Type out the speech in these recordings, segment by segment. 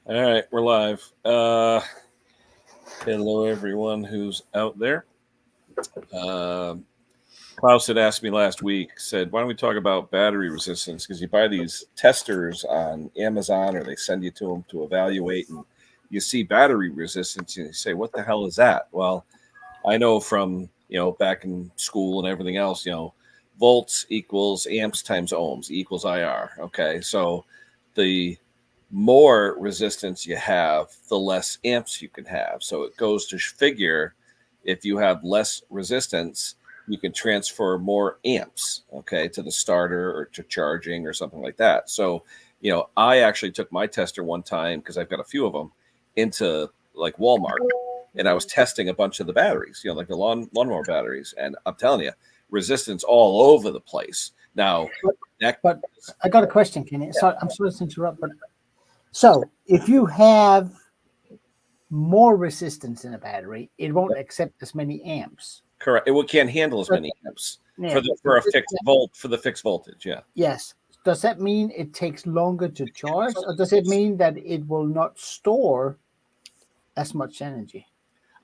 All right, we're live. Hello, everyone who's out there. Uh, Klaus had asked me last week, said, why don't we talk about battery resistance? Because you buy these testers on Amazon or they send you to them to evaluate, and you see battery resistance and you say, what the hell is that? Well, I know from, back in school and everything else, volts equals amps times ohms equals IR. Okay. So the more resistance you have, the less amps you can have. So it goes to figure if you have less resistance, you can transfer more amps, okay, to the starter or to charging or something like that. So, I actually took my tester one time because I've got a few of them into like Walmart, and I was testing a bunch of the batteries, like the lawnmower batteries, and I'm telling you, resistance all over the place. Now, but I got a question, Kenny. Sorry, I'm sorry to interrupt, but so if you have more resistance in a battery, it won't accept as many amps. Correct. It can't handle as many amps for a fixed voltage. Yeah. Yes. Does that mean it takes longer to charge, or does it mean that it will not store as much energy?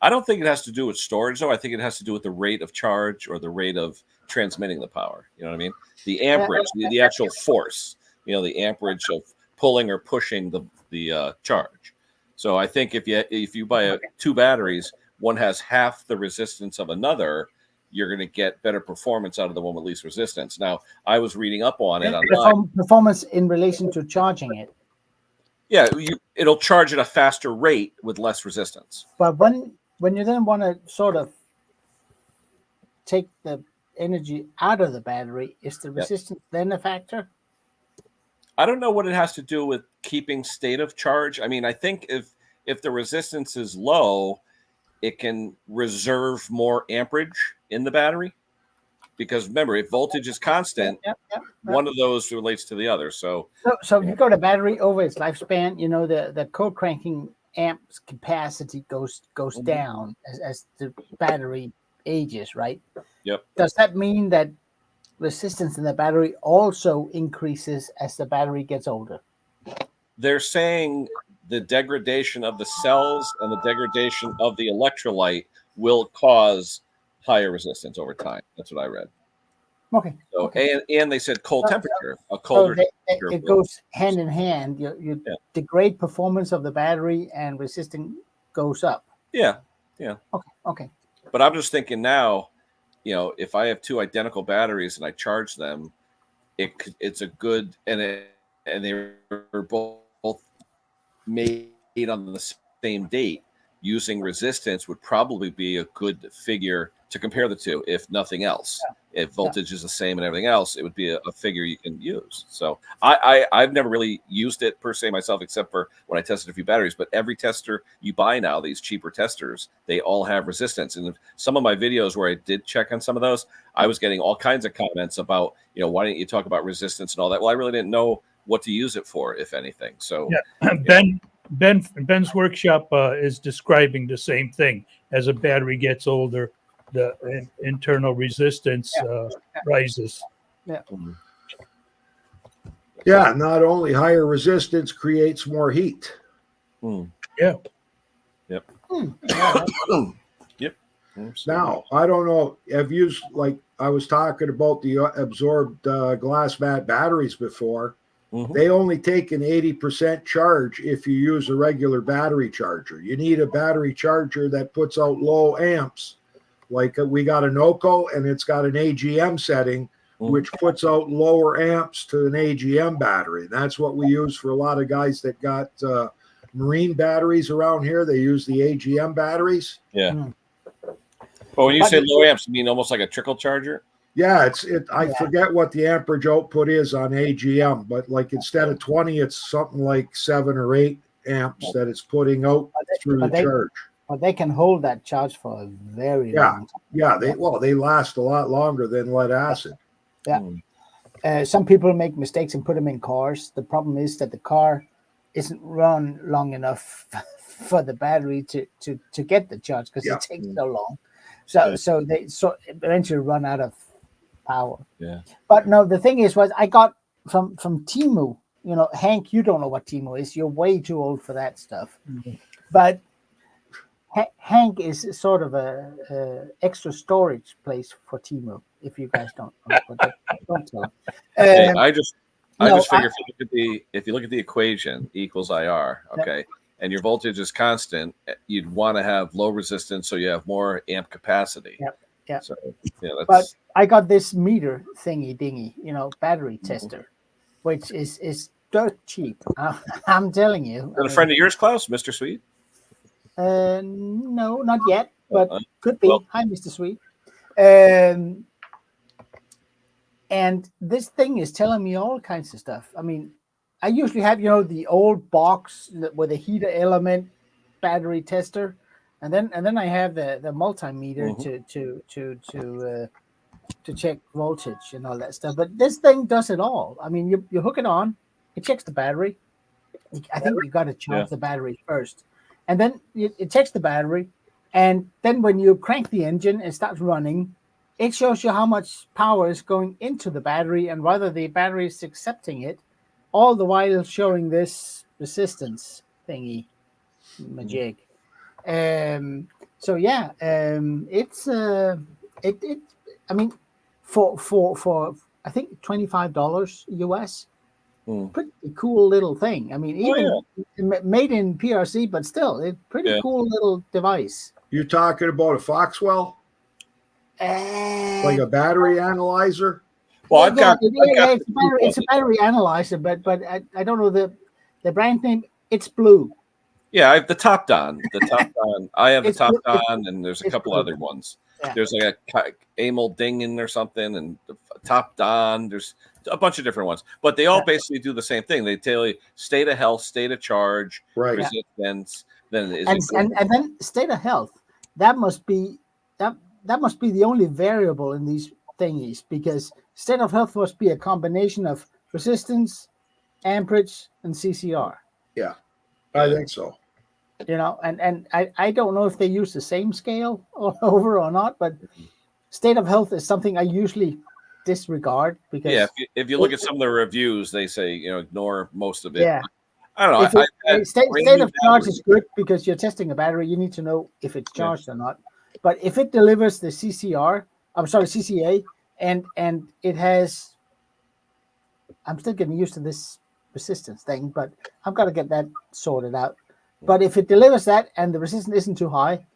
I don't think it has to do with storage, though. I think it has to do with the rate of charge or the rate of transmitting the power. You know what I mean? The amperage, the actual force. The amperage of pulling or pushing the charge. So I think if you buy two batteries, one has half the resistance of another, you're going to get better performance out of the one with least resistance. Now, I was reading up on it online. Performance in relation to charging it. Yeah, it'll charge at a faster rate with less resistance. But when you then want to sort of take the energy out of the battery, is the resistance then a factor? I don't know what it has to do with keeping state of charge. I mean, I think if the resistance is low, it can reserve more amperage in the battery. Because remember, if voltage is constant, one of those relates to the other. So you got a battery over its lifespan, the cold cranking amps capacity goes down as the battery ages, right? Yep. Does that mean that resistance in the battery also increases as the battery gets older? They're saying the degradation of the cells and the degradation of the electrolyte will cause higher resistance over time. That's what I read. Okay. So okay. And they said cold temperature, a colder temperature. It goes hand in hand. You degrade performance of the battery and resistance goes up. Yeah. Okay. But I'm just thinking now, if I have two identical batteries and I charge them, it's a good and they're both made on the same date. Using resistance would probably be a good figure to compare the two, if nothing else. If voltage is the same and everything else, it would be a figure you can use. So I've never really used it per se myself, except for when I tested a few batteries. But every tester you buy now, these cheaper testers, they all have resistance. And some of my videos where I did check on some of those, I was getting all kinds of comments about, why didn't you talk about resistance and all that? Well, I really didn't know what to use it for, if anything. So Ben's workshop is describing the same thing. As a battery gets older, the internal resistance rises. Yeah, not only higher resistance creates more heat. Yeah. Yep. Yep. Now, I don't know. Have you, like I was talking about the absorbed glass mat batteries before? Mm-hmm. They only take an 80% charge if you use a regular battery charger. You need a battery charger that puts out low amps. Like we got a NOCO, and it's got an AGM setting, which puts out lower amps to an AGM battery. That's what we use for a lot of guys that got marine batteries around here. They use the AGM batteries. Yeah. Well, when you say low amps, you mean almost like a trickle charger? Yeah, I forget what the amperage output is on AGM, but like instead of 20, it's something like 7 or 8 amps that it's putting out through the charge. But they can hold that charge for a very long time. Yeah, they last a lot longer than lead acid. Yeah. Some people make mistakes and put them in cars. The problem is that the car isn't run long enough for the battery to get the charge because it takes so long. So they eventually run out of power. Yeah. But no, the thing is, I got from Temu, Hank, you don't know what Timo is. You're way too old for that stuff. But Hank is sort of a extra storage place for Timo. If you guys don't know, but don't tell him. Okay, I just figure if you look at the equation, E equals IR, okay, and your voltage is constant, you'd want to have low resistance so you have more amp capacity. Yeah. So that's. But I got this meter thingy dingy, battery tester, which is dirt cheap. I'm telling you. Is that a friend of yours, Klaus, Mr. Sweet? No, not yet, but could be. Well, Hi, Mr. Sweet. And this thing is telling me all kinds of stuff. I mean, I usually have, the old box with a heater element battery tester, and then I have the multimeter to check voltage and all that stuff. But this thing does it all. I mean, you hook it on, it checks the battery. I think you got to charge the battery first, and then it checks the battery, and then when you crank the engine and starts running, it shows you how much power is going into the battery and whether the battery is accepting it, all the while showing this resistance thingy majig. It's I mean, for I think $25 US, pretty cool little thing. I mean, even made in PRC, but still, it's pretty cool little device. You talking about a Foxwell? Like a battery analyzer? Well, it's a battery analyzer, but I don't know the brand name. It's blue. Yeah, I have the Top Don. I have the Top Don, and there's a couple other ones. Yeah. There's like a Amel Dingen or something, and Top Don. There's a bunch of different ones, but they all basically do the same thing. They tell you state of health, state of charge, resistance. Then and then state of health. That must be the only variable in these thingies, because state of health must be a combination of resistance, amperage, and CCR. Yeah, I think so. And I don't know if they use the same scale all over or not, but state of health is something I usually disregard because if you look at some of the reviews, they say ignore most of it. Yeah. I don't know. State of charge is good because you're testing a battery. You need to know if it's charged or not. But if it delivers the CCA, and it has, I'm still getting used to this resistance thing, but I've got to get that sorted out. But if it delivers that and the resistance isn't too high,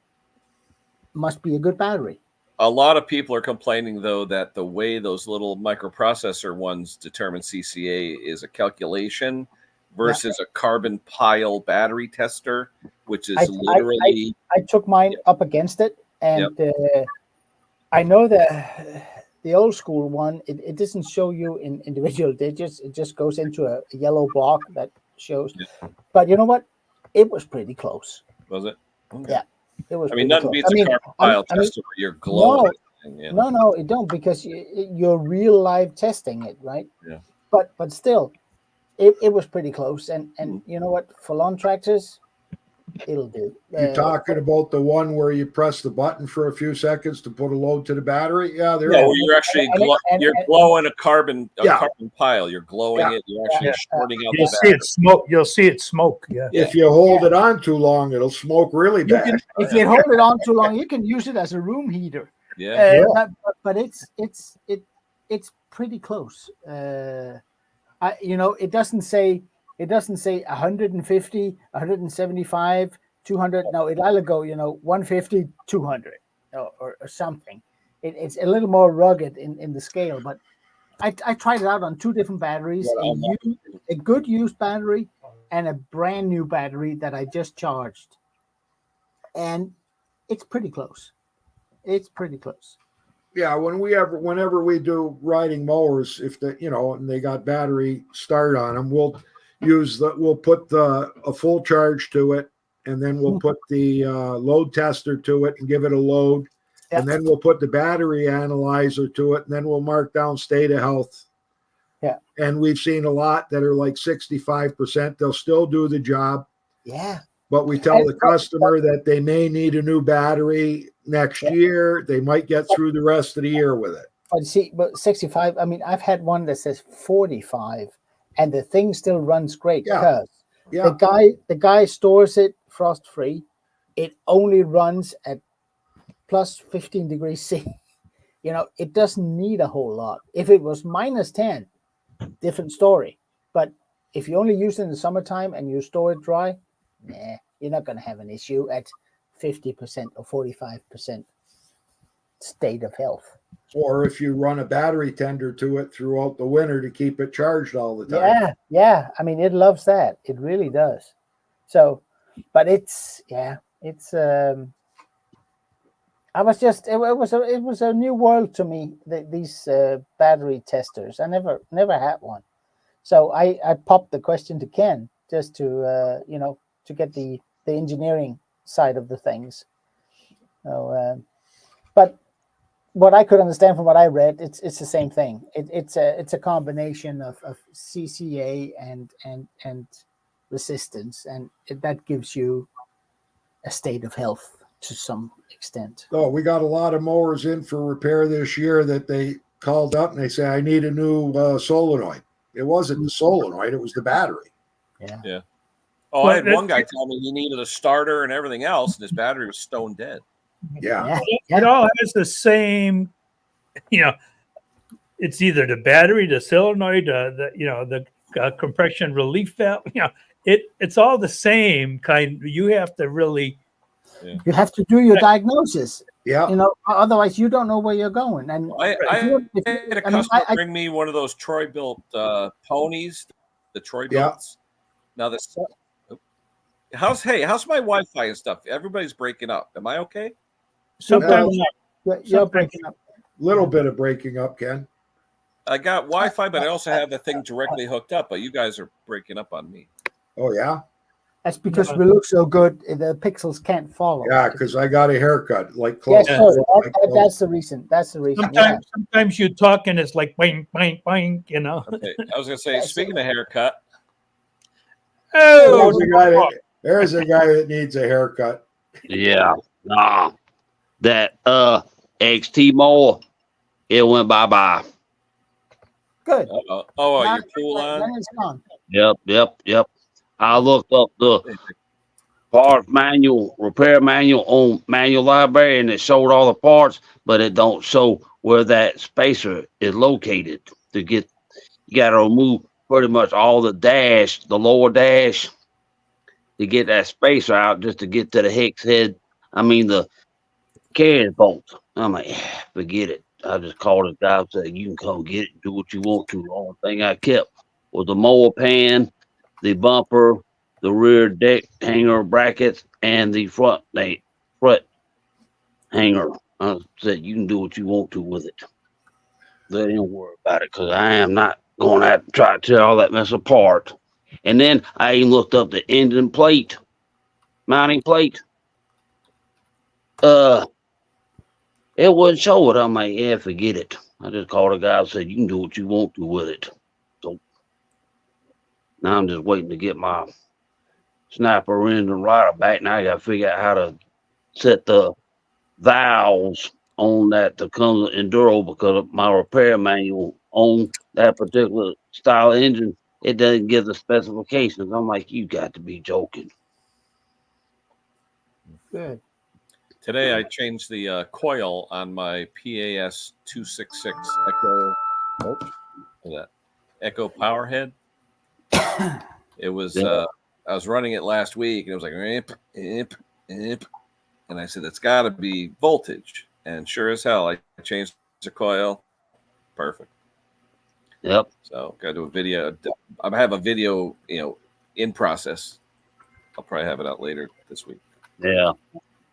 must be a good battery. A lot of people are complaining, though, that the way those little microprocessor ones determine CCA is a calculation versus a carbon pile battery tester, which is literally... I took mine up against it, and I know the old school one, it doesn't show you in individual digits. It just goes into a yellow block that shows. Yeah. But you know what? It was pretty close. Was it? Okay. Yeah. It was. I mean, nothing beats a carbon pile tester where you're glowing. No, it don't, because you're real live testing it, right? Yeah. But still, it was pretty close. And you know what? For lawn tractors, it'll do. You're talking about the one where you press the button for a few seconds to put a load to the battery? Yeah, there. Yeah, where you're actually glowing a carbon pile. You're glowing it. You're actually shorting out. You'll see it smoke. You'll see it smoke. Yeah. If you hold it on too long, it'll smoke really bad. If you hold it on too long, you can use it as a room heater. Yeah. But it's pretty close. It doesn't say 150, 175, 200. No, it'll either go, 150, 200 or something. It's a little more rugged in the scale, but I tried it out on two different batteries, a good used battery and a brand new battery that I just charged. And it's pretty close. It's pretty close. Yeah, whenever we do riding mowers, if and they got battery start on them, we'll put a full charge to it, and then we'll put the load tester to it and give it a load, and then we'll put the battery analyzer to it, and then we'll mark down state of health. Yeah, and we've seen a lot that are like 65%. They'll still do the job. Yeah, but we tell the customer that they may need a new battery next year. They might get through the rest of the year with it. But 65. I mean, I've had one that says 45. and the thing still runs great Yeah. because Yeah. the guy stores it frost free. It only runs at plus 15 degrees C. It doesn't need a whole lot. If it was minus 10, different story. But if you only use it in the summertime and you store it dry, you're not going to have an issue at 50% or 45% state of health. Or if you run a battery tender to it throughout the winter to keep it charged all the time. Yeah. I mean, it loves that. It really does. So, but it's it was a new world to me. These battery testers. I never had one. So I popped the question to Ken just to to get the engineering side of the things. So, but what I could understand from what I read, it's the same thing. It's a combination of CCA and resistance, and that gives you a state of health to some extent. Oh, we got a lot of mowers in for repair this year that they called up and they say, I need a new solenoid. It wasn't the solenoid, it was the battery. Yeah. Oh, I had one guy tell me he needed a starter and everything else, and his battery was stone dead. Yeah. It all has the same, it's either the battery, the solenoid, the compression relief valve. It's all the same kind. You have to really. You have to do your diagnosis. Yeah. Otherwise you don't know where you're going. And I had a customer bring me one of those Troy built ponies, the Troy builts. Now how's my Wi-Fi and stuff? Everybody's breaking up. Am I okay? Sometimes you're breaking up. Little bit of breaking up, Ken. I got Wi-Fi, but I also have the thing directly hooked up. But you guys are breaking up on me. Oh yeah. That's because we look so good, the pixels can't follow. Yeah, because I got a haircut like close. Yes, that's the reason. That's the reason. Sometimes you talk and it's like bang, bang, bang. Okay. I was gonna say, speaking of haircut. Oh, there's a guy that needs a haircut. Yeah. That XT Mower, it went bye-bye. Good. Your pool on? Then it's gone. Yep. I looked up the parts manual, repair manual on Manual Library, and it showed all the parts, but it don't show where that spacer is located. You got to remove pretty much all the lower dash, to get that spacer out, just to get to the hex head. I mean, the carriage bolt. I'm like, forget it. I just called the guy and said, you can come get it, do what you want to. The only thing I kept was the mower pan, the bumper, the rear deck hanger brackets, and the front hanger. I said, you can do what you want to with it. They didn't worry about it, because I am not going to have to try to tear all that mess apart. And then I even looked up the engine plate, mounting plate. It wouldn't show it. I'm like, yeah, forget it. I just called a guy and said, you can do what you want to with it. So now I'm just waiting to get my snapper in and rider back. Now I got to figure out how to set the valves on that to come to Enduro, because of my repair manual on that particular style engine, it doesn't give the specifications. I'm like, you got to be joking. Good. Today I changed the coil on my PAS 266 Echo. Echo power head. It was I was running it last week, and it was like imp, and I said it's got to be voltage, and sure as hell I changed the coil. Perfect. Yep. So got to do a video. I have a video, in process. I'll probably have it out later this week.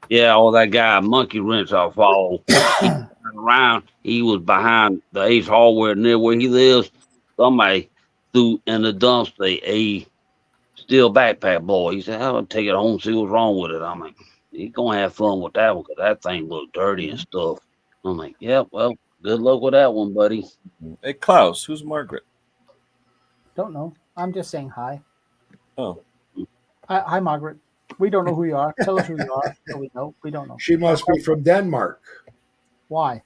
Yeah, all that guy monkey wrench I follow around. He was behind the Ace Hardware near where he lives. Somebody threw in the dumpster a steel backpack blower. He said, I'll take it home and see what's wrong with it. I'm like, he's gonna have fun with that one, because that thing looked dirty and stuff. I'm like, yeah, well, good luck with that one, buddy. Hey, Klaus, who's Margaret? Don't know. I'm just saying hi. Oh. Hi, Margaret. We don't know who you are. Tell us who you are. We don't know. She must be from Denmark. Why?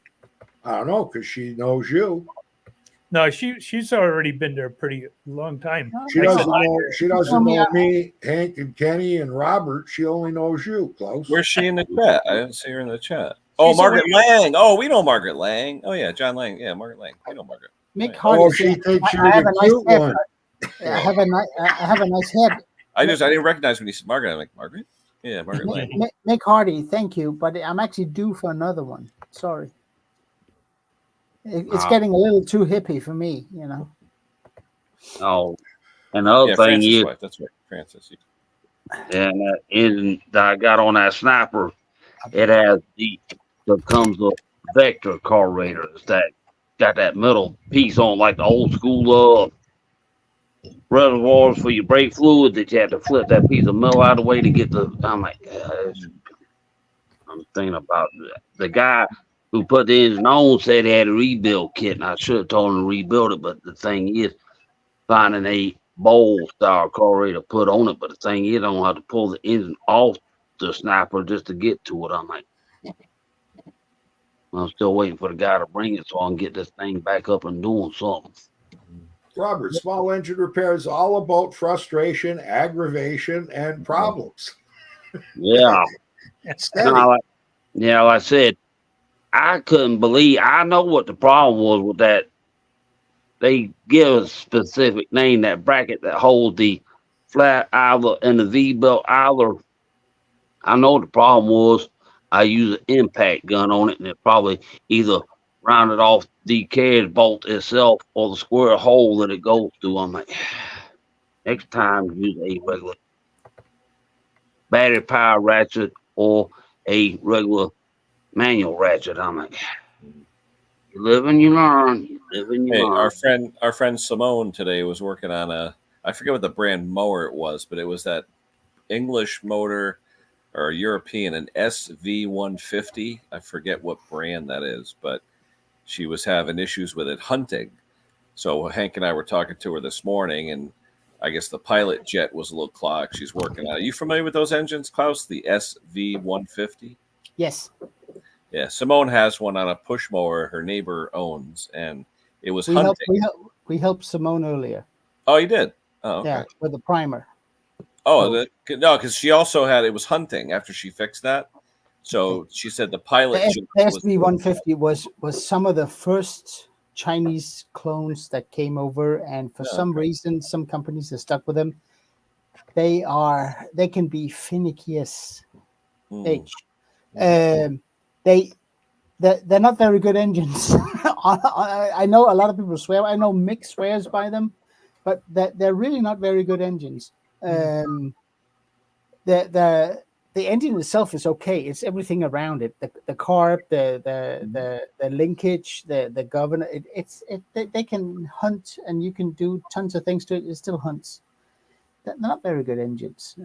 I don't know, because she knows you. No, she's already been there a pretty long time. She I doesn't said- know. She doesn't Tell me, know me, Hank, and Kenny, and Robert. She only knows you, Klaus. Where's she in the chat? I didn't see her in the chat. Oh, She's Margaret Lang. Oh, we know Margaret Lang. Oh yeah, John Lang. Yeah, Margaret Lang. We know Margaret. Mick Right. Hardy Oh, said, she thinks I you're have the a nice cute head. one. I have a nice head. I didn't recognize when you said Margaret. I'm like, Margaret? Yeah, Margaret Lang. Mick Hardy, thank you, but I'm actually due for another one. Sorry. It's getting a little too hippie for me, you know. Oh, and the other Yeah, thing Francis' is, wife. That's right, Francis. and that I got on that sniper, it has that comes with vector carburetors that got that metal piece on, like the old school reservoirs for your brake fluid that you have to flip that piece of metal out of the way to get the. I'm like, I'm thinking about the guy who put the engine on said he had a rebuild kit, and I should have told him to rebuild it. But the thing is, finding a bowl style carburetor to put on it. But the thing is, I don't have to pull the engine off the sniper just to get to it. I'm like, I'm still waiting for the guy to bring it so I can get this thing back up and doing something. Robert, small engine repair is all about frustration, aggravation, and problems. Yeah. Steady. like I said, I couldn't believe. I know what the problem was with that. They give a specific name, that bracket that holds the flat idler and the V-belt idler. I know the problem was I used an impact gun on it, and it probably either rounded off the carriage bolt itself or the square hole that it goes through. I'm like, next time use a regular battery power ratchet or a regular manual ratchet. I'm like, you live and you learn. You live and you Hey, learn. our friend Simone today was working on I forget what the brand mower it was, but it was that English motor or European, an SV150. I forget what brand that is, but she was having issues with it hunting. So Hank and I were talking to her this morning, and I guess the pilot jet was a little clogged. She's working on it. Are you familiar with those engines, Klaus? The SV150? Yes. Yeah, Simone has one on a push mower her neighbor owns, and it was We hunting. we helped Simone earlier. Oh, you did? Oh, okay. Yeah, with the primer. Oh, no, because she also had it was hunting after she fixed that. So she said the pilot The SV150 was some of the first Chinese clones that came over, and for some reason, some companies have stuck with them. They can be finicky as H. They're not very good engines. I know a lot of people swear. I know Mick swears by them, but they're really not very good engines. The engine itself is okay. It's everything around it. The carb, the linkage, the governor. They can hunt, and you can do tons of things to it. It still hunts. They're not very good engines.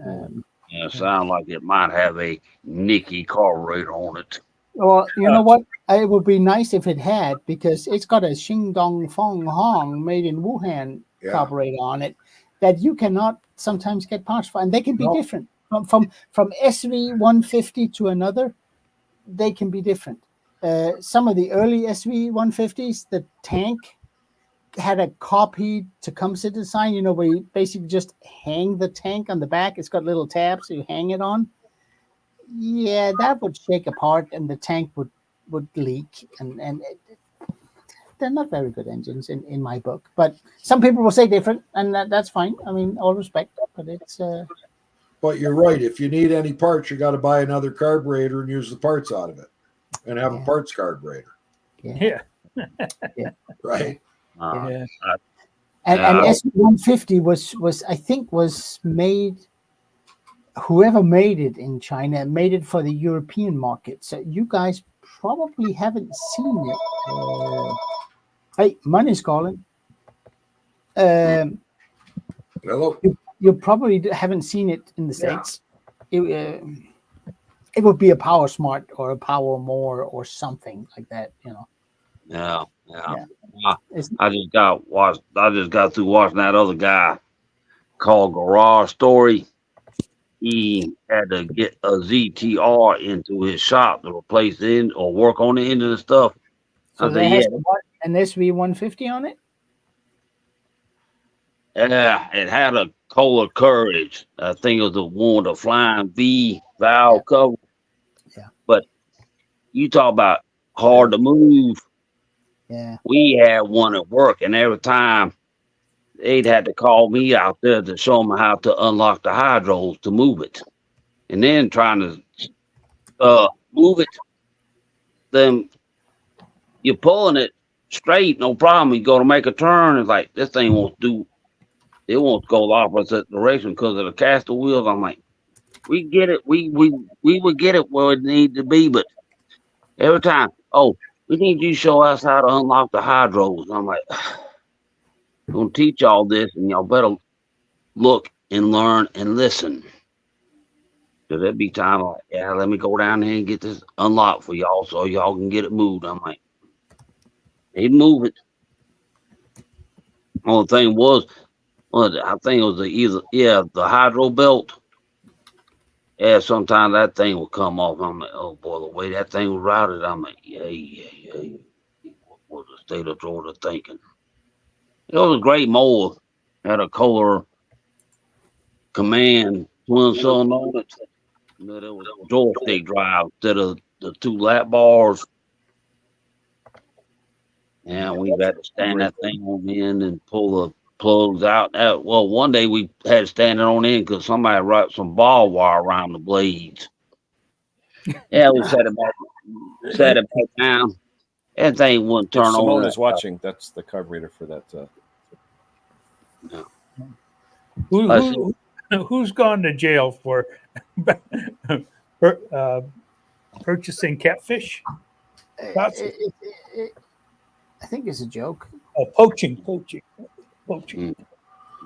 Yeah, sound like it might have a Nicky carburetor on it. Well, you know what? It would be nice if it had, because it's got a Xing Dong Fong Hong made in Wuhan carburetor on it that you cannot sometimes get parts for, and they can be different from SV150 to another. They can be different. Some of the early SV150s, the tank had a copy Tecumseh design, you know, where you basically just hang the tank on the back. It's got little tabs, so you hang it on. Yeah, that would shake apart, and the tank would leak, and they're not very good engines in my book. But some people will say different, and that's fine. I mean, all respect, but it's. But you're right. If you need any parts, you got to buy another carburetor and use the parts out of it, and have a parts carburetor. Yeah. Right. And SV150 was I think was made. Whoever made it in China made it for the European market. So you guys probably haven't seen it. Hey, money's calling. Hello. You probably haven't seen it in the States. It would be a Power Smart or a Power More or something like that, you know. Yeah. I just got through watching that other guy called Garage Story. He had to get a ZTR into his shop to replace the engine or work on the engine and stuff. So they has an SV150 on it? it had a Kohler Courage. I think it was the one, the flying V valve cover. Yeah. But you talk about hard to move. Yeah. We had one at work, and every time they'd had to call me out there to show them how to unlock the hydros to move it. And then trying to move it, then you're pulling it straight, no problem. You go to make a turn, it's like this thing won't go the opposite direction because of the caster wheels. I'm like, we get it, we would get it where it needs to be, but every time, we need you to show us how to unlock the hydros. I'm like, I'm gonna teach y'all this, and y'all better look and learn and listen. Cause there'd be time like, yeah, let me go down there and get this unlocked for y'all so y'all can get it moved. I'm like, he'd move it. Only thing was, I think it was the hydro belt. Yeah, sometimes that thing would come off. I'm like, oh boy, the way that thing was routed, I'm like, yeah. What was the state of Georgia thinking? It was a great mower. Had a Kohler Command twin cylinder on it. But it was a joystick drive instead of the 2 lap bars. And we had to stand that thing on the end and pull the plugs out. One day we had to stand it on end because somebody wrapped some ball wire around the blades. Yeah, we set it back down. That thing wouldn't turn on. Simone is watching. That's the carburetor for that. Who's gone to jail for purchasing catfish? I think it's a joke. Oh, poaching.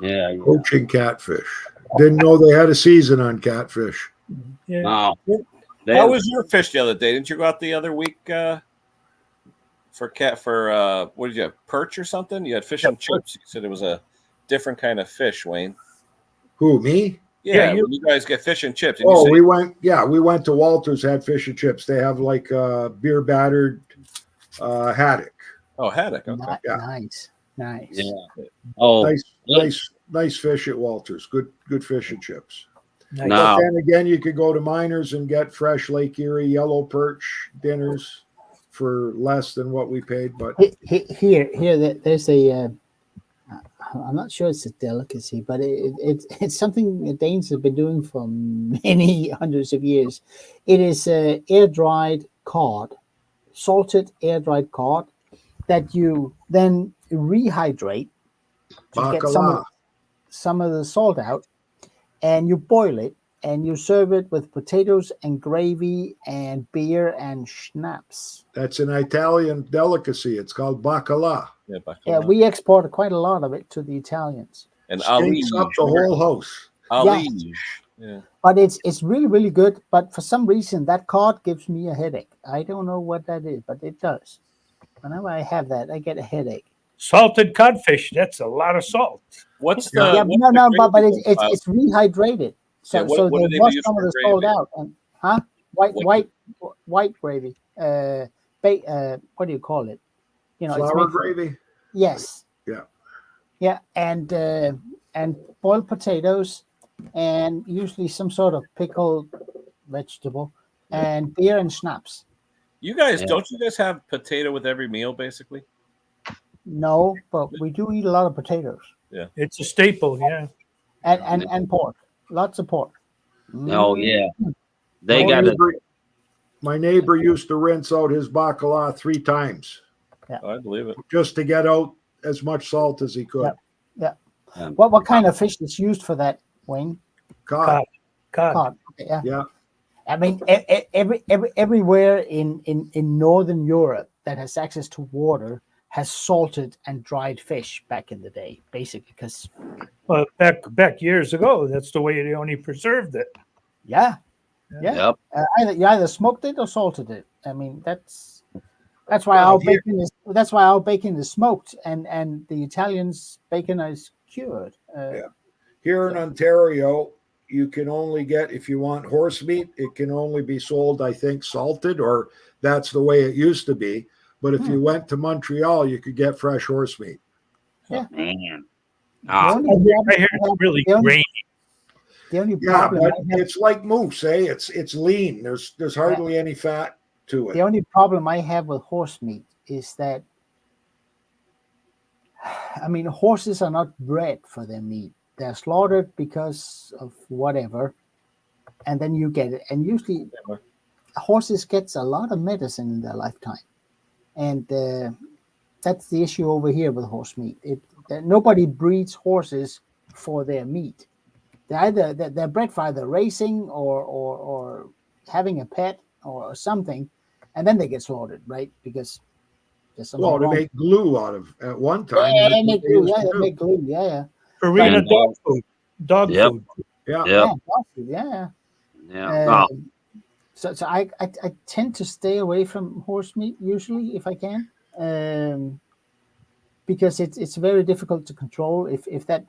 Yeah. Poaching catfish. Didn't know they had a season on catfish. Yeah. No. How was your fish the other day? Didn't you go out the other week for what did you have? Perch or something? You had fish and chips. You said it was a different kind of fish, Wayne. Who, me? Yeah, you guys get fish and chips. Oh, we went to Walter's, had fish and chips. They have like beer battered haddock. Oh, haddock. Okay. Yeah. Nice. Yeah. Oh, nice fish at Walter's. Good fish and chips. Nice. No. But then again, you could go to Miners and get fresh Lake Erie yellow perch dinners for less than what we paid. But Here, there's a. I'm not sure it's a delicacy, but it's something the Danes have been doing for many hundreds of years. It is air dried cod, salted air dried cod that you then rehydrate to get some of the salt out, and you boil it and you serve it with potatoes and gravy and beer and schnapps. That's an Italian delicacy. It's called bacala. Yeah, we export quite a lot of it to the Italians. And Stinks up the whole house. Yeah. But it's really, really good. But for some reason, that cod gives me a headache. I don't know what that is, but it does. Whenever I have that, I get a headache. Salted codfish. That's a lot of salt. What's the but it's rehydrated. So they wash some of the salt out. And white gravy. What do you call it? Flour gravy. Yes. Yeah. Yeah, and boiled potatoes, and usually some sort of pickled vegetable, and beer and schnapps. You guys, don't you guys have potato with every meal, basically? No, but we do eat a lot of potatoes. Yeah, it's a staple. Yeah, and pork, lots of pork. Oh yeah, My neighbor used to rinse out his bacala 3 times. Yeah, I believe it. Just to get out as much salt as he could. Yeah. What kind of fish is used for that, Wayne? Cod. Okay, Yeah. I mean, everywhere in Northern Europe that has access to water has salted and dried fish back in the day, basically, because back years ago, that's the way they only preserved it. Yeah. Yep. You either smoked it or salted it. I mean, that's why our bacon is smoked, and the Italians' bacon is cured. Here in Ontario, you can only get, if you want horse meat, it can only be sold, I think, salted, or that's the way it used to be. But if you went to Montreal, you could get fresh horse meat. Yeah. Man. Ah, only I problem hear I have- it's really the only- grainy. the only Yeah, problem but I have- it's like moose, eh? It's lean. There's hardly any fat to the it. only problem I have with horse meat is that, I mean, horses are not bred for their meat. They're slaughtered because of whatever, and then you get it. And usually, horses gets a lot of medicine in their lifetime, and that's the issue over here with horse meat. That nobody breeds horses for their meat. They're bred for either racing or having a pet or something, and then they get slaughtered, right? Because there's something Well, to wrong. make glue out of at one Yeah, time. That's they what make they glue. used Yeah, to they do. make glue. Yeah, Farina And dog food. Dog Yep. food. Yeah. yeah, yep, dog food, yeah. yeah. So I tend to stay away from horse meat usually if I can, because it's very difficult to control if that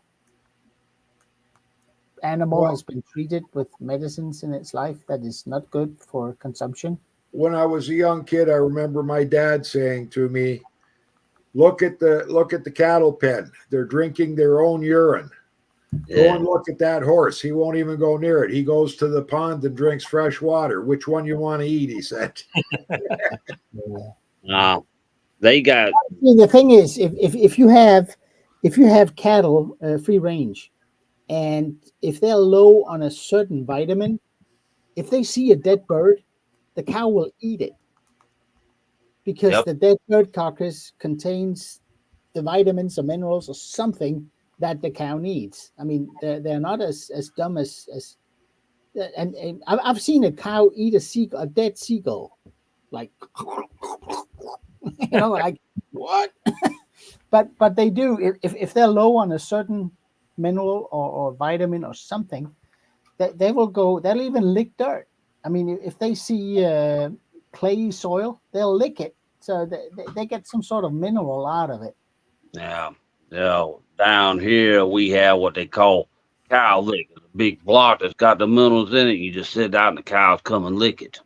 animal Well- has been treated with medicines in its life that is not good for consumption. When I was a young kid, I remember my dad saying to me, look at the cattle pen. They're drinking their own urine. Go Yeah. and look at that horse. He won't even go near it. He goes to the pond and drinks fresh water. Which one you want to eat? He said. They got See, the thing is, if you have cattle free range, and if they're low on a certain vitamin, if they see a dead bird, the cow will eat it because Yep. the dead bird carcass contains the vitamins or minerals or something that the cow needs. I mean, they're not as dumb as and I've seen a cow eat a dead seagull, like like what? but they do if they're low on a certain mineral or vitamin or something, they will go. They'll even lick dirt. I mean, if they see clay soil, they'll lick it. So they get some sort of mineral out of it. yeah. Down here we have what they call cow lick. It's a big block that's got the minerals in it. You just sit down and the cows come and lick it.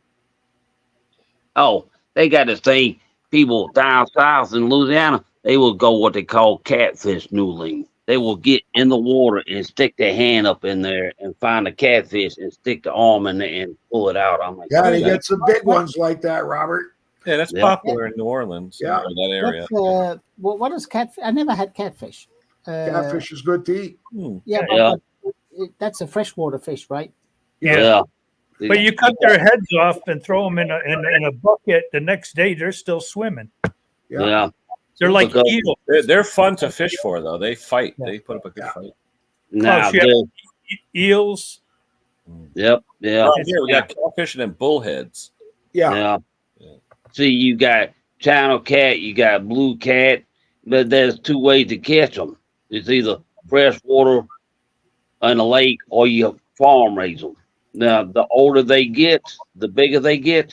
Oh, they got this thing. People down south in Louisiana, they will go what they call catfish noodling. They will get in the water and stick their hand up in there and find a catfish and stick the arm in there and pull it out. I'm like, Yeah, "Oh, they that- get some big ones like that, Robert. Yeah, that's Yeah. popular in New Orleans. Yeah. Or that area. That's, what is catfish? I never had catfish. Catfish is good to eat. Yeah, Yeah. but that's a freshwater fish, right? Yeah. yeah. But you cut their heads off and throw them in a bucket. The next day, they're still swimming. Yeah. Yeah. They're like Because- eels. They're fun to fish for, though. They fight. Yeah. They put up a good Yeah. fight. Now, yeah. they're- Eels. yep. Yeah. Right here, we got catfish and then bullheads. Yeah. Yeah. See, you got channel cat, you got blue cat, but there's two ways to catch them. It's either freshwater in a lake or you farm raise them. Now, the older they get, the bigger they get,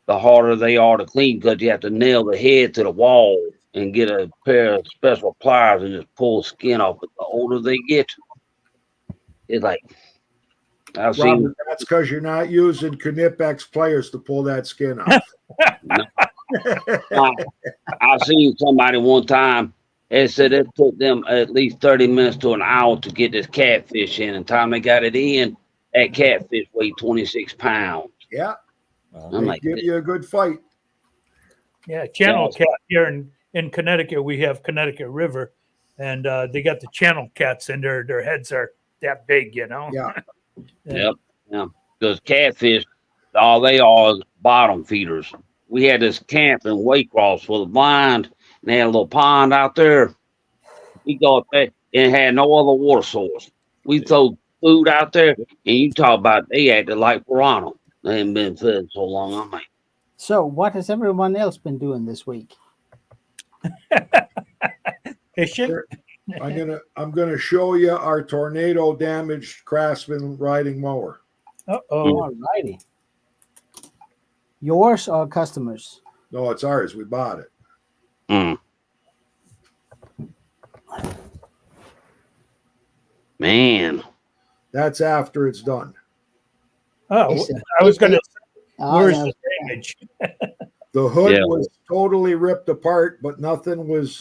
the harder they are to clean because you have to nail the head to the wall and get a pair of special pliers and just pull the skin off. But the older they get, it's like I've seen. Robert, that's because you're not using Knipex players to pull that skin off. I seen somebody one time. It said it took them at least 30 minutes to an hour to get this catfish in. And the time they got it in, that catfish weighed 26 pounds. Yeah. I'm They like, give you a good fight. Yeah, channel Yeah. cat here in Connecticut. We have Connecticut River, and they got the channel cats, and their heads are that big, you know. Yeah. yep, yeah. Because catfish, all they are is bottom feeders. We had this camp in Waycross for the blind, and they had a little pond out there. We go up there and had no other water source. We throw food out there, and you talk about they acted like piranha. They ain't been fed so long. I'm like, So, what has everyone else been doing this week? Fishing. Sure. I'm gonna show you our tornado damaged Craftsman riding mower. Oh, All righty. Yours or customers? No, it's ours. We bought it. man. That's after it's done. oh! I was going to. Oh, Where's yeah. the damage? The hood Yeah. was totally ripped apart, but nothing was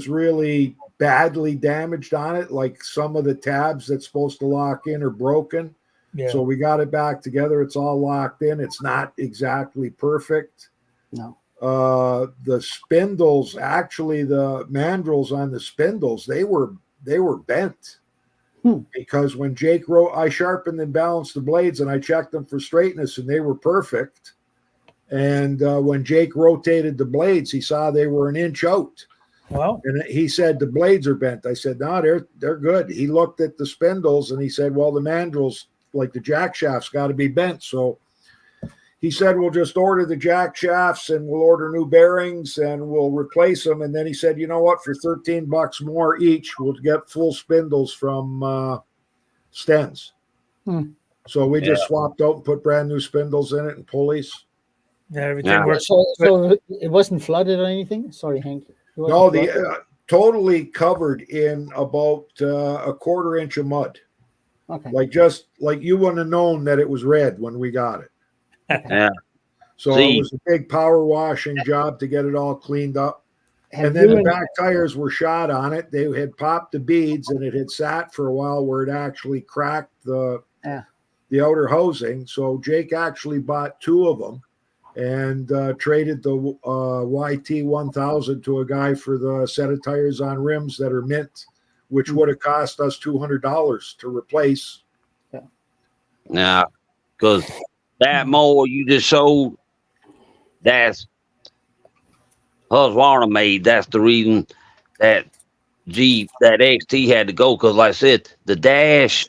really badly damaged on it, like some of the tabs that's supposed to lock in are broken. Yeah. So we got it back together. It's all locked in. It's not exactly perfect. No. The spindles, actually, the mandrels on the spindles, they were bent. Because when Jake wrote, I sharpened and balanced the blades and I checked them for straightness and they were perfect. And when Jake rotated the blades, he saw they were an inch out. Well, And he said the blades are bent. I said, no, they're good. He looked at the spindles and he said, well, the mandrels, like the jack shafts, got to be bent. So he said, we'll just order the jack shafts and we'll order new bearings and we'll replace them. And then he said, you know what, for $13 more each, we'll get full spindles from Stens. So we just swapped out and put brand new spindles in it and pulleys. yeah, everything works. So it wasn't flooded or anything? Sorry, Hank. No, totally covered in about a quarter inch of mud. Okay. Like you wouldn't have known that it was red when we got it. Yeah. So it was a big power washing job to get it all cleaned up. And then the back tires were shot on it. They had popped the beads and it had sat for a while where it actually cracked the outer housing. So Jake actually bought 2 of them and traded the YT 1000 to a guy for the set of tires on rims that are mint, which would have cost us $200 to replace. Yeah, because that mower you just showed, that's Husqvarna made. That's the reason that that XT had to go. Because like I said, the dash,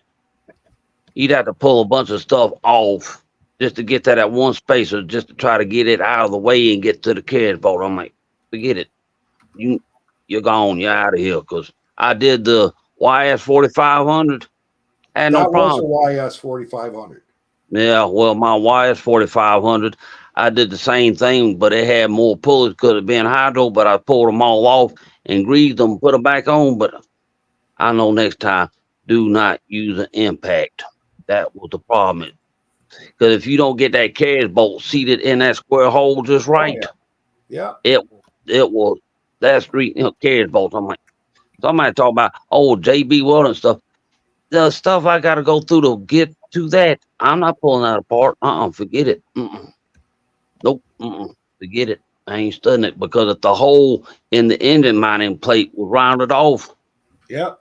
you'd have to pull a bunch of stuff off just to get to that one spacer, just to try to get it out of the way and get to the carriage bolt. I'm like, forget it. You're gone. You're out of here. Because I did the YS 4500. Had no problem. That was a YS 4500. Yeah, well, my YS 4500, I did the same thing, but it had more pulleys. Could have been hydro, but I pulled them all off and greased them, put them back on. But I know next time, do not use an impact. That was the problem. Because if you don't get that carriage bolt seated in that square hole just right, it will, that street carriage bolt. I'm like, somebody talk about, JB Weld and stuff. The stuff I got to go through to get to that, I'm not pulling that apart. Forget it. Nope. Forget it. I ain't studying it because if the hole in the engine mounting plate was rounded off. Yep.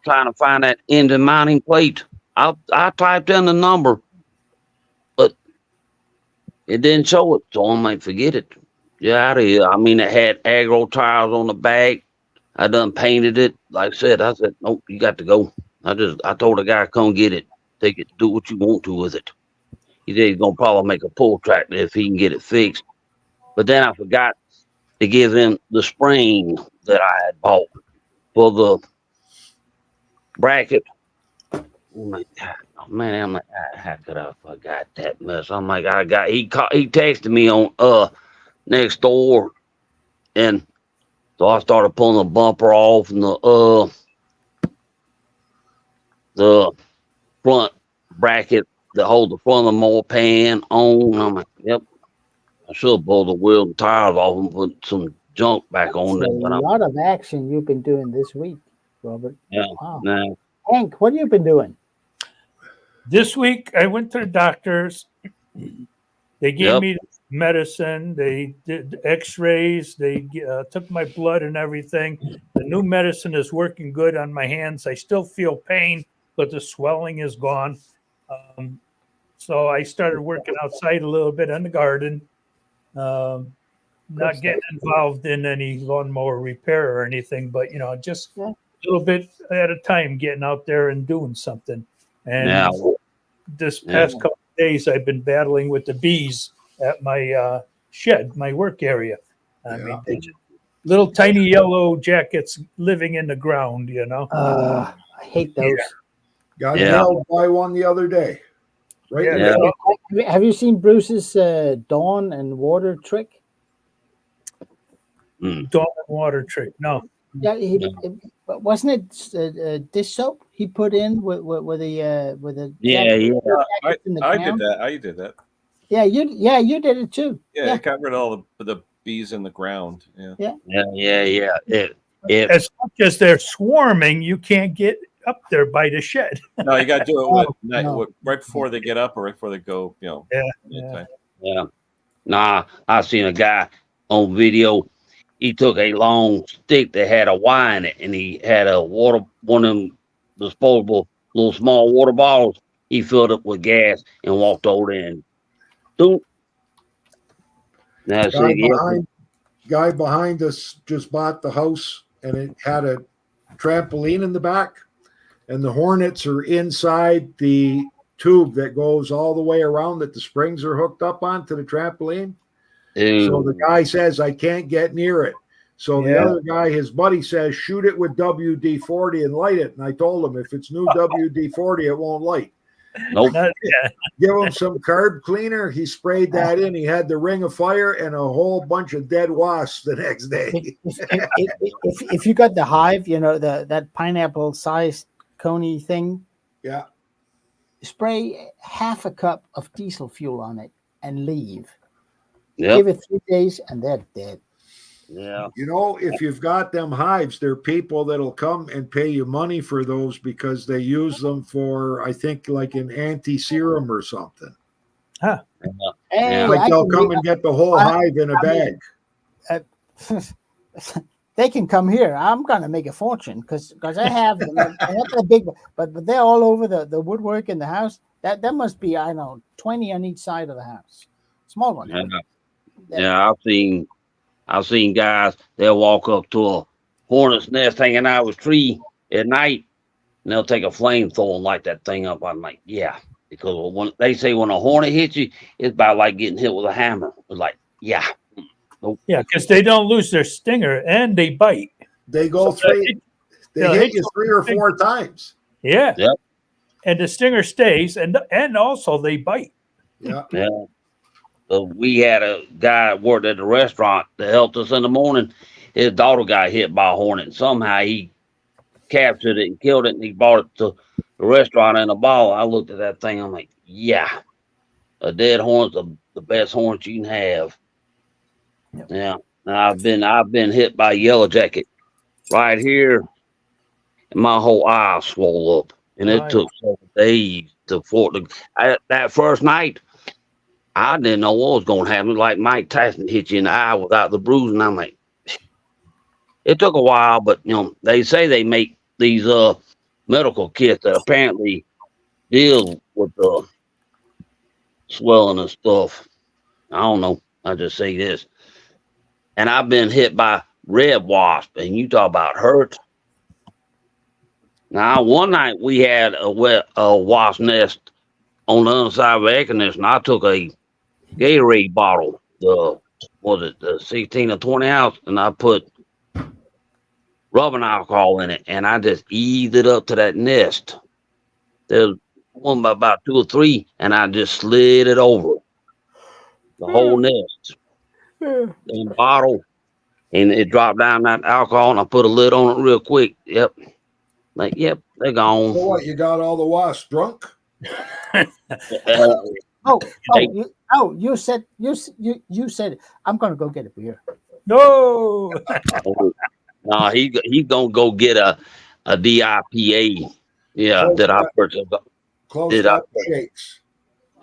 Trying to find that engine mounting plate. I typed in the number, but it didn't show it. So I'm like, forget it. Get out of here. I mean, it had aggro tires on the back. I done painted it. Like I said, nope, you got to go. I told the guy, come get it. Take it, do what you want to with it. He said he's going to probably make a pull tractor if he can get it fixed. But then I forgot to give him the spring that I had bought for the bracket. I'm like, man, how could I forgot that mess? I'm like, he texted me on next door, and so I started pulling the bumper off and the front bracket that hold the front of the mower pan on. I'm like, yep. I should have pulled the wheel and tires off and put some junk back on it. A lot of action you've been doing this week, Robert. Yeah. Wow. Nah. Hank, what have you been doing? This week, I went to the doctors. They gave me medicine. They did x-rays. They took my blood and everything. The new medicine is working good on my hands. I still feel pain, but the swelling is gone. So I started working outside a little bit in the garden. Not getting involved in any lawnmower repair or anything, but, just a little bit at a time, getting out there and doing something. And this past couple of days, I've been battling with the bees at my shed, my work area. I mean, they just, little tiny yellow jackets living in the ground, I hate those. Got nailed by one the other day. Right. Yeah. Have you seen Bruce's Dawn and Water trick? Dawn and Water trick? No. Yeah, wasn't it dish soap he put in with the I did that. Yeah, you did it too. Yeah, it got rid of all the bees in the ground. Yeah. Yeah. as much as they're swarming, you can't get up there by the shed. No, you got to do it No. with right before they get up or right before they go. Yeah. Yeah. Nah, I seen a guy on video. He took a long stick that had a Y in it, and he had one of them disposable little small water bottles. He filled up with gas and walked over there and doop. Now Guy behind us just bought the house, and it had a trampoline in the back, and the hornets are inside the tube that goes all the way around that the springs are hooked up onto the trampoline. So the guy says, I can't get near it. So the other guy, his buddy, says, shoot it with WD-40 and light it. And I told him, if it's new WD-40, it won't light. Nope. Give him some carb cleaner. He sprayed that in. He had the ring of fire and a whole bunch of dead wasps the next day. If you got the hive, that pineapple sized coney thing. Yeah. Spray half a cup of diesel fuel on it and leave. Yep. Give it 3 days and they're dead. Yeah. If you've got them hives, there are people that'll come and pay you money for those because they use them for, I think, like an anti-serum or something. Huh. Hey, Like they'll come and get the whole hive in a bag. They can come here. I'm gonna make a fortune because I have them. They're not that big, but they're all over the woodwork in the house. That must be 20 on each side of the house. Small one. Yeah, I've seen guys, they'll walk up to a hornet's nest hanging out of a tree at night, and they'll take a flamethrower and light that thing up. I'm like, yeah, because when they say when a hornet hits you, it's about like getting hit with a hammer. It's like, yeah. Nope. Yeah, because they don't lose their stinger and they bite. They go three. They hit you 3 or 4 times. Yeah. Yep. And the stinger stays, and also they bite. Yeah. Yeah. So we had a guy that worked at the restaurant that helped us in the morning. His daughter got hit by a hornet. Somehow he captured it and killed it, and he brought it to the restaurant in a bottle. I looked at that thing. I'm like, yeah, a dead hornet's the best hornet you can have. Yep. Yeah. And I've been hit by a yellow jacket right here, and my whole eye swole up. And it took 7 days that first night. I didn't know what was going to happen. Like Mike Tyson hit you in the eye without the bruise, and I'm like, it took a while, but they say they make these medical kits that apparently deal with the swelling and stuff. I don't know. I just say this, and I've been hit by red wasp, and you talk about hurt. Now, one night we had a wasp nest on the other side of the air conditioner. I took a Gatorade bottle, the 16 or 20 ounce, and I put rubbing alcohol in it, and I just eased it up to that nest. There's one by about 2 or 3, and I just slid it over the whole nest in the bottle, and it dropped down that alcohol, and I put a lid on it real quick. Yep. Like, yep, they're gone. So what, you got all the wasps drunk? You said I'm gonna go get a beer. No. No, he's gonna go get a DIPA. Yeah, Close that I purchased. Close up shakes.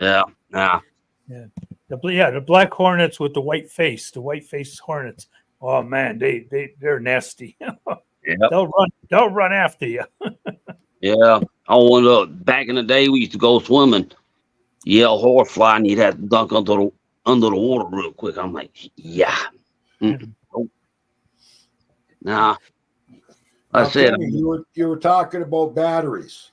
Yeah. The black hornets with the white face hornets. Oh man, they're nasty. Yeah. They'll run after you. Yeah. I wonder, back in the day we used to go swimming, yell horsefly, and you'd have to dunk under the water real quick. I'm like, yeah. Nope. Nah. I said you were talking about batteries.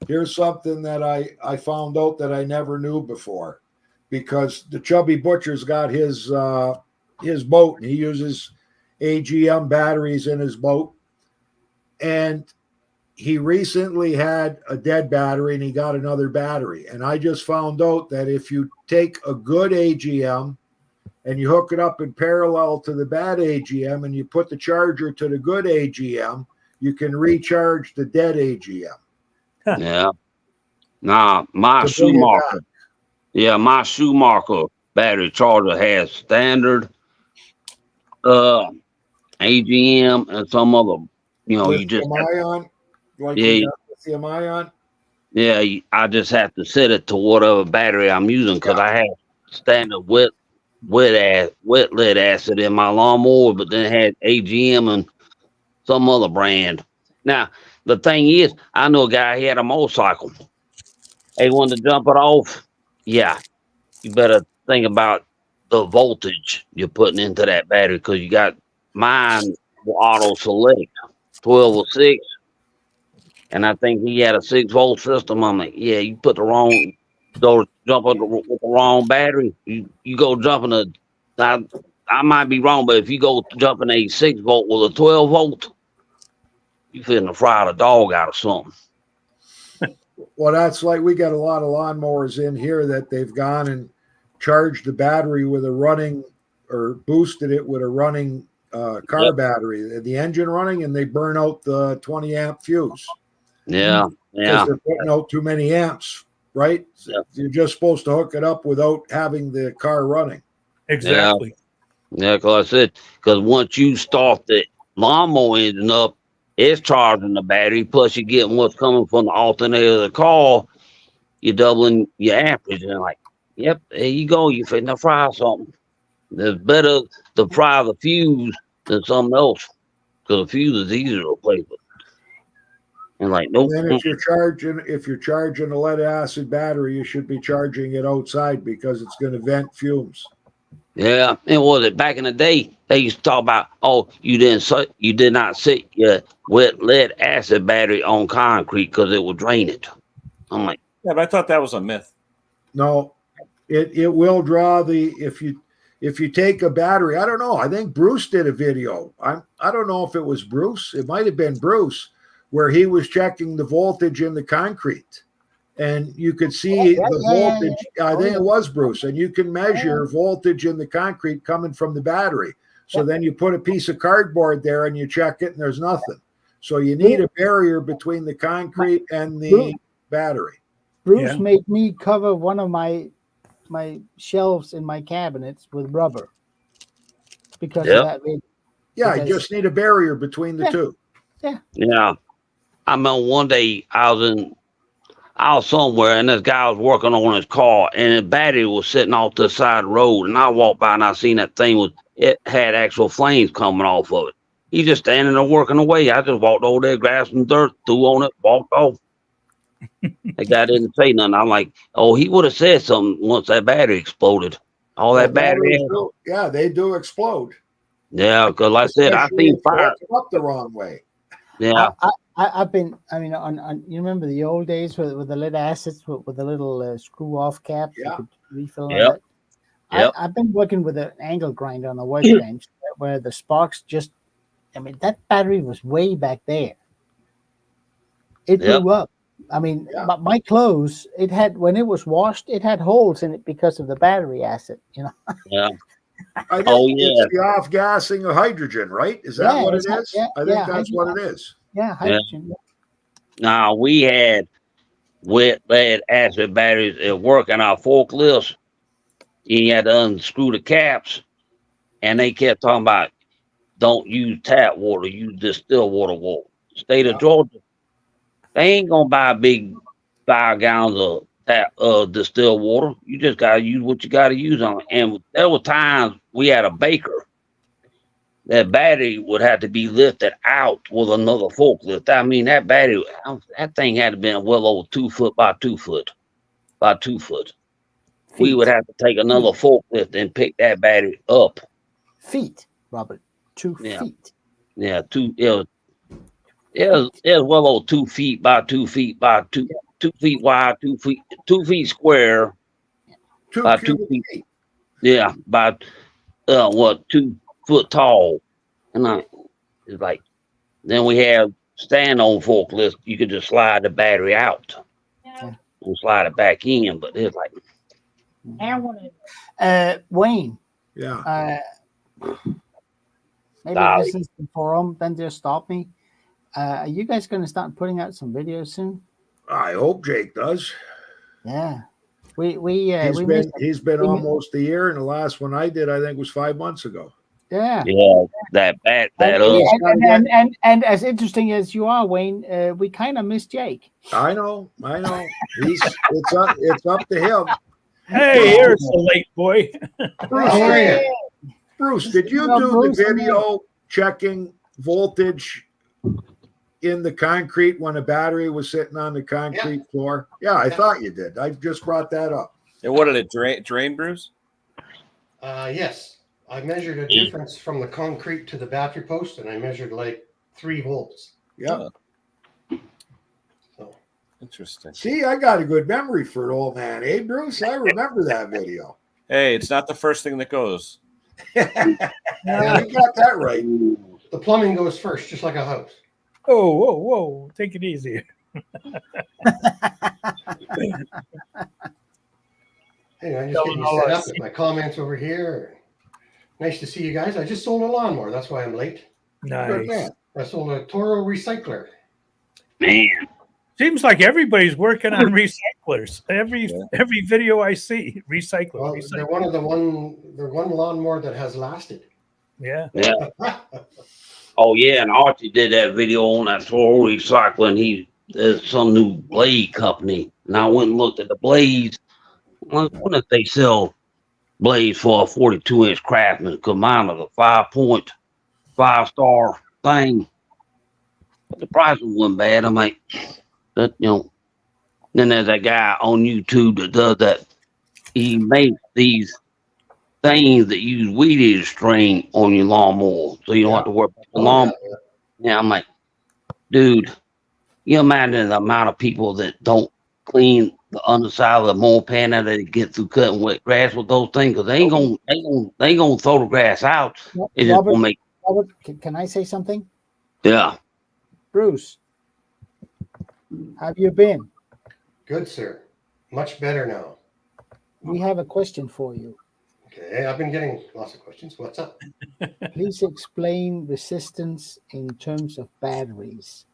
Here's something that I found out that I never knew before, because the Chubby Butcher's got his boat, and he uses AGM batteries in his boat. And he recently had a dead battery, and he got another battery. And I just found out that if you take a good AGM and you hook it up in parallel to the bad AGM, and you put the charger to the good AGM, you can recharge the dead AGM. Yeah. Nah, my Schumacher. Yeah, my Schumacher battery charger has standard, AGM and some other, you just lithium ion, like Yeah. you got lithium ion. yeah, I just have to set it to whatever battery I'm using because I have standard wet lead acid in my lawnmower, but then it had AGM and some other brand. Now the thing is, I know a guy, he had a motorcycle. He wanted to jump it off. Yeah, you better think about the voltage you're putting into that battery because you got mine will auto select 12 or 6, and I think he had a 6-volt system. I'm like, yeah, you put the wrong, go jump with the wrong battery. You go jumping I might be wrong, but if you go jumping a 6-volt with a 12-volt, you finna fry the dog out of something. Well, that's like we got a lot of lawnmowers in here that they've gone and charged the battery with a running or boosted it with a running car battery, the engine running, and they burn out the 20 amp fuse. Yeah, Because they're putting out too many amps, right? Yeah. You're just supposed to hook it up without having the car running. Exactly. Yeah, because I said, because once you start the lawnmower engine up, it's charging the battery. Plus, you're getting what's coming from the alternator of the car. You're doubling your amperage. And like, yep, there you go. You're finna fry something. It's better to fry the fuse than something else because the fuse is easier to replace. And like, nope. And then if you're charging a lead acid battery, you should be charging it outside because it's going to vent fumes. Yeah, and was it back in the day? They used to talk about, oh, you did not sit your wet lead acid battery on concrete because it would drain it. I'm like, Yeah, but I thought that was a myth. No, it will draw the if you take a battery. I don't know. I think Bruce did a video. I don't know if it was Bruce. It might have been Bruce, where he was checking the voltage in the concrete. And you could see the voltage. I think it was Bruce. And you can measure voltage in the concrete coming from the battery. So then you put a piece of cardboard there and you check it and there's nothing. So you need a barrier between the concrete and the battery. Bruce made me cover one of my shelves in my cabinets with rubber because of that. Yeah, you just need a barrier between the two. Yeah. I remember one day I was somewhere and this guy was working on his car and his battery was sitting off the side of the road, and I walked by and I seen that thing it had actual flames coming off of it. He just standing there working away. I just walked over there, grabbed some dirt, threw on it, walked off. The guy didn't say nothing. I'm like, oh, he would have said something once that battery exploded. All that battery. They do explode. Yeah, because like I said, I seen fire up the wrong way. Yeah. I've been. I mean, on you remember the old days with the lead acids with the little screw-off caps you could refill. Yep. I've been working with an angle grinder on the workbench where the sparks just. I mean, that battery was way back there. It blew up. I mean, but my clothes, it had when it was washed, it had holes in it because of the battery acid. Yeah. I think it's the off-gassing of hydrogen, right? Is that what it is? I think that's what it is. Yeah, hydrogen. Yeah. Now, we had wet lead acid batteries at work on our forklifts. You had to unscrew the caps, and they kept talking about don't use tap water, use distilled water. State of Georgia, they ain't gonna buy big 5 gallons of distilled water. You just gotta use what you gotta use on it. And there were times we had a baker. That battery would have to be lifted out with another forklift. I mean, that thing had to be well over 2 foot by 2 foot by 2 foot. We would have to take another forklift and pick that battery up. Feet, Robert. 2 feet. Yeah, it was well over 2 feet by 2 feet by 2 feet wide, 2 feet square. 2 by 2 feet. Yeah, by 2 foot tall. And it's like, then we have stand-on forklifts. You could just slide the battery out and slide it back in. But it's like, Wayne. Yeah. Maybe this is the forum. Then just stop me. Are you guys going to start putting out some videos soon? I hope Jake does. Yeah. He's been almost a year, and the last one I did, I think, was 5 months ago. Yeah. Yeah, that bat, that And as interesting as you are, Wayne, we kind of miss Jake. I know. It's up to him. Hey, here's the late boy. Bruce, How are you? Bruce, did you do the video checking voltage in the concrete when a battery was sitting on the concrete floor? Yeah, I thought you did. I just brought that up. And what did it drain, Bruce? Yes. I measured a difference from the concrete to the battery post, and I measured like 3 volts. Yeah. So Interesting. See, I got a good memory for an old man. Hey, Bruce, I remember that video. Hey, it's not the first thing that goes. Yeah, you got that right. the plumbing goes first, just like a house. Oh, whoa. Take it easy. Hey, I'm just getting set up with my comments over here. Nice to see you guys. I just sold a lawnmower. That's why I'm late. Good Nice. man. I sold a Toro recycler. man. Seems like everybody's working on recyclers. Every video I see, recycler. Well, they're one lawnmower that has lasted. Yeah. Oh yeah, and Archie did that video on that Toro recycling. There's some new blade company, and I went and looked at the blades. What if they sell blades for a 42-inch Craftsman? Because mine was a 5.5-star thing. But the price wasn't bad. I'm like, that Then there's that guy on YouTube that does that. He makes these things that use weed eater string on your lawnmower, so you don't have to worry about the lawnmower. Yeah, I'm like, dude, you imagine the amount of people that don't clean the underside of the mower pan that they get through cutting wet grass with those things, because they ain't gonna throw the grass out. It's just gonna make. Robert, can I say something? Yeah. Bruce, how have you been? Good, sir. Much better now. We have a question for you. Okay, I've been getting lots of questions. What's up? Please explain resistance in terms of batteries.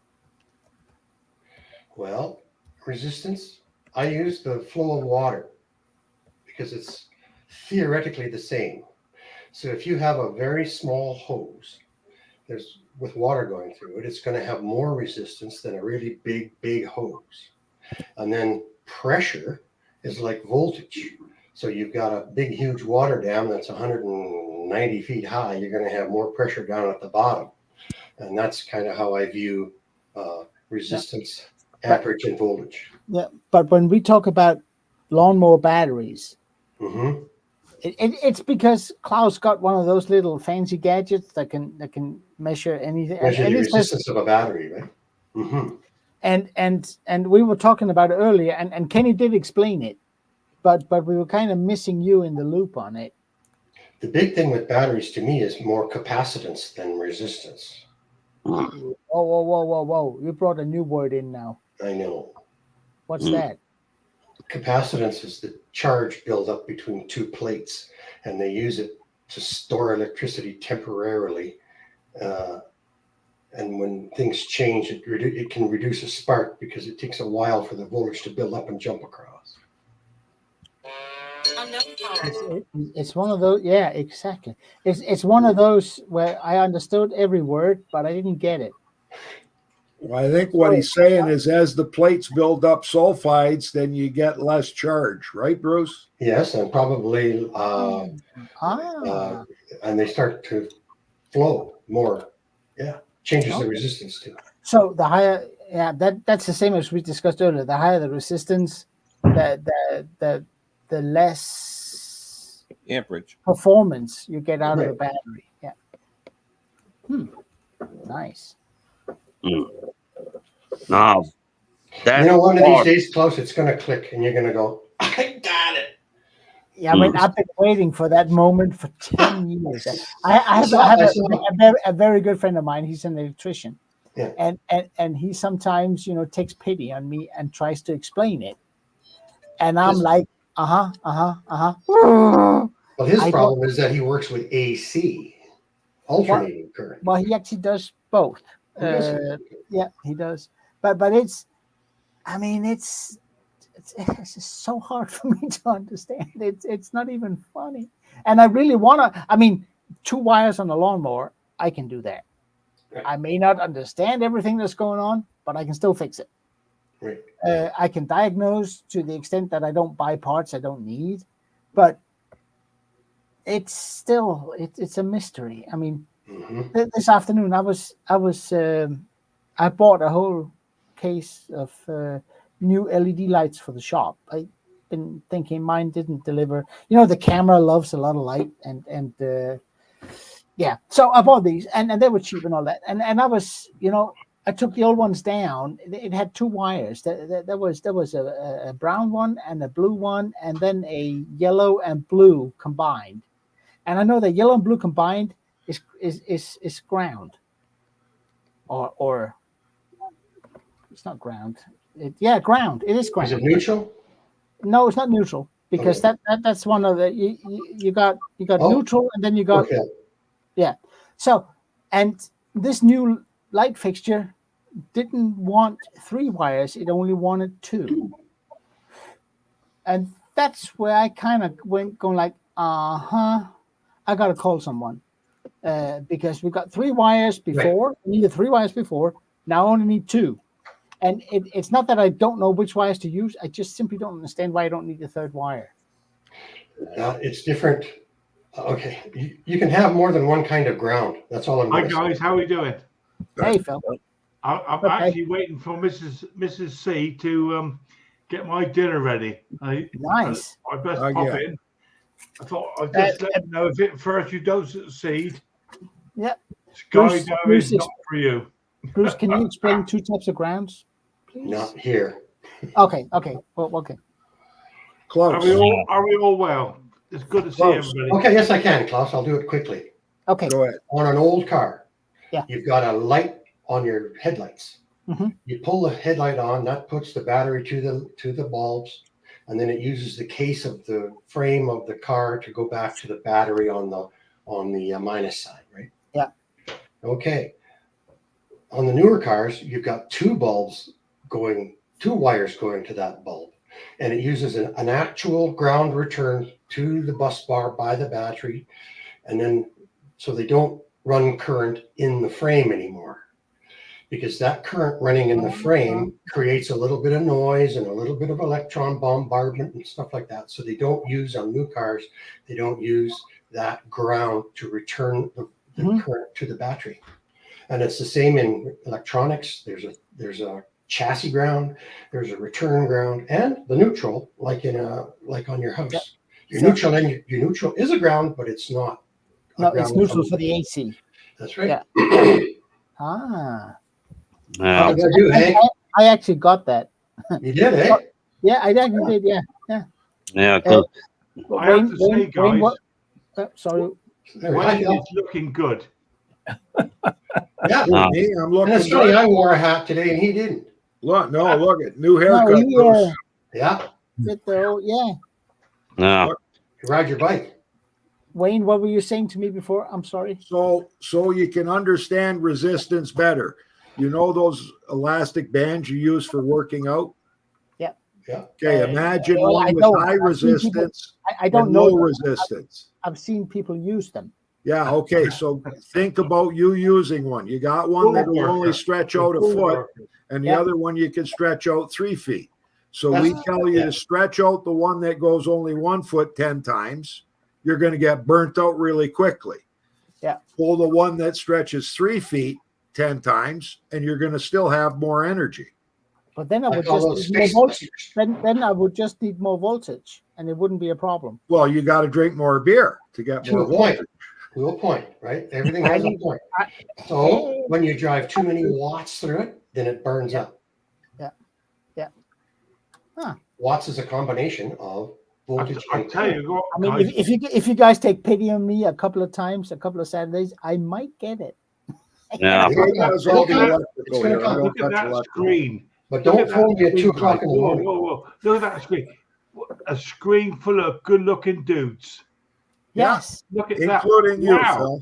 Well, resistance, I use the flow of water because it's theoretically the same. So if you have a very small hose, with water going through it, it's going to have more resistance than a really big hose. And then pressure is like voltage. So you've got a big, huge water dam that's 190 feet high. You're going to have more pressure down at the bottom. And that's kind of how I view resistance, amperage, and voltage. Yeah, but when we talk about lawnmower batteries, it's because Klaus got one of those little fancy gadgets that can measure anything. Measure the resistance of a battery, right? And we were talking about it earlier, and Kenny did explain it, but we were kind of missing you in the loop on it. The big thing with batteries to me is more capacitance than resistance. Whoa! You brought a new word in now. I know. What's that? Capacitance is the charge buildup between two plates, and they use it to store electricity temporarily. And when things change, it can reduce a spark because it takes a while for the voltage to build up and jump across. It's one of those. Yeah, exactly. It's one of those where I understood every word, but I didn't get it. Well, I think what he's saying is as the plates build up sulfides, then you get less charge, right, Bruce? Yes, and probably and they start to flow more. Yeah, changes the resistance too. So the higher, that's the same as we discussed earlier. The higher the resistance, the less amperage performance you get out of the battery. Yeah. Nice. No, one of these days, Klaus, it's going to click, and you're going to go, "I got it." Yeah, I mean, I've been waiting for that moment for 10 years. I have a very good friend of mine. He's an electrician, and he sometimes, takes pity on me and tries to explain it, and I'm like, Well, his problem is that he works with AC, alternating current. Well, he actually does both. Yeah, he does. But it's just so hard for me to understand. It's not even funny. And I really want to. I mean, 2 wires on a lawnmower, I can do that. Right. I may not understand everything that's going on, but I can still fix it. Right. I can diagnose to the extent that I don't buy parts I don't need, but it's still it's a mystery. I mean, this afternoon I bought a whole case of new LED lights for the shop. I've been thinking mine didn't deliver. You know, the camera loves a lot of light, and yeah. So I bought these, and they were cheap and all that. And I was, you know, I took the old ones down. It had 2 wires. There was a brown one and a blue one, and then a yellow and blue combined. And I know that yellow and blue combined is ground, or it's not ground. Ground. It is ground. Is it neutral? No, it's not neutral, because that's one of the you got neutral, and then you got So, and this new light fixture didn't want 3 wires; it only wanted 2, and that's where I kind of went going like, I got to call someone, because we got 3 wires before. We needed 3 wires before. Now I only need 2. And it's not that I don't know which wires to use. I just simply don't understand why I don't need a 3rd wire. It's different. Okay, you can have more than one kind of ground. That's all I'm Hi going to guys, how are we doing? Hey, Phil. I'm actually waiting for Mrs. C to get my dinner ready. Nice. I best pop in. I thought I'd just let you know, if it first you don't succeed, Yep. Sky Down is not for you. Bruce, can you explain 2 types of grounds, please? Not here. Okay. Well, okay. Close. Are we all well? It's good to see Close. everybody. Okay, yes, I can, Klaus. I'll do it quickly. Okay. Go ahead. On an old car, Yeah. you've got a light on your headlights. Mhm. You pull the headlight on, that puts the battery to the bulbs, and then it uses the case of the frame of the car to go back to the battery on the minus side, right? Yeah. Okay. On the newer cars, you've got 2 wires going to that bulb, and it uses an actual ground return to the bus bar by the battery, and then so they don't run current in the frame anymore, because that current running in the frame creates a little bit of noise and a little bit of electron bombardment and stuff like that. So they don't use, on new cars, they don't use that ground to return the current to the battery. And it's the same in electronics. There's a chassis ground, there's a return ground, and the neutral, like on your house. Yep. Your neutral is a ground, but it's not. No, it's neutral for the AC. That's right. Yeah. I actually got that. You did, eh? Yeah, I actually did. Yeah. Yeah. I have to say, guys, sorry. Wayne is looking good. Yeah. I'm looking. And it's funny, I wore a hat today and he didn't. Look at new haircut. Yeah. Yeah. You ride your bike. Wayne, what were you saying to me before? I'm sorry. So you can understand resistance better. You know those elastic bands you use for working out? Yeah. Yeah. Okay, imagine one with high resistance I don't and know. low resistance. I've seen people use them. Yeah, okay, so think about you using one. You got one that will only stretch out a foot, and the other one you can stretch out 3 feet. So we tell you to stretch out the one that goes only 1 foot 10 times. You're going to get burnt out really quickly. Yeah. Pull the one that stretches 3 feet 10 times, and you're going to still have more energy. But then I would just need more voltage. Then I would just need more voltage, and it wouldn't be a problem. Well, you got to drink more beer to get more voltage. To a point, right? Everything has a point. So when you drive too many watts through it, then it burns up. Yeah. Huh. Watts is a combination of voltage. I tell you what, I mean, if you guys take pity on me a couple of times, a couple of Saturdays, I might get it. Yeah. Look at that screen. But don't phone me at 2 o'clock in the morning. Whoa. Look at that screen. A screen full of good-looking dudes. Yes. Look at that. Including you, Wow. Phil.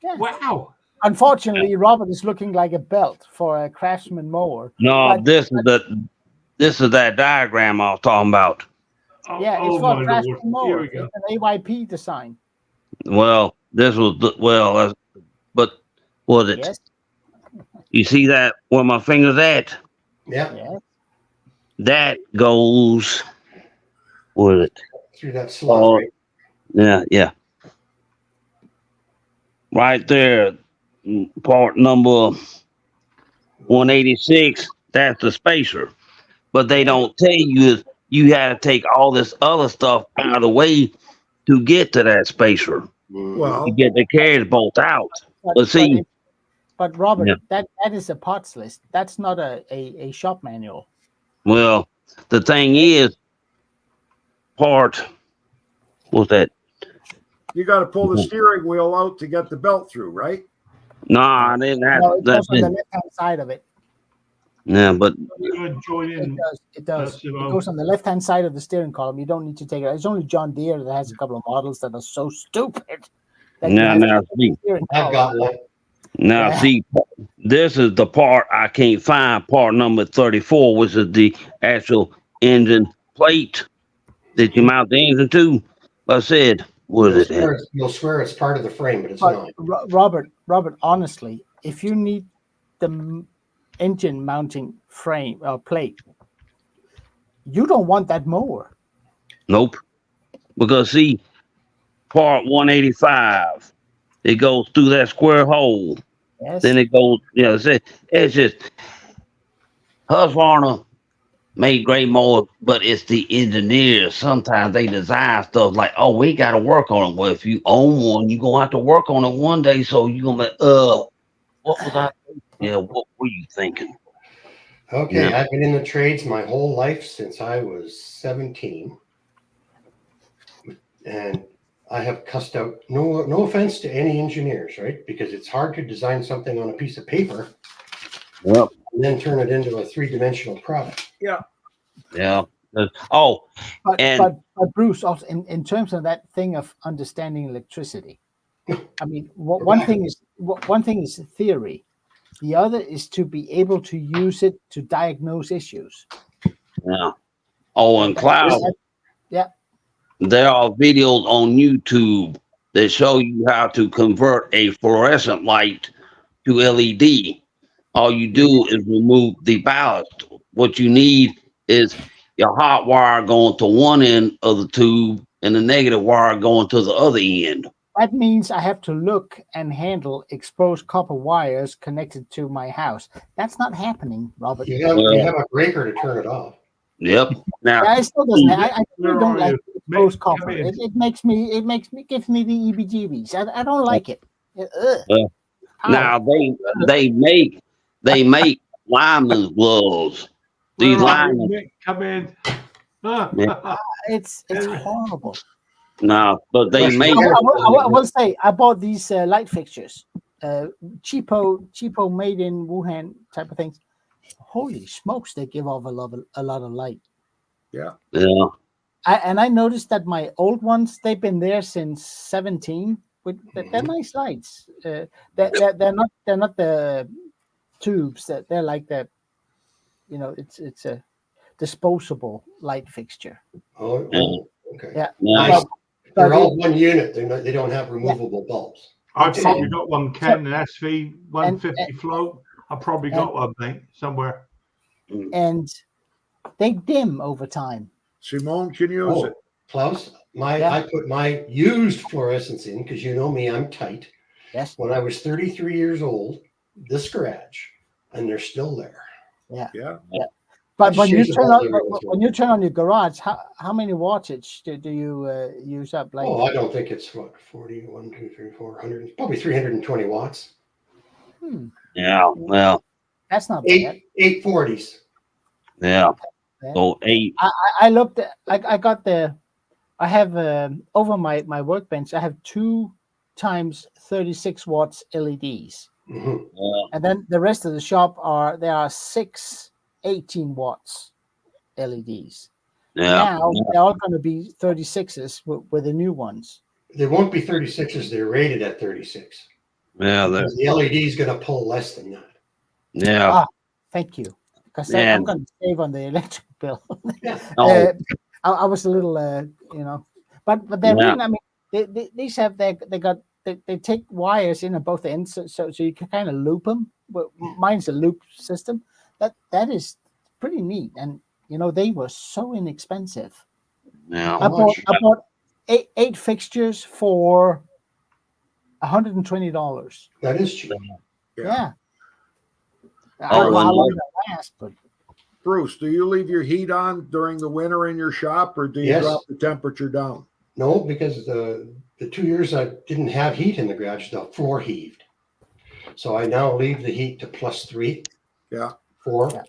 Yeah. Wow. Unfortunately, Robert is looking like a belt for a Craftsman mower. No, this is that diagram I was talking about. Yeah, it's for a Craftsman mower. It's an AYP design. Well, This was but was it? Yes. You see that where my finger's at? Yeah, Yes. That goes. What is it? through that slot, right? Yeah. Right there, part number 186. That's the spacer. But they don't tell you you had to take all this other stuff out of the way to get to that spacer. Mhm. Well, You get the carriage bolt out. But, But see, but Robert, Yeah. that is a parts list. That's not a shop manual. well, the thing is, part what's that? you got to pull the steering wheel out to get the belt through, right? Nah, I didn't have No, it that's goes on the it. left-hand side of it. Yeah, but Join It in. does. It does. That's It the goes on the left-hand side of the steering column. You don't need to take it. It's only John Deere that has a couple of models that are so stupid that you have to now take the steering I've column. got one. Now, Yeah. see, this is the part I can't find, part number 34, which is the actual engine plate that you mount the engine to. I said, what is it? You'll swear it's part of the frame, but it's But not. Robert, honestly, if you need the engine mounting frame or plate, you don't want that mower. Nope. Because, see, part 185, it goes through that square hole. Yes. Then it goes, it's just, Husqvarna made great mowers, but it's the engineers. Sometimes they design stuff like, oh, we got to work on it. Well, if you own one, you're going to have to work on it one day. So you're going to be, what was I? Yeah, what were you thinking? Okay, Yeah. I've been in the trades my whole life since I was 17. And I have cussed out, no offense to any engineers, right? Because it's hard to design something on a piece of paper Yep. and then turn it into a three-dimensional product. Yeah. Oh, But, and but Bruce, also in terms of that thing of understanding electricity, I mean, one thing is theory, the other is to be able to use it to diagnose issues. yeah. Oh, and cloud. Yeah. There are videos on YouTube that show you how to convert a fluorescent light to LED. All you do is remove the ballast. What you need is your hot wire going to one end of the tube and the negative wire going to the other end. That means I have to look and handle exposed copper wires connected to my house. That's not happening, Robert. You have a breaker to turn it off. Yep. Now, Yeah, it still doesn't. I Where don't are like you? exposed Come copper. in. It gives me the EBGBs. I don't like it. Yeah. now they make lineman's gloves. These Where are you, linemen. Mick? Come in. Yeah. It's horrible. No, but they Yes, make. I will say I bought these light fixtures, cheapo made in Wuhan type of things. Holy smokes, they give off a lot of light. Yeah. Yeah. I noticed that my old ones, they've been there since 17. They're nice lights. They're not the tubes. They're like the, it's a disposable light fixture. Oh, okay. Yeah. Nice. They're all one unit. They don't have removable bulbs. I've probably got one, Ken, an SV 150 float. I've probably got one, mate, somewhere. And they dim over time. Simone can use it. Klaus, I put my used fluorescents in because you know me, I'm tight. Yes. When I was 33 years old, this garage, and they're still there. Yeah. Yeah. But when you Change the turn bulb on every once in a when you turn on your garage, how many wattage do you use up? Like, I don't think it's 40, 1, 2, 3, 4, 100, probably 320 watts. Yeah. Well. That's not bad. 840s. Yeah. So 8. I looked at, I have over my workbench, I have 2 times 36 watts LEDs. Mm-hmm. Yeah. And then the rest of the shop there are 6 18 watts LEDs. Yeah. Now they're all going to be 36s with the new ones. They won't be 36s. They're rated at 36. Yeah. The LED is going to pull less than that. Yeah. Thank you. Because Yeah. I'm going to save on the electric bill. Oh. I was a little, but they're really, I mean, these have they got they take wires in at both ends, so you can kind of loop them. But mine's a loop system. That is pretty neat, and they were so inexpensive. Yeah. I bought eight fixtures for $120. That is cheap. Yeah. I Oh, don't know how and long that lasts, but Bruce, do you leave your heat on during the winter in your shop, or do you Yes. drop the temperature down? No, because the 2 years I didn't have heat in the garage, the floor heaved. So I now leave the heat to +3, Yeah. 4 Yeah.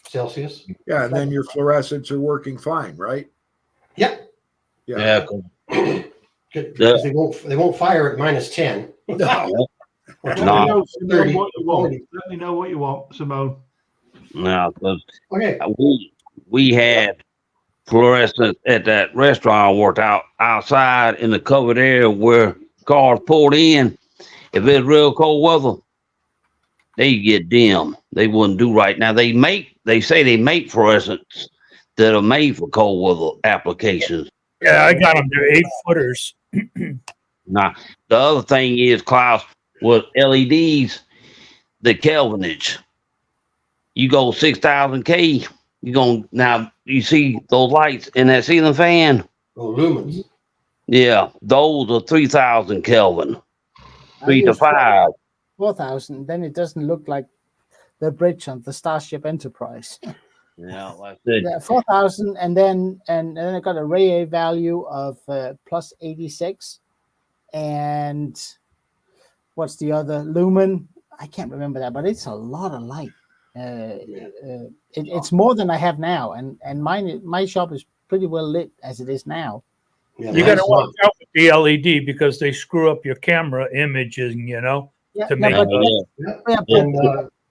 Celsius. Yeah, and then your fluorescents are working fine, right? Yep. Yeah. Because they won't fire at -10. No. Or Let me No. know, Simone, 30, what you want. 40. Let me know what you want, Simone. Now, 'cause Okay. we had fluorescent at that restaurant I worked outside in the covered area where cars pulled in. If it's real cold weather, they get dim. They wouldn't do right. Now they say they make fluorescents that are made for cold weather applications. Yeah, I got them. They're 8-footers. Now the other thing is, Klaus, with LEDs, the Kelvinage. You go 6,000 K, now you see those lights in that ceiling fan. Oh, lumens. Yeah, those are 3,000 Kelvin, 3 to 5. 4,000. Then it doesn't look like the bridge on the Starship Enterprise. Yeah, like I said, Yeah, 4,000, and then I got a Ray A value of +86, and what's the other lumen? I can't remember that, but it's a lot of light. It's more than I have now, and my shop is pretty well lit as it is now. Yeah, You got to mine's watch not. out with the LED because they screw up your camera imaging, Yeah, to no, make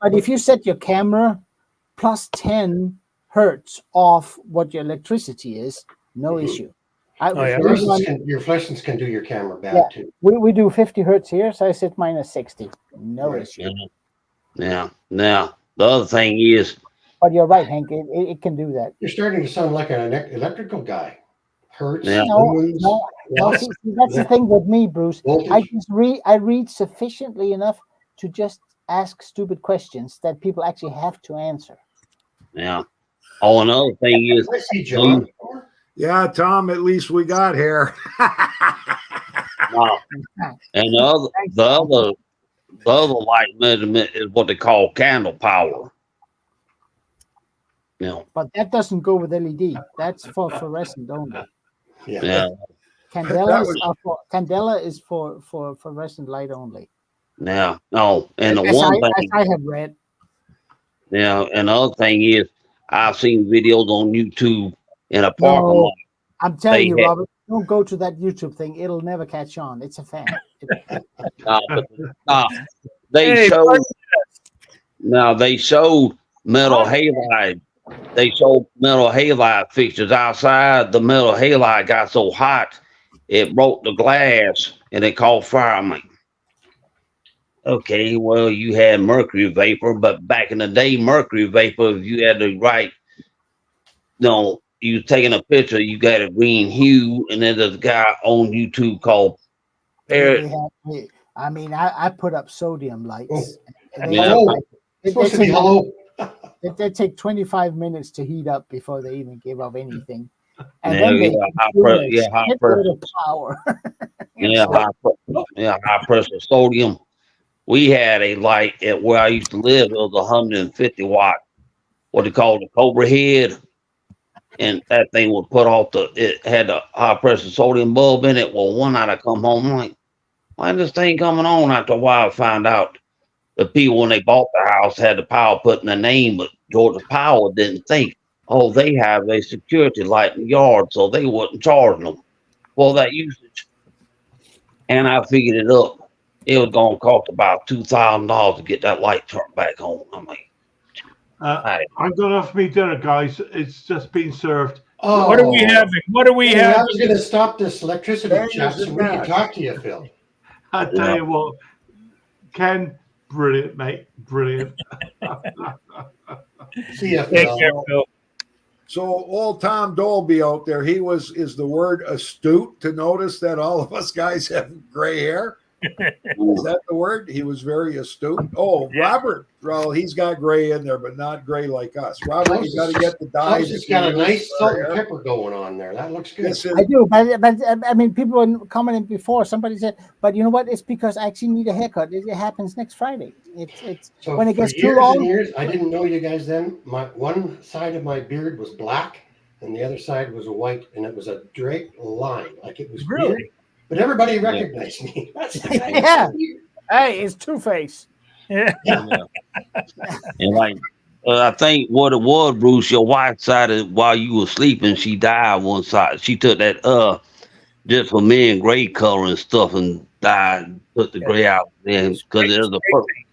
but if you set your camera +10 hertz off what your electricity is, no issue. yeah. Your fluorescents can do your camera bad Yeah. too. We do 50 hertz here, so I set mine at 60. No Right. issue. yeah. Now the other thing is, But you're right, Hank. It can do that. You're starting to sound like an electrical guy. Hertz, Yeah. lumens, No, see, that's the thing with me, Bruce. voltage. I read sufficiently enough to just ask stupid questions that people actually have to answer. yeah. Oh, another thing is, I see John. Yeah, Tom, at least we got here. and the other light measurement is what they call candle power. But that doesn't go with LED. That's for fluorescent only. Yeah. Candela is for fluorescent light only. Yeah. No. And the As one I thing, have read. yeah. And the other thing is, I've seen videos on YouTube in a parking No, lot. I'm telling They you, had- Robert, don't go to that YouTube thing. It'll never catch on. It's a fan. They Hey, showed. Now they showed metal halide. They showed metal halide fixtures outside. The metal halide got so hot, it broke the glass and it caught fire. I'm like, okay, well, you had mercury vapor, but back in the day, mercury vapor, if you had the right, you taking a picture, you got a green hue, and then there's a guy on YouTube called I put up sodium lights. Yeah. It's supposed to be hello. They take 25 minutes to heat up before they even give up anything. And Yeah, then they high pressure. power. High pressure sodium. We had a light at where I used to live. It was 150 watt, what they call the Cobra head, and that thing would put off it had a high pressure sodium bulb in it. Well, one night I come home, I'm like, why is this thing coming on? After a while, I found out the people when they bought the house had the power put in the name, but Georgia Power didn't think, oh, they have a security light in the yard, so they wouldn't charge them for that usage. And I figured it up. It was going to cost about $2,000 to get that light turned back on. I'm like, I'm going off me dinner, guys. It's just been served. Oh, What are we having? What are we I having? was going to stop this electricity Thank chat you, so we can Matt. talk to you, Phil. I tell you what, Ken, brilliant, mate. Brilliant. See you, Take Phil. care, Phil. So old Tom Dolby out there, is the word astute to notice that all of us guys have gray hair? Is that the word? He was very astute. Oh, Yeah. Robert. Well, he's got gray in there, but not gray like us. Robert, you got to get the dyes. It's got a nice salt and pepper going on there. That looks good. I do, but I mean, people were commenting before. Somebody said, but you know what? It's because I actually need a haircut. It happens next Friday. It's So when it for gets too years long. and years, I didn't know you guys then. My one side of my beard was black, and the other side was white, and it was a straight line, like it was Really? weird. But everybody recognized me. That's the guy. Yeah. Hey, it's Two-Face. Yeah. And like, I think what it was, Bruce, your wife decided while you were sleeping, she dyed one side. She took that just for men gray color and stuff and dyed, put the gray out then because it was a perfect.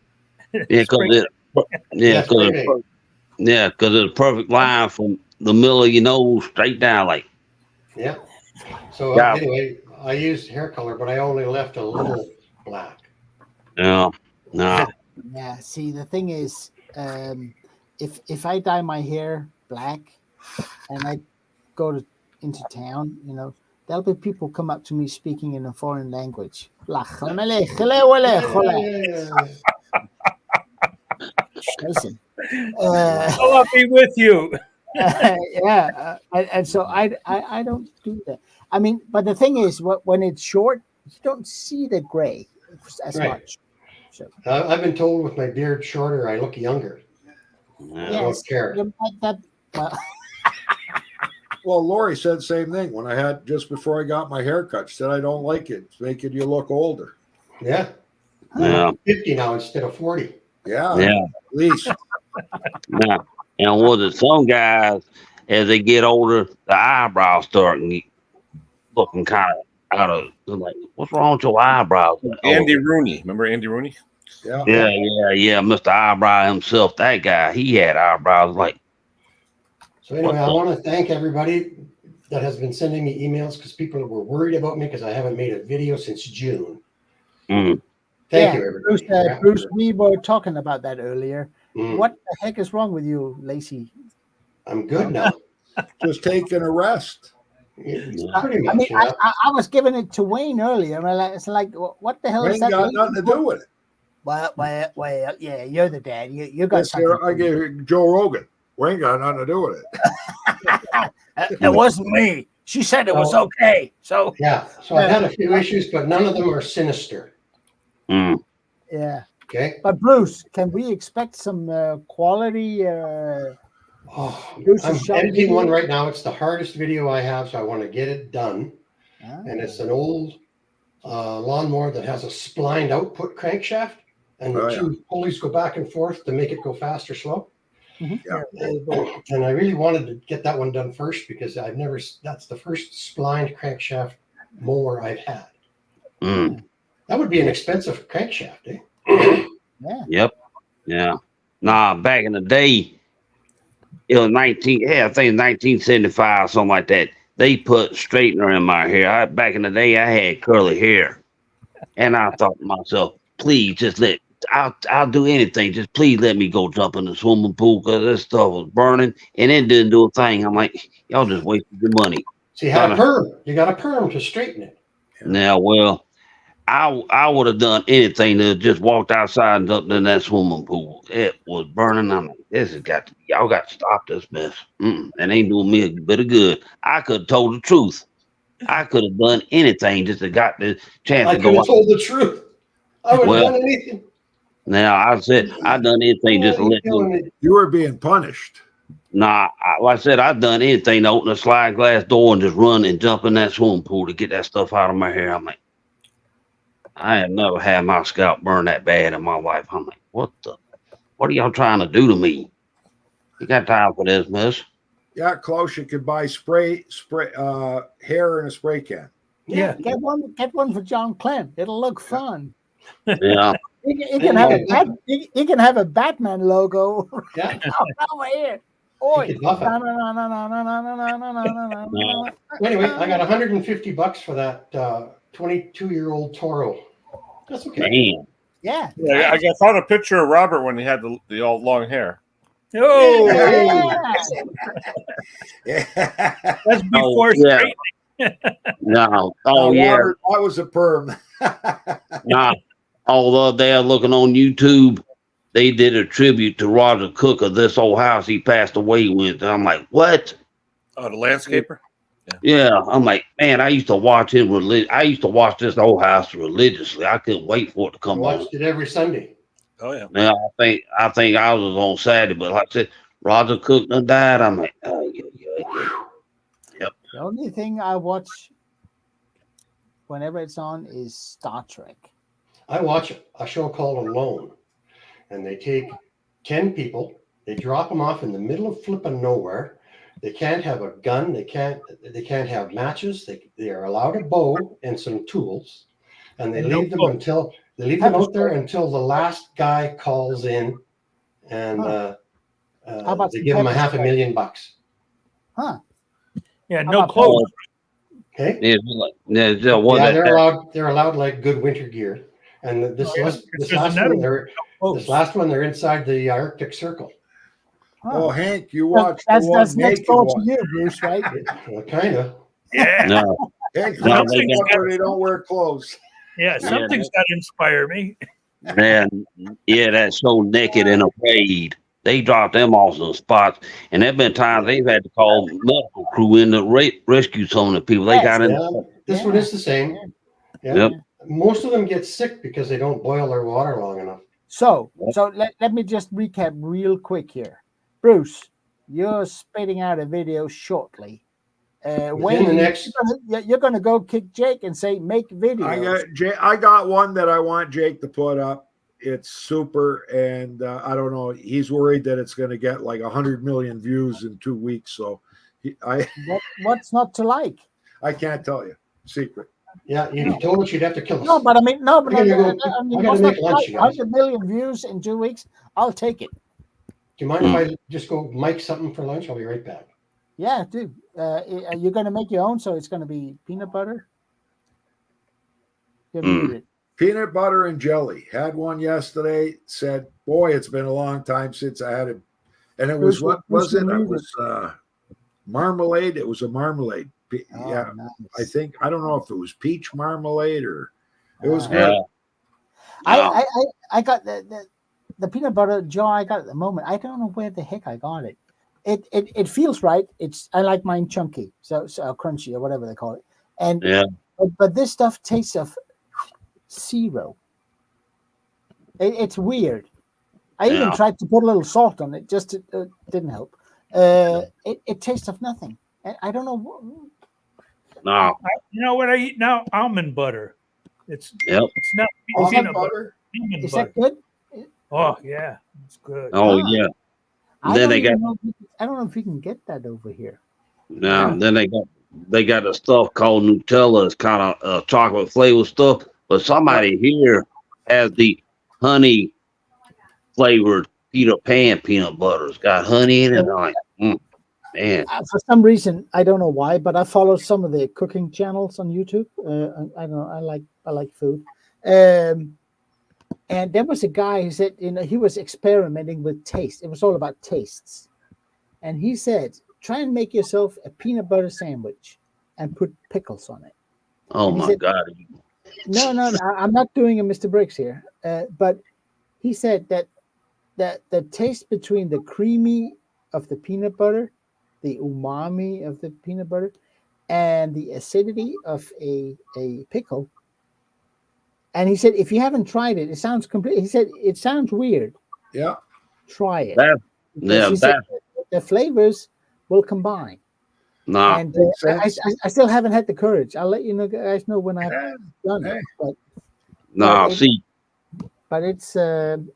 Yeah, because it's a perfect line from the middle of your nose straight down, like. Yeah. So Yeah. anyway, I used hair color, but I only left a little black. Yeah. Nah. Yeah. See, the thing is, if I dye my hair black and I go into town, you know, there'll be people come up to me speaking in a foreign language. Listen. I'll be with you. Yeah, and so I don't do that. I mean, but the thing is, when it's short, you don't see the gray as much. So I've been told with my beard shorter, I look younger. I don't care. Well, Lori said the same thing when I had just before I got my haircut. She said, I don't like it. It's making you look older. Yeah. Yeah. I'm 50 now instead of 40. Yeah. Yeah. At least. Yeah. And was it some guys, as they get older, the eyebrows start looking kind of out of, like, what's wrong with your eyebrows? Andy Rooney. Remember Andy Rooney? Yeah. Yeah. Mr. Eyebrow himself, that guy, he had eyebrows like. So anyway, I want to thank everybody that has been sending me emails because people were worried about me because I haven't made a video since June. Mm. Thank you, everybody. Bruce, we were talking about that earlier. Mm. What the heck is wrong with you, Lacey? I'm good now. Just taking a rest. Pretty much. I mean, I was giving it to Wayne earlier. It's like, what the hell Wayne is that? got nothing to do with it. Well, yeah, you're the dad. You got Yes, something. I gave Joe Rogan. Wayne got nothing to do with it. It wasn't me. She said it was okay. So yeah. So I've had a few issues, but none of them are sinister. Mm. yeah. Okay. But Bruce, can we expect some quality? I'm editing one right now. It's the hardest video I have, so I want to get it done. And it's an old lawnmower that has a splined output crankshaft, and the two pulleys go back and forth to make it go fast or slow. Yeah. And I really wanted to get that one done first because that's the first splined crankshaft mower I've had. Mm. That would be an expensive crankshaft, eh? Yeah. Yep. Yeah. Nah, back in the day, it was I think 1975, something like that. They put straightener in my hair. Back in the day, I had curly hair. And I thought to myself, please just I'll do anything. Just please let me go jump in the swimming pool because this stuff was burning and it didn't do a thing. I'm like, y'all just wasted your money. So you had a perm. You got a perm to straighten it. Now, well, I would have done anything to just walked outside and jumped in that swimming pool. It was burning. I'm like, y'all got to stop this mess. It ain't doing me a bit of good. I could have told the truth. I could have done anything just to got the chance to go. I could have told the truth. I would have done anything. Now I said I done anything just to let you. You were being punished. Nah, like I said, I've done anything to open a slide glass door and just run and jump in that swimming pool to get that stuff out of my hair. I'm like, I have never had my scalp burn that bad in my life. I'm like, what are y'all trying to do to me? You got time for this, miss? Yeah, close. You could buy spray hair in a spray can. Yeah. Get one for John Clem. It'll look fun. Yeah. He can have a Batman logo. Yeah. Over here. Oi. Anyway, I got $150 for that 22-year-old Toro. That's okay. Damn. Yeah. Yeah, I found a picture of Robert when he had the all long hair. Oh, Yeah. that's before straightening. No. Oh, yeah. Robert, I was a perm. Nah, all the other day I was looking on YouTube. They did a tribute to Roger Cook of this old house he passed away with. And I'm like, what? Oh, the landscaper. Yeah, I'm like, man, I used to watch him. I used to watch this old house religiously. I couldn't wait for it to I come on. watched it every Sunday. Oh yeah. Now I think I was on Saturday, but like I said, Roger Cook done died. I'm like, oh yeah. The only thing I watch whenever it's on is Star Trek. I watch a show called Alone, and they take 10 people, they drop them off in the middle of flipping nowhere. They can't have a gun. They can't have matches. They are allowed a bow and some tools, and they leave them out there until the last guy calls in, and they give him $500,000. Huh? Yeah, no clothes. Okay. They're allowed like good winter gear, and this last one they're inside the Arctic Circle. Huh. Oh, Hank, you watched that's next door to you, Bruce, right? Well, kind of. Yeah. No. Hank, they don't wear clothes. Yeah, something's got to inspire me. Man, yeah, that show Naked and Afraid. They dropped them off some spots, and there've been times they've had to call medical crew in to rescue some of the people. They got in. This one is the same. Yeah. Yep. Most of them get sick because they don't boil their water long enough. So let me just recap real quick here. Bruce, you're spitting out a video shortly. Within the next, you're going to go kick Jake and say, make videos. I got one that I want Jake to put up. It's super, and I don't know. He's worried that it's going to get like 100 million views in 2 weeks. So, what's not to like? I can't tell you. Secret. Yeah, you told us you'd have to kill us. No, but I mean, I gotta make lunch, you guys. 100 million views in 2 weeks. I'll take it. Do you mind if I just go make something for lunch? I'll be right back. Yeah, dude. You're going to make your own, so it's going to be peanut butter. Peanut butter and jelly. Had one yesterday. Said, boy, it's been a long time since I had it. And it was, what was it? It was marmalade. It was a marmalade. Yeah, nice. I don't know if it was peach marmalade or it was good. I got the peanut butter jar I got at the moment. I don't know where the heck I got it. It feels right. I like mine chunky, so crunchy or whatever they call it. And but this stuff tastes of zero. It's weird. I even tried to put a little salt on it, just didn't help. It tastes of nothing. I don't know. No. You know what I eat now? Almond butter. It's not peanut butter. Is that good? Oh yeah, it's good. Oh yeah. I don't know if you can get that over here. No, then they got the stuff called Nutella. It's kind of chocolate flavored stuff. But somebody here has the honey flavored Peter Pan peanut butter. It's got honey in it. I'm like, man. For some reason, I don't know why, but I follow some of the cooking channels on YouTube. I don't know. I like food. And there was a guy who said, he was experimenting with taste. It was all about tastes. And he said, try and make yourself a peanut butter sandwich and put pickles on it. Oh my God. No, I'm not doing a Mr. Briggs here. But he said that the taste between the creamy of the peanut butter, the umami of the peanut butter, and the acidity of a pickle. And he said, if you haven't tried it, it sounds he said, it sounds weird. Yeah. Try it. The flavors will combine. No. And I still haven't had the courage. I'll let you guys know when I've done it. But it's it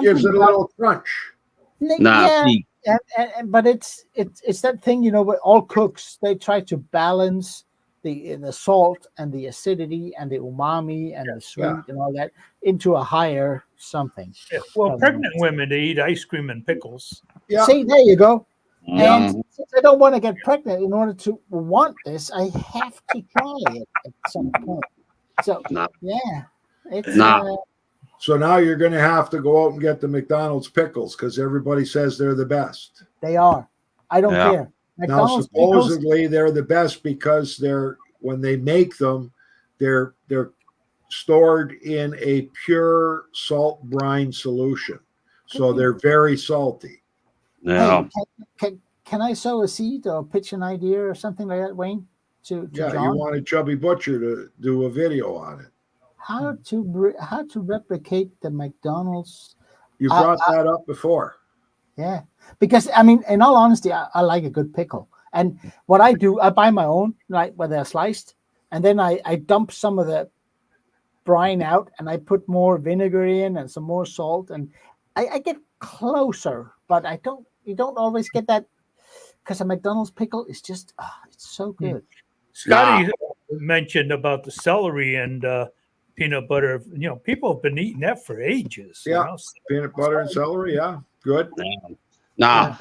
gives it a little crunch. But it's that thing, where all cooks, they try to balance the salt and the acidity and the umami and the sweet and all that into a higher something. Yeah. Well, pregnant women, they eat ice cream and pickles. Yeah. See, there you go. And since I don't want to get pregnant, in order to want this, I have to try it at some point. So, So now you're going to have to go out and get the McDonald's pickles because everybody says they're the best. They are. I don't care. McDonald's now supposedly they're the best because when they make them, they're stored in a pure salt brine solution. So they're very salty. Yeah. Hey, can I sow a seed or pitch an idea or something like that, Wayne? To Yeah, John? you wanted Chubby Butcher to do a video on it. How to replicate the McDonald's? You brought that up before. Yeah, because I mean, in all honesty, I like a good pickle, and what I do, I buy my own, right, where they're sliced, and then I dump some of the brine out, and I put more vinegar in and some more salt, and I get closer, but you don't always get that, because a McDonald's pickle is just, it's so good. Scotty mentioned about the celery and peanut butter. You know, people have been eating that for ages. Yeah, You know? peanut butter and celery. Yeah, good. Now,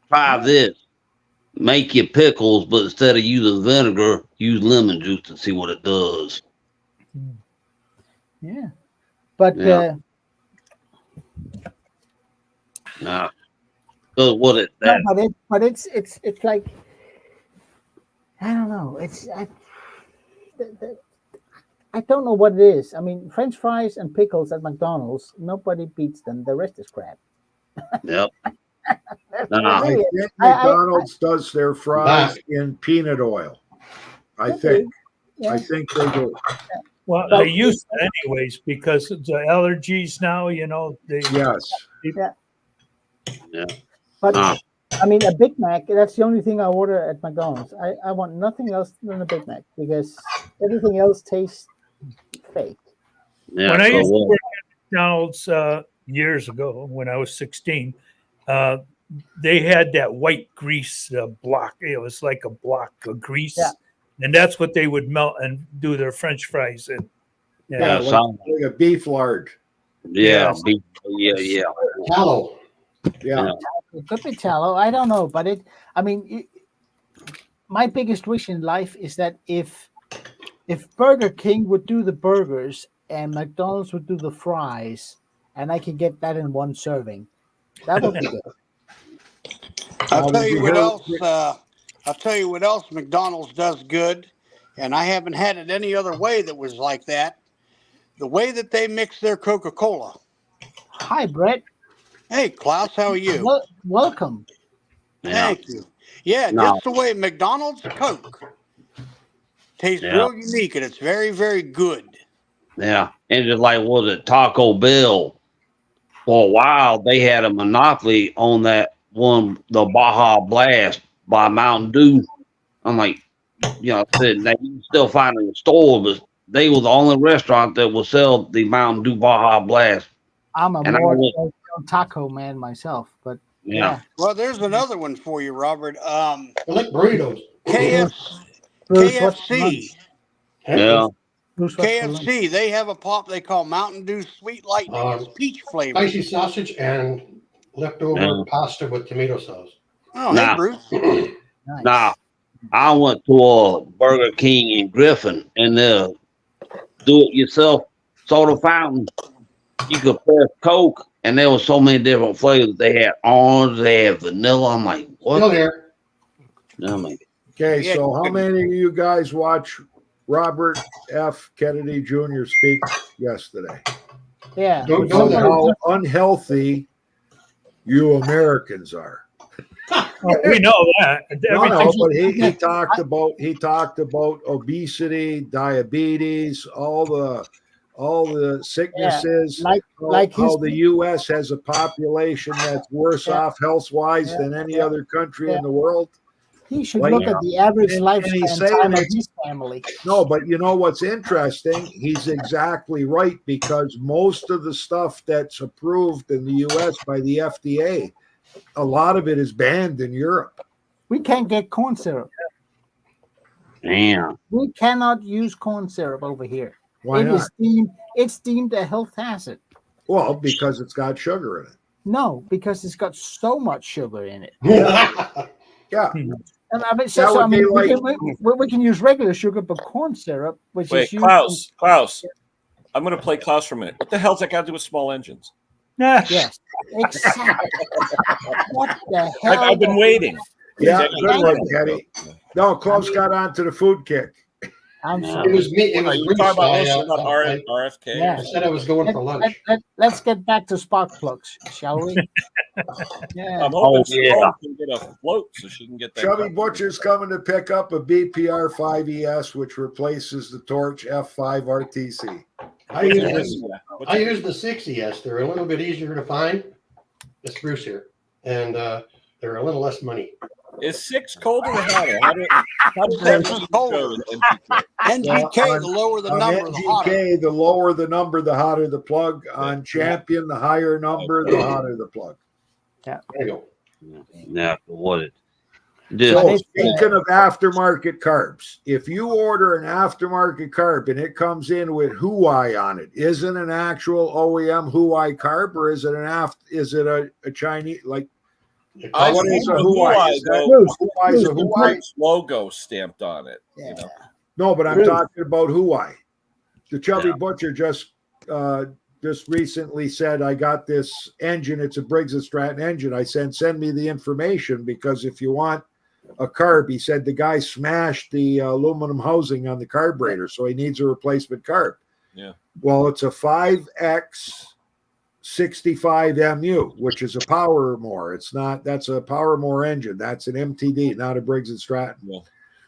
try this. Make your pickles, but instead of using vinegar, use lemon juice to see what it does. Yeah, but Yeah. Nah. So what it that but it's like, I don't know. I don't know what it is. I mean, French fries and pickles at McDonald's, nobody beats them. The rest is crap. Yep. I think McDonald's does their fries in peanut oil. I think. Yeah. I think they do. Well, they used to anyways, because of the allergies now, you know. Yes. Yeah. But I mean, a Big Mac, that's the only thing I order at McDonald's. I want nothing else than a Big Mac because everything else tastes fake. Yeah. When I used to So work at McDonald's years ago, when I was 16, they had that white grease block. It was like a block of grease. Yeah. And that's what they would melt and do their French fries in. yeah, Like a beef lard. yeah, yeah. Tallow. Yeah. It could be tallow. I don't know, but my biggest wish in life is that if Burger King would do the burgers and McDonald's would do the fries, and I could get that in one serving, that would be good. I'll tell you what else. I'll tell you what else McDonald's does good, and I haven't had it any other way that was like that. The way that they mix their Coca-Cola. Hi, Brett. Hey, Klaus, how are you? Welcome. Thank you. Yeah, just the way McDonald's Coke tastes real unique, and it's very, very good. Yeah. And just like was it Taco Bell? For a while they had a monopoly on that one, the Baja Blast by Mountain Dew. I'm like, you know, I said, now you can still find it in the store, but they were the only restaurant that will sell the Mountain Dew Baja Blast. I'm a more taco man myself, but yeah. Well, there's another one for you, Robert. I like burritos. KFC. Yeah. KFC, they have a pop they call Mountain Dew Sweet Lightning. It's peach flavor. Spicy sausage and leftover pasta with tomato sauce. Oh, hey, Bruce. Nice. Now, I went to a Burger King in Griffin, and the do-it-yourself soda fountain. You could press Coke, and there were so many different flavors. They had orange, they had vanilla. I'm like, what? Still there. I'm like, Okay, so how many of you guys watch Robert F. Kennedy Jr. speak yesterday? Yeah. Don't You know go there. how unhealthy you Americans are. We know that. No, but he talked about obesity, diabetes, all the sicknesses. How the U.S. has a population that's worse off health-wise than any other country in the world. He should look at the average lifespan time of his family. No, but you know what's interesting? He's exactly right, because most of the stuff that's approved in the U.S. by the FDA, a lot of it is banned in Europe. We can't get corn syrup. damn. We cannot use corn syrup over here. Why not? It's deemed a health hazard. Well, because it's got sugar in it. No, because it's got so much sugar in it. Yeah. And I mean, That would be like- we can use regular sugar, but corn syrup, which Wait, is used Klaus. I'm going to play Klaus for a minute. What the hell's that got to do with small engines? Yes, exactly. What the hell? I've been waiting. Yeah, good one, Teddy. No, Klaus got onto the food kick. I'm No. sorry. It was me. It Are was you Bruce. talking about, I, listening about I RFK? Yeah. said I was going for lunch. Let's get back to spark plugs, shall we? Yeah. I'm hoping Oh, yeah. Sloan can get a float so she can get that. Chubby Butcher's coming to pick up a BPR 5ES, which replaces the Torch F5 RTC. I use the 6ES. They're a little bit easier to find. It's Bruce here, and they're a little less money. Is 6 colder or hotter? How does 6 is colder. NGK? NGK, the lower the number, the hotter. NGK, the lower the number, the hotter the plug. On Champion, the higher number, the hotter the plug. There you go. Yeah, what it. So speaking of aftermarket carbs, if you order an aftermarket carb and it comes in with Huai on it, is it an actual OEM Huai carb, or is it a Chinese like? What is a Huai? Is that Huai's logo stamped on it? Yeah. You know? No, but I'm talking about Huai. The Chubby Butcher just recently said, I got this engine. It's a Briggs & Stratton engine. I said, send me the information, because if you want a carb, he said the guy smashed the aluminum housing on the carburetor, so he needs a replacement carb. Yeah. Well, it's a 5X 65 MU, which is a Power More. That's a Power More engine. That's an MTD, not a Briggs & Stratton. Yeah.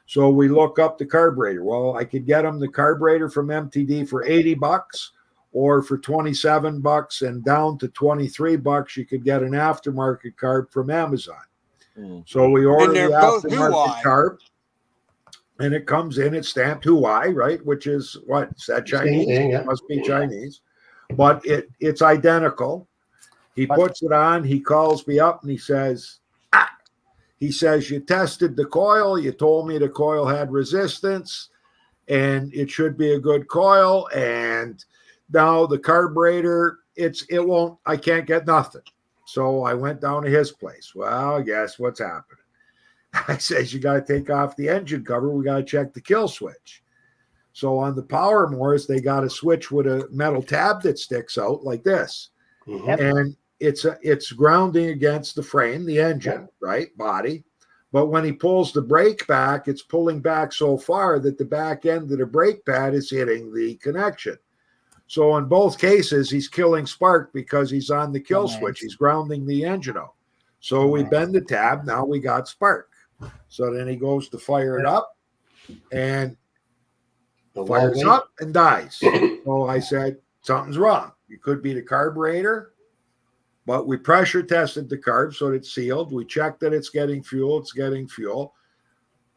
So we look up the carburetor. Well, I could get them the carburetor from MTD for $80, or for $27 and down to $23, you could get an aftermarket carb from Amazon. So we order the aftermarket carb, and it comes in. It's stamped Huai, right? Which is what? Is that Chinese? It must be Chinese. But it's identical. He puts it on. He calls me up and he says, you tested the coil. You told me the coil had resistance and it should be a good coil. And now the carburetor, I can't get nothing. So I went down to his place. Well, guess what's happening? I says, you got to take off the engine cover. We got to check the kill switch. So on the Power Mores, they got a switch with a metal tab that sticks out like this. And it's grounding against the frame, the engine, right? Body. But when he pulls the brake back, it's pulling back so far that the back end of the brake pad is hitting the connection. So in both cases, he's killing spark because he's on the kill switch. He's grounding the engine out. So we bend the tab. Now we got spark. So then he goes to fire it up and fires up and dies. So I said, something's wrong. It could be the carburetor, but we pressure tested the carb so it's sealed. We checked that it's getting fuel. It's getting fuel.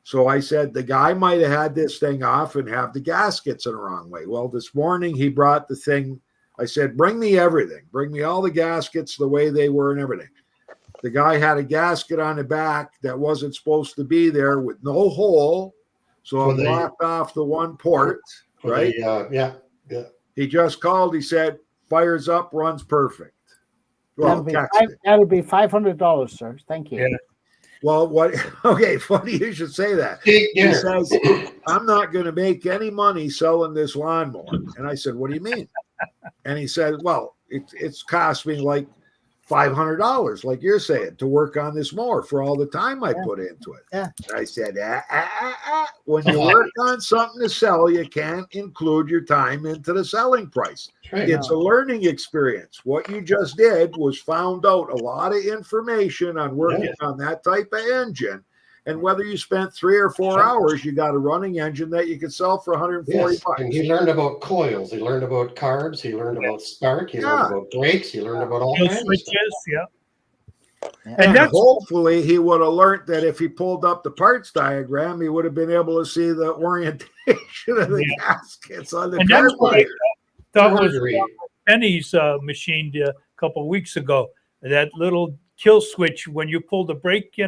So I said, the guy might have had this thing off and have the gaskets in the wrong way. Well, this morning he brought the thing. I said, bring me everything. Bring me all the gaskets the way they were and everything. The guy had a gasket on the back that wasn't supposed to be there with no hole. So I blocked off the one port, right? He just called. He said, fires up, runs perfect. Well, that'll be $500, sir. Thank you. Yeah. Well, what? Okay, funny you should say that. He says, I'm not going to make any money selling this lawnmower. And I said, what do you mean? And he said, well, it's cost me like $500, like you're saying, to work on this mower for all the time I put into it. Yeah. I said, when you work on something to sell, you can't include your time into the selling price. It's a learning experience. What you just did was found out a lot of information on working on that type of engine. And whether you spent 3 or 4 hours, you got a running engine that you could sell for $140. And he learned about coils. He learned about carbs. He learned about spark. He learned about brakes. He learned about all kinds of stuff. And hopefully he would have learned that if he pulled up the parts diagram, he would have been able to see the orientation of the gaskets on the carburetor. That was Penny's machined a couple of weeks ago. That little kill switch when you pull the brake,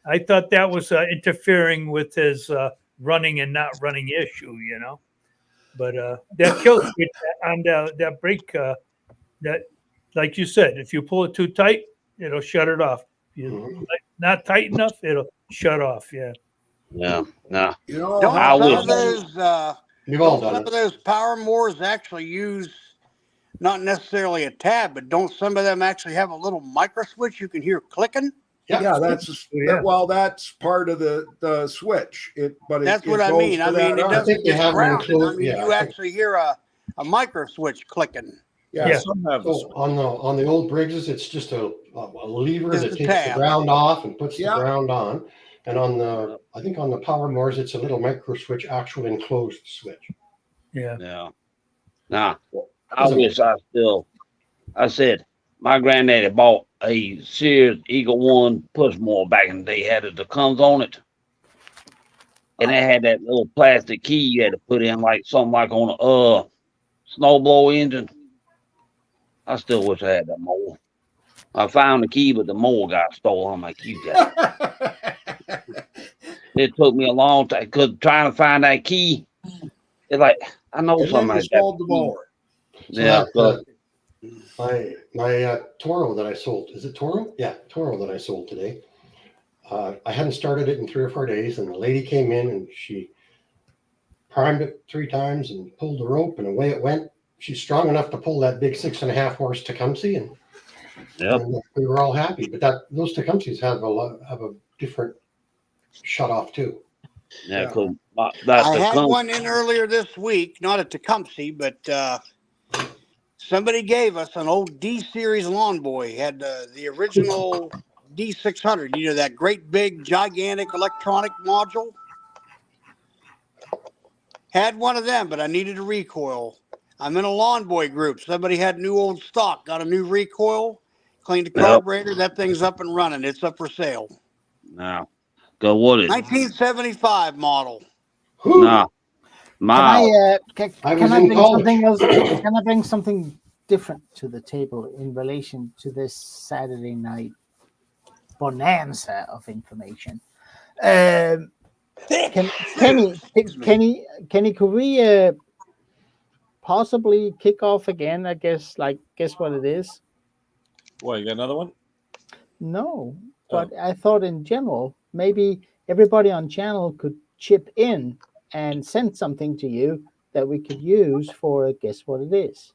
I thought that was interfering with his running and not running issue, But that kill switch on that brake, that, like you said, if you pull it too tight, it'll shut it off. If you not tight enough, it'll shut off. Yeah. Yeah. No. Some of those Power Mores actually use not necessarily a tab, but don't some of them actually have a little micro switch you can hear clicking? Yeah, that's well, that's part of the switch. That's what I mean. I mean, it doesn't just grounded. I mean, you actually hear a micro switch clicking. Yeah. So on the old Briggses, it's just a lever that takes the ground off and puts the ground on. And on the, I think on the power mowers, it's a little micro switch, actual enclosed switch. Yeah. Yeah. Now, I said, my granddaddy bought a Sears Eagle One push mower back in the day, had the comes on it. And it had that little plastic key you had to put in, like something like on a snowblower engine. I still wish I had that mower. I found the key, but the mower got stolen. I'm like, you got it. It took me a long time because trying to find that key. It's like, I know somebody sold the mower. Yeah. My Toro that I sold, is it Toro? Yeah, Toro that I sold today. I hadn't started it in 3 or 4 days, and the lady came in and she primed it 3 times and pulled the rope, and away it went. She's strong enough to pull that big 6.5 horse Tecumseh, and we were all happy. But those Tecumsehs have a different shut off too. Yeah, cool. I had one in earlier this week, not a Tecumseh, but somebody gave us an old D series lawn boy. Had the original D600. You know, that great big gigantic electronic module. Had one of them, but I needed a recoil. I'm in a lawn boy group. Somebody had new old stock, got a new recoil, cleaned the carburetor. That thing's up and running. It's up for sale. Now, go what is 1975 model. Nah. Can I bring something else? Can I bring something different to the table in relation to this Saturday night bonanza of information? Kenny, could we possibly kick off again? I guess what it is. What, you got another one? No, but I thought in general, maybe everybody on channel could chip in and send something to you that we could use for guess what it is.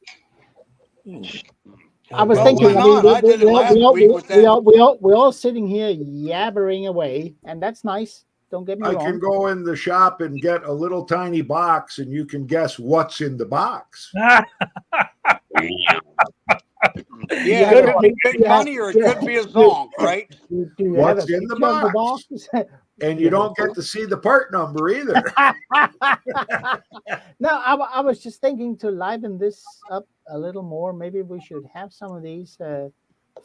I was thinking, we're all sitting here yabbering away, and that's nice. Don't get me wrong. I can go in the shop and get a little tiny box, and you can guess what's in the box. Yeah, it could be big money or it could be a zonk, right? What's in the box? And you don't get to see the part number either. No, I was just thinking to liven this up a little more. Maybe we should have some of these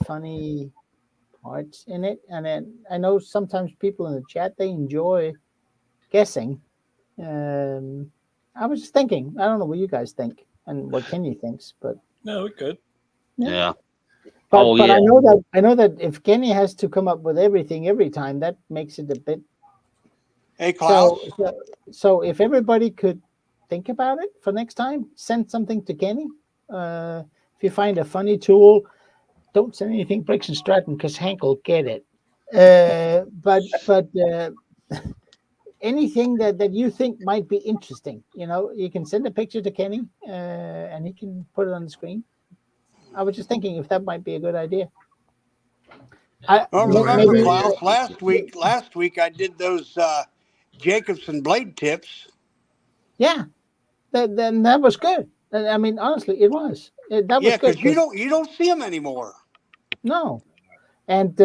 funny parts in it. And then I know sometimes people in the chat, they enjoy guessing. I was just thinking, I don't know what you guys think and what Kenny thinks, but no, we could. Yeah. But I know that if Kenny has to come up with everything every time, that makes it a bit. Hey, Klaus. So if everybody could think about it for next time, send something to Kenny. If you find a funny tool, don't send anything Briggs and Stratton because Hank will get it. But anything that you think might be interesting, you can send a picture to Kenny and he can put it on the screen. I was just thinking if that might be a good idea. Remember, Klaus, last week I did those Jacobson blade tips. Yeah, that was good. I mean, honestly, it was. That was good. Because you don't see them anymore. No, and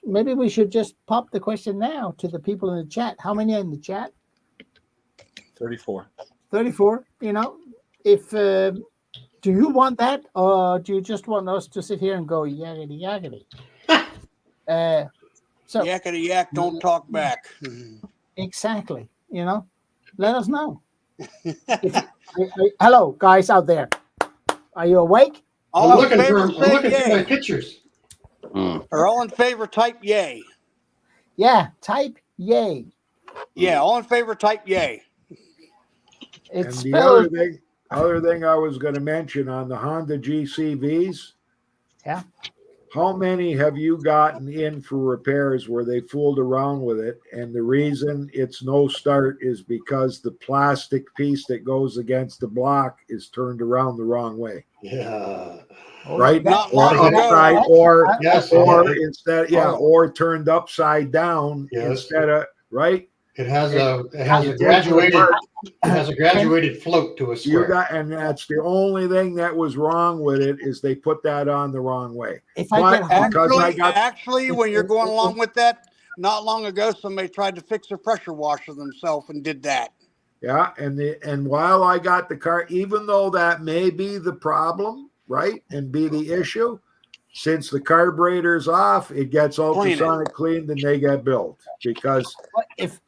maybe we should just pop the question now to the people in the chat. How many are in the chat? 34. 34. If do you want that, or do you just want us to sit here and go yakety yakety? So yakety yak, don't talk back. Exactly. Let us know. Hello, guys out there. Are you awake? I'm looking through my pictures. Are all in favor? Type yay. Yeah, type yay. Yeah, all in favor. Type yay. It's spelled. The other thing I was going to mention on the Honda GCVs. Yeah. How many have you gotten in for repairs where they fooled around with it? And the reason it's no start is because the plastic piece that goes against the block is turned around the wrong way. Yeah. right? Not Or long ago. upside, Yes, or it- instead, or turned upside down Yes. instead of right. it has And a you take it apart. graduated float to a You square. got, and that's the only thing that was wrong with it is they put that on the wrong way. If I get hot, because I got Actually, when you're going along with that, not long ago, somebody tried to fix a pressure washer themselves and did that. yeah, and while I got the car, even though that may be the problem, right, and be the issue, since the carburetor's off, it gets ultrasonic cleaned and they get built because if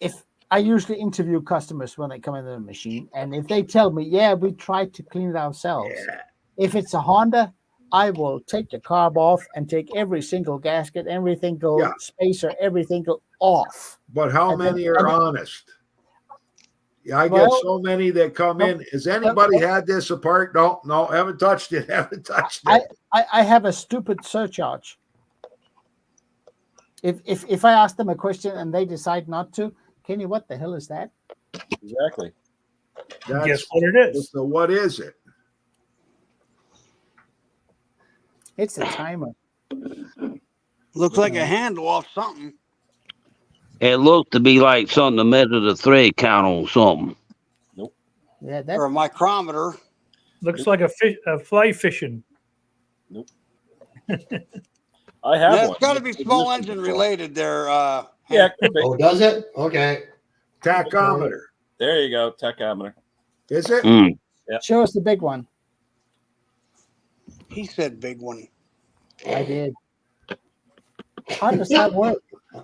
I usually interview customers when they come into the machine, and if they tell me, yeah, we tried to clean it ourselves. yeah, If it's a Honda, I will take the carb off and take every single gasket, everything go spacer, everything go off. but how And then- many are and then- honest? Yeah, I get Well, so many that come in. Has anybody had this apart? No, haven't touched it. Haven't touched it. I have a stupid surcharge. If I ask them a question and they decide not to, Kenny, what the hell is that? Exactly. Guess what it is? So what is it? It's a timer. Looks like a handle off something. It looks to be like something to measure the thread count on something. Yeah, that Or a micrometer. Looks like a fly fishing. I have That's one. got to be small engine related there. Yeah, could be. Oh, does it? Okay. Tachometer. There you go, tachometer. Is it? Mm. show us the big one. He said big one. I did. How does that work?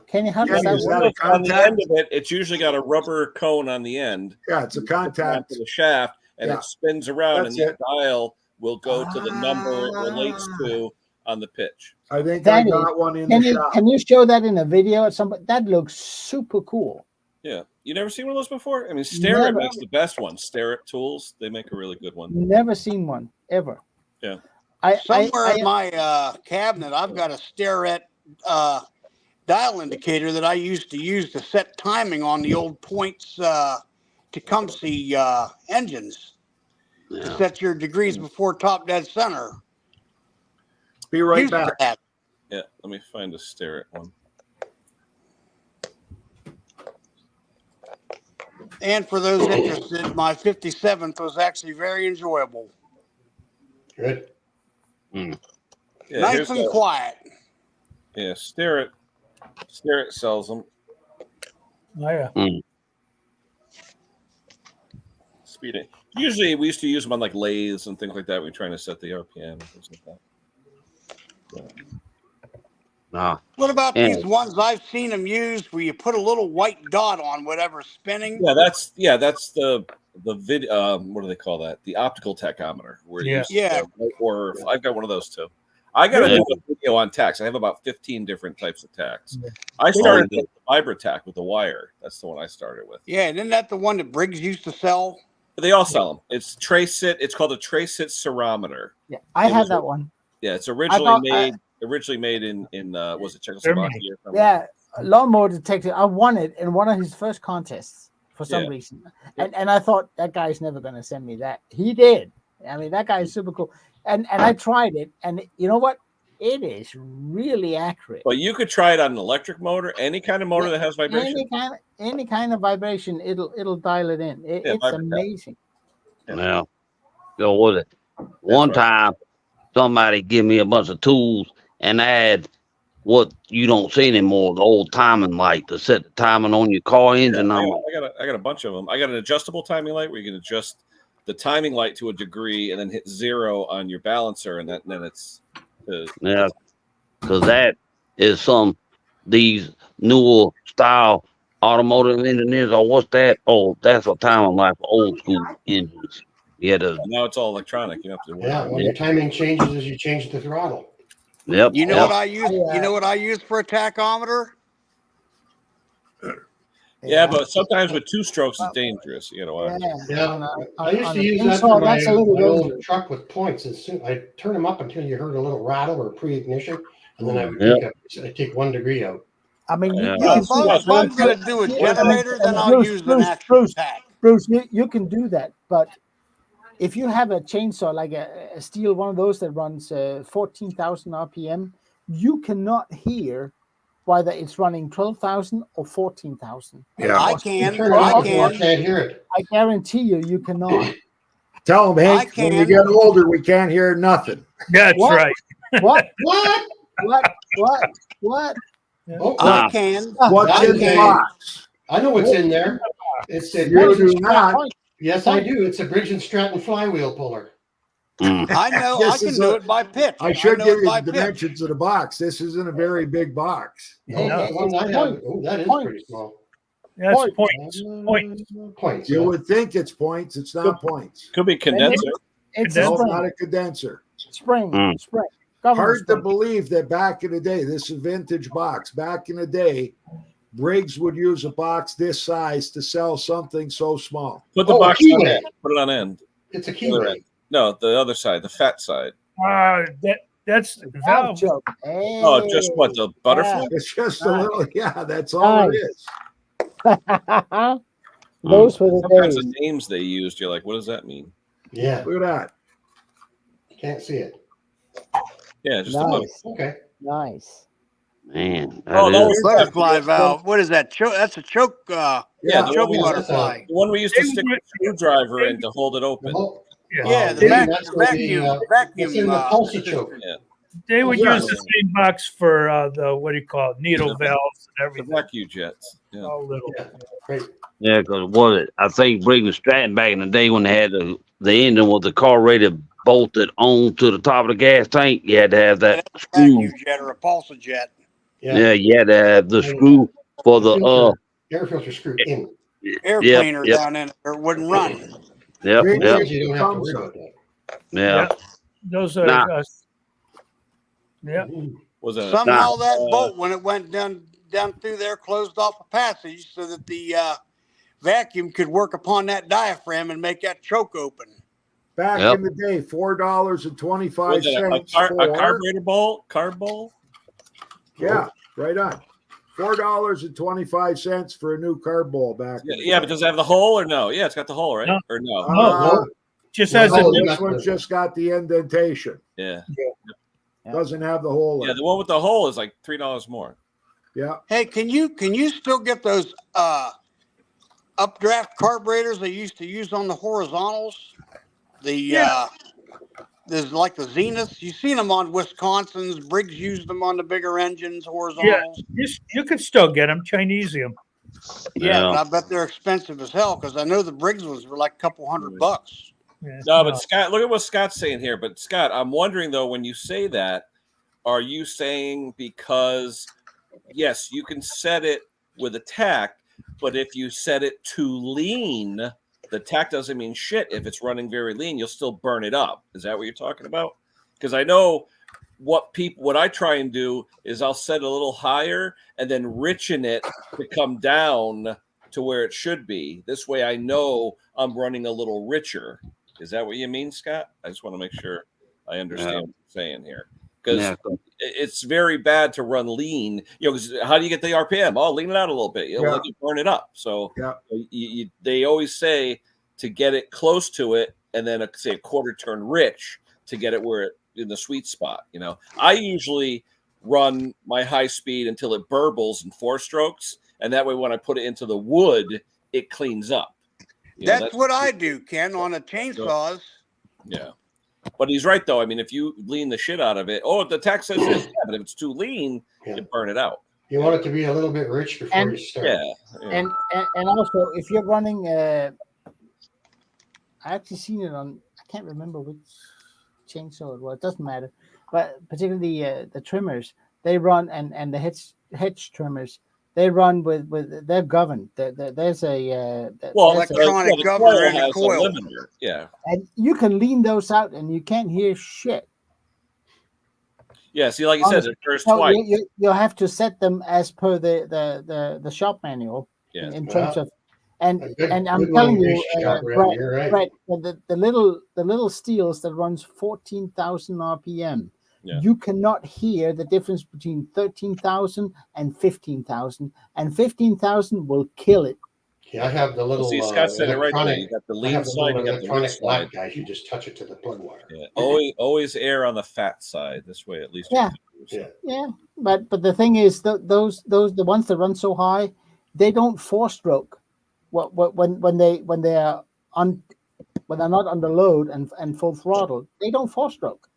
Kenny, how does Kenny, that is work? that a On the end of it, it's usually got a rubber cone on the end. Yeah, it's a contact. To the shaft, and Yeah. it spins around, That's and the it. dial will go to the number it relates to on the pitch. I think Danny, I got one in the Kenny, shop. can you show that in a video at some point? That looks super cool. Yeah, you never seen one of those before? I mean, Starrett Never. makes the best one. Starrett Tools, they make a really good one. Never seen one ever. Yeah. Somewhere in my cabinet, I've got a Starrett dial indicator that I used to use to set timing on the old points Tecumseh engines. To set your degrees before top dead center. Be right Used to back. have. Yeah, let me find a Starrett one. And for those interested, my 57th was actually very enjoyable. Good. Yeah, Nice here's and the- quiet. Yeah, Starrett sells them. Oh, yeah. Speeding. Usually, we used to use them on like lathes and things like that. We're trying to set the RPM and things like that. Nah. What about Yeah. these ones I've seen them use where you put a little white dot on whatever's spinning? Yeah, that's the video. What do they call that? The optical tachometer. Where you Yeah. or I've got one of those too. I got to do a video on tacks. I have about 15 different types of tacks. I started with the Vibratac with the wire. That's the one I started with. Yeah, and isn't that the one that Briggs used to sell? They all sell them. It's Trace-It. It's called a Trace-It cerometer. Yeah, I had that one. Yeah, it's originally made in was it Czechoslovakia? Yeah, Lawnmower Detective. I won it in one of his first contests for some reason, and I thought that guy's never going to send me that. He did. I mean, that guy is super cool, and I tried it, and you know what? It is really accurate. But you could try it on an electric motor, any kind of motor that has vibration. Any kind of vibration, it'll dial it in. It's amazing. Yeah. Go with it. One time, somebody give me a bunch of tools and add what you don't see anymore, the old timing light to set the timing on your car engine. Yeah, I got a bunch of them. I got an adjustable timing light where you can adjust the timing light to a degree and then hit 0 on your balancer, and then it's yeah, because that is these newer style automotive engineers. Oh, what's that? Oh, that's a timing light for old school engines. Yeah, now it's all electronic. You don't have to worry. Yeah, when your timing changes as you change the throttle. Yep. You know what I use? You know what I use for a tachometer? Yeah, but sometimes with 2 strokes it's dangerous. You know. Yeah, I used to use that for my old truck with points. As soon I turn them up until you heard a little rattle or pre-ignition, and then I would take 1 degree out. I mean, if I'm going to do a generator, then I'll use an actual tack. Bruce, you can do that, but if you have a chainsaw like a steel one of those that runs 14,000 RPM, you cannot hear whether it's running 12,000 or 14,000. Yeah. I can. Turn it I off, you can. can't hear it. I guarantee you cannot. Tell them, Hank, I when you can. get older, we can't hear nothing. That's What? right. What? What? What? Oh, I can. What's I in the can. box? I know what's in there. It's a You do not. Yes, I do. It's a Bridge and Stratton flywheel puller. I know. I This can is do a- it by pitch. I should know give it you by the pitch. dimensions of the box. This isn't a very big box. No, No. the one I have. Oh, that is pretty small. That's Point. points. Points. Points. You yeah. would think it's points. It's not points. Could be condenser. It's Condenser. a No, spring. not a condenser. Spring. Spring. Government Hard to spring. believe that back in the day, this is a vintage box. Back in the day, Briggs would use a box this size to sell something so small. Put the Oh, box key on ring. end. Put it on end. It's a key Other ring. end. No, the other side, the fat side. That's Valve valve. choke. Oh, just what, the butterfly? It's just a Nice. little, yeah, that's all it Nice. is. Those were the Some kinds days. of names they used. You're like, what does that mean? Yeah, Look at that. can't see it. Yeah, just a butterfly. Nice. Okay. Nice. Man, Oh, that that is- was Butterfly valve. What is that? That's a choke. Yeah, Yeah, the choke one, we used, butterfly. the one we used to stick a screwdriver in to hold it The open. whole- Yeah, the David, vac- that's what vacuum. the, vacuum. It's in the pulsar choke. Yeah, They would Yeah. use the same box for the what do you call it, needle valves and the everything. vacuum jets. Yeah. All little. Yeah. Great. yeah, because I think Briggs and Stratton back in the day when they had the engine with the carburetor bolted on to the top of the gas tank, you had to have that screw. Vacuum jet or a pulsar jet. Yeah, you had to have the screw for the air filter screw in. Air Yep, cleaner yep. down in it, or it wouldn't run. Yep, Green yep, You don't have to worry about that. yeah. Those are. Nah. Yeah. Was that Somehow that bolt, when it went down through there, closed off a passage so that the vacuum could work upon that diaphragm and make that choke open. Back Yep. in the day, $4.25 was it a carburetor bowl? Carb bowl? Yeah, right on. $4.25 for a new carb bowl back. in the Yeah, day. but does it have the hole or no? Yeah, it's got the hole, right? No. Or no? Uh, Just has No, a this one's just got the indentation. Yeah. Doesn't have the hole. Yeah, in the it. one with the hole is like $3 more. Yeah. Hey, can you still get those updraft carburetors they used to use on the horizontals? There's like the Zeniths. You've seen them on Wisconsin's. Briggs used them on the bigger engines, horizontals. you could still get them, Chinesium. Yeah, Yeah. but I bet they're expensive as hell because I know the Briggs ones were like a couple $100. Yeah, No, but Scott, look at what Scott's saying here. But Scott, I'm wondering though, when you say that, are you saying because yes, you can set it with a tack, but if you set it too lean, the tack doesn't mean shit. If it's running very lean, you'll still burn it up. Is that what you're talking about? Because I know what I try and do is I'll set it a little higher and then richen it to come down to where it should be. This way I know I'm running a little richer. Is that what you mean, Scott? I just want to make sure I understand what you're saying here. Because it's very bad to run lean. You know, 'cause how do you get the RPM? Oh, lean it out a little bit. You'll let you burn it up. So they always say to get it close to it and then say a quarter turn rich to get it where it in the sweet spot. You know, I usually run my high speed until it burbles in 4 strokes. And that way, when I put it into the wood, it cleans up. You know, That's what I do, Ken, on the chainsaws. Yeah. But he's right, though. I mean, if you lean the shit out of it, the tax says this, but if it's too lean, you burn it out. You want it to be a little bit rich before you start. Yeah. And also, if you're running, I actually seen it on, I can't remember which chainsaw it was. It doesn't matter. But particularly the trimmers, they run, and the hedge trimmers, they run with they're governed. There's a electronic governor in the coil. Yeah, and you can lean those out, and you can't hear shit. Yeah, see, like you said, it occurs So twice. you'll have to set them as per the shop manual in terms of, and I'm telling you, Brett, the little steels that runs 14,000 RPM. Yeah. You cannot hear the difference between 13,000 and 15,000, and 15,000 will kill it. Yeah, I have the little. See, Scott said it right there. You got the I have lean the side, little you got the rich electronic side. black guys. You just touch it to the plug wire. Yeah. Always err on the fat side. This way, at least. Yeah. But the thing is, those the ones that run so high, they don't four-stroke. When they are on, when they're not under load and full throttle, they don't four-stroke.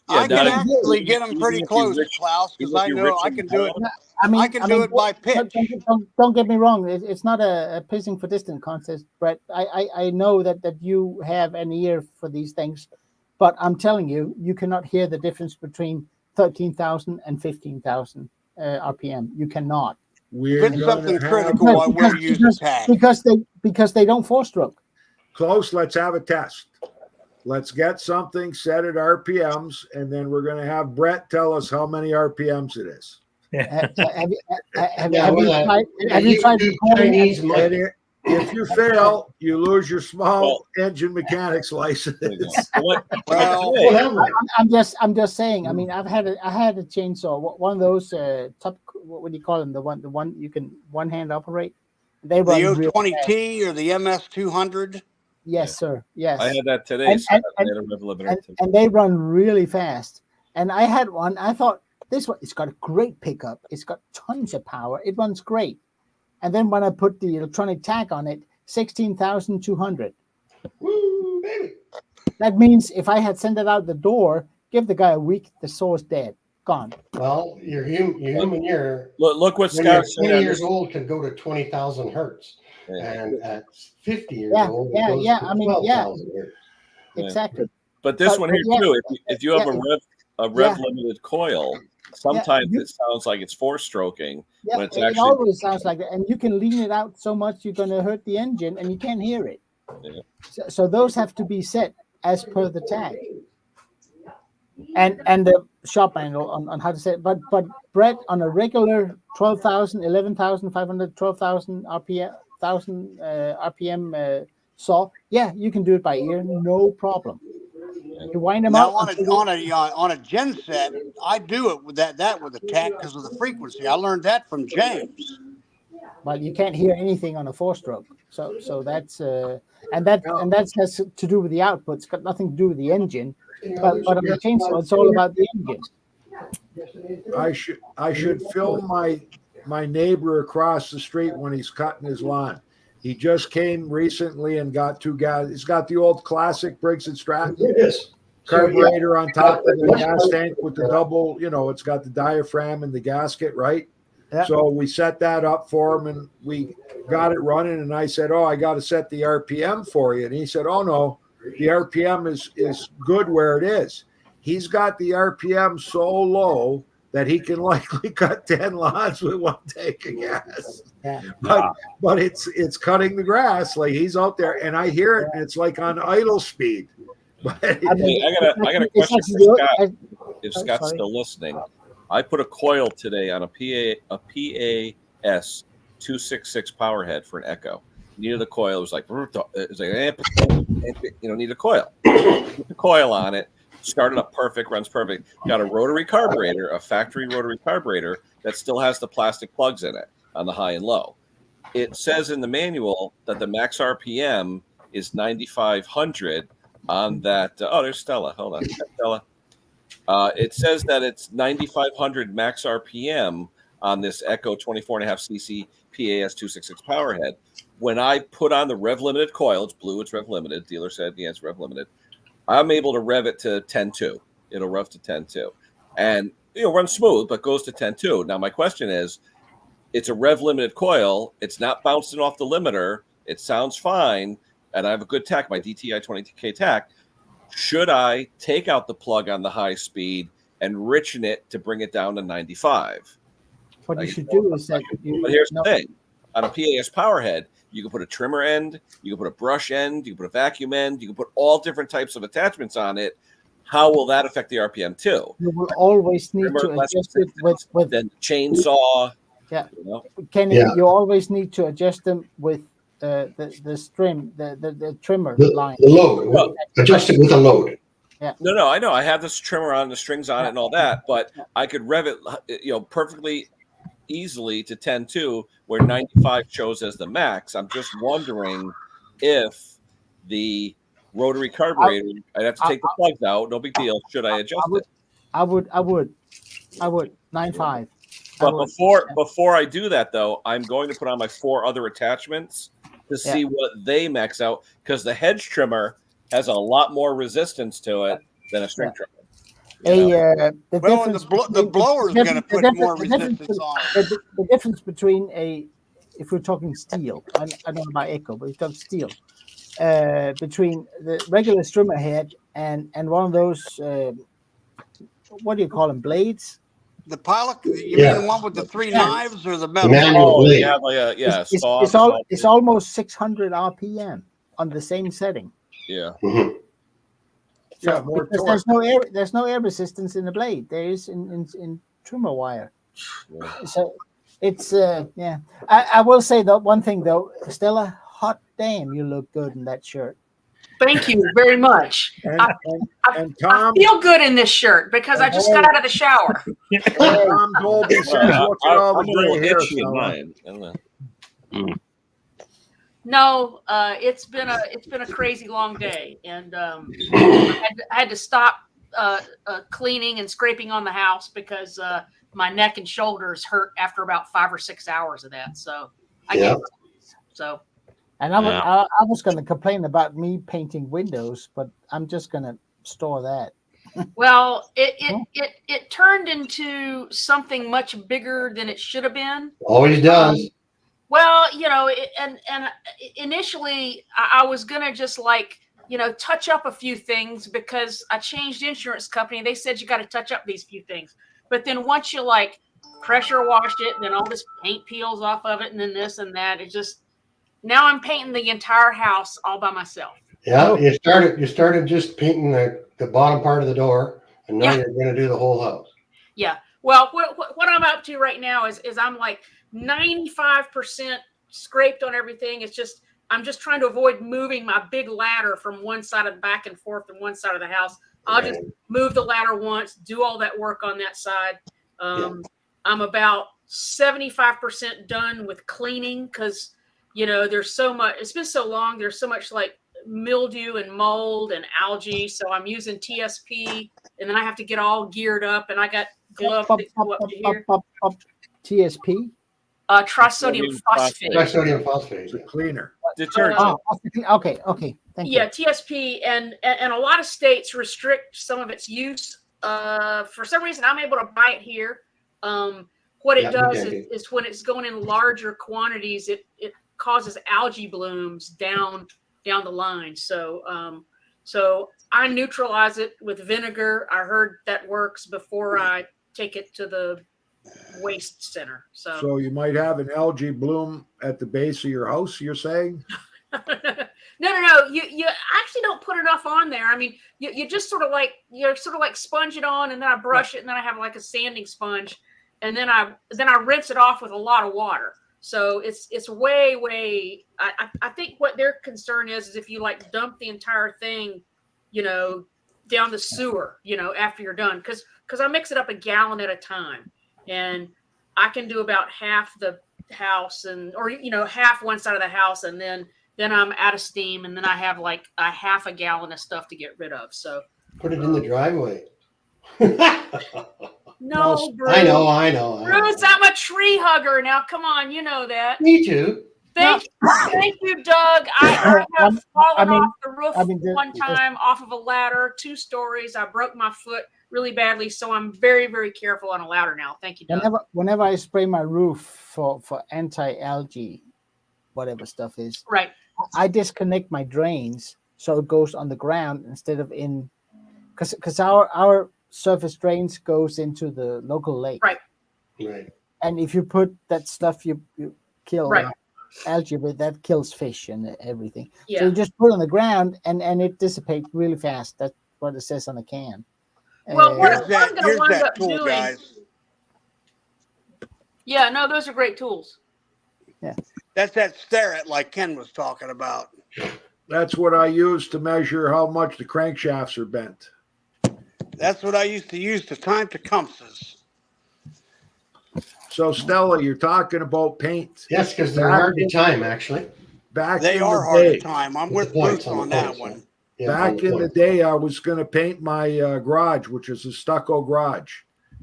I can actually get them pretty close, Klaus, because I know I can do it. I can do it by pitch. Don't get me wrong. It's not a pissing for distance contest, Brett. I know that you have an ear for these things, but I'm telling you, you cannot hear the difference between 13,000 and 15,000 RPM. You cannot. If it's something critical, I will use the tag. Because they don't four-stroke. Close, let's have a test. Let's get something set at RPMs, and then we're going to have Brett tell us how many RPMs it is. Have you tried Chinese money? If you fail, you lose your small engine mechanics license. I'm just saying. I mean, I had a chainsaw, one of those top. What do you call them? The one you can one hand operate. They run the O20T or the MS200. Yes, sir. Yes, I had that today. And they run really fast. And I had one. I thought this one. It's got a great pickup. It's got tons of power. It runs great. And then when I put the electronic tag on it, 16,200. Woo, baby. That means if I had sent it out the door, give the guy a week, the saw's dead, gone. Well, your human ear. Look what Scott said. 20 years old can go to 20,000 hertz, and at 50 years old, it goes to 12,000 hertz. Exactly. But this one here too. If you have a rev limited coil, sometimes it sounds like it's four-stroking. Yeah, when it's it always sounds like that. And you can lean it out so much you're going to hurt the engine, and you can't hear it. Yeah. So those have to be set as per the tag. And the shop manual on how to set it. But Brett, on a regular 12,000, 11,500, 12,000 RPM saw, you can do it by ear, no problem. You wind them up on a gen set. I do it with that with the tach because of the frequency. I learned that from James. Well, you can't hear anything on a four-stroke, so that's and that has to do with the output. It's got nothing to do with the engine, but on the chainsaw, it's all about the engine. I should film my neighbor across the street when he's cutting his lawn. He just came recently and got two gas. He's got the old classic Briggs and Stratton carburetor on top of the gas tank with the double. It's got the diaphragm and the gasket, right? Yeah. So we set that up for him, and we got it running. And I said, "Oh, I got to set the RPM for you." And he said, "Oh no, the RPM is good where it is." He's got the RPM so low that he can likely cut 10 lawns with one tank of gas. Yeah. But it's cutting the grass. Like, he's out there, and I hear it, and it's like on idle speed. But I got a question for Scott. If Scott's still listening, I put a coil today on a PAS 266 power head for an Echo. Needed a coil. It was like need a coil. Put the coil on it. Started up perfect, runs perfect. Got a rotary carburetor, a factory rotary carburetor that still has the plastic plugs in it on the high and low. It says in the manual that the max RPM is 9,500 on that. There's Stella. Hold on, Stella. It says that it's 9,500 max RPM on this Echo 24.5cc PAS 266 power head. When I put on the rev limited coil, it's blue, it's rev limited. Dealer said, yeah, it's rev limited. I'm able to rev it to 10.2. It'll rev to 10.2. And, run smooth, but goes to 10.2. Now, my question is, it's a rev limited coil. It's not bouncing off the limiter. It sounds fine. And I have a good tach, my DTI 20K tach. Should I take out the plug on the high speed and richen it to bring it down to 95? What you should do is that But here's the thing. On a PAS power head, you can put a trimmer end, you can put a brush end, you can put a vacuum end, you can put all different types of attachments on it. How will that affect the RPM too? You will always need to adjust it with then chainsaw. Yeah, Kenny, you always need to adjust them with the trimmer line. The load. Adjust it with a load. Yeah. No, I know. I have this trimmer on, the strings on it, and all that. But I could rev it, perfectly easily to 10.2, where 95 shows as the max. I'm just wondering if the rotary carburetor, I'd have to take the plugs out. No big deal. Should I adjust it? I would 9.5. But before I do that, though, I'm going to put on my 4 other attachments to see what they max out, because the hedge trimmer has a lot more resistance to it than a string trimmer. The blower is going to put more resistance on it. The difference between if we're talking steel, I don't know about Echo, but we're talking steel, between the regular trimmer head and one of those, what do you call them, blades? The pilot, you mean the one with the 3 knives or the metal? Oh, yeah, it's almost 600 RPM on the same setting. Yeah. Mm-hmm. So, more there's no air resistance in the blade. There is in trimmer wire. Yeah. So it's I will say that one thing though, Stella, hot damn, you look good in that shirt. Thank you very much. And Tom, I feel good in this shirt because I just got out of the shower. Tom Dolby says, "Look at all the gray hair." No, it's been a crazy long day, and I had to stop cleaning and scraping on the house because my neck and shoulders hurt after about 5 or 6 hours of that. So And I was going to complain about me painting windows, but I'm just going to store that. Well, it turned into something much bigger than it should have been. Always does. Well, and initially I was going to just touch up a few things because I changed insurance company. They said you got to touch up these few things. But then once you pressure wash it, and then all this paint peels off of it, and then this and that, now I'm painting the entire house all by myself. Yeah, you started just painting the bottom part of the door, and now you're going to do the whole house. Yeah. Well, what I'm up to right now is I'm 95% scraped on everything. I'm just trying to avoid moving my big ladder from one side of the back and forth from one side of the house. I'll just move the ladder once, do all that work on that side. I'm about 75% done with cleaning because there's so much. It's been so long. There's so much mildew and mold and algae. So I'm using TSP, and then I have to get all geared up, and I got gloves that go up to here. TSP? Trisodium phosphate. Trisodium phosphate. It's a cleaner. Detergent. Okay. Thank you. Yeah, TSP, and a lot of states restrict some of its use. For some reason, I'm able to buy it here. What it does is when it's going in larger quantities, it causes algae blooms down the line. So I neutralize it with vinegar. I heard that works before I take it to the waste center. So you might have an algae bloom at the base of your house, you're saying? No. You actually don't put enough on there. I mean, you just sort of sponge it on, and then I brush it, and then I have a sanding sponge, and then I rinse it off with a lot of water. So it's way. I think what their concern is if you dump the entire thing, down the sewer, after you're done, because I mix it up a gallon at a time, and I can do about half the house or half one side of the house, and then I'm out of steam, and then I have a half a gallon of stuff to get rid of. So put it in the driveway. No, Bruce. I know. Bruce, I'm a tree hugger now. Come on, you know that. Me too. Thank you, Doug. I have fallen off the roof one time off of a ladder, 2 stories. I broke my foot really badly, so I'm very, very careful on a ladder now. Thank you, Doug. Whenever I spray my roof for anti-algae, whatever stuff is, right, I disconnect my drains so it goes on the ground instead of in, because our surface drains goes into the local lake. Right. And if you put that stuff, you kill algae, but that kills fish and everything. Yeah. So you just put it on the ground, and it dissipates really fast. That's what it says on the can. Well, what I'm here's going to wind that up tool, doing. guys. Yeah, no, those are great tools. Yeah. That's that Starrett like Ken was talking about. That's what I use to measure how much the crankshafts are bent. That's what I used to use to time the compasses. So Stella, you're talking about paint. Yes, because they're hard to time, actually. Back They in are the hard day, to time. I'm With with the points, Bruce on the on that points, one. Yeah, back in the day, I was going to paint my garage, which is a stucco garage.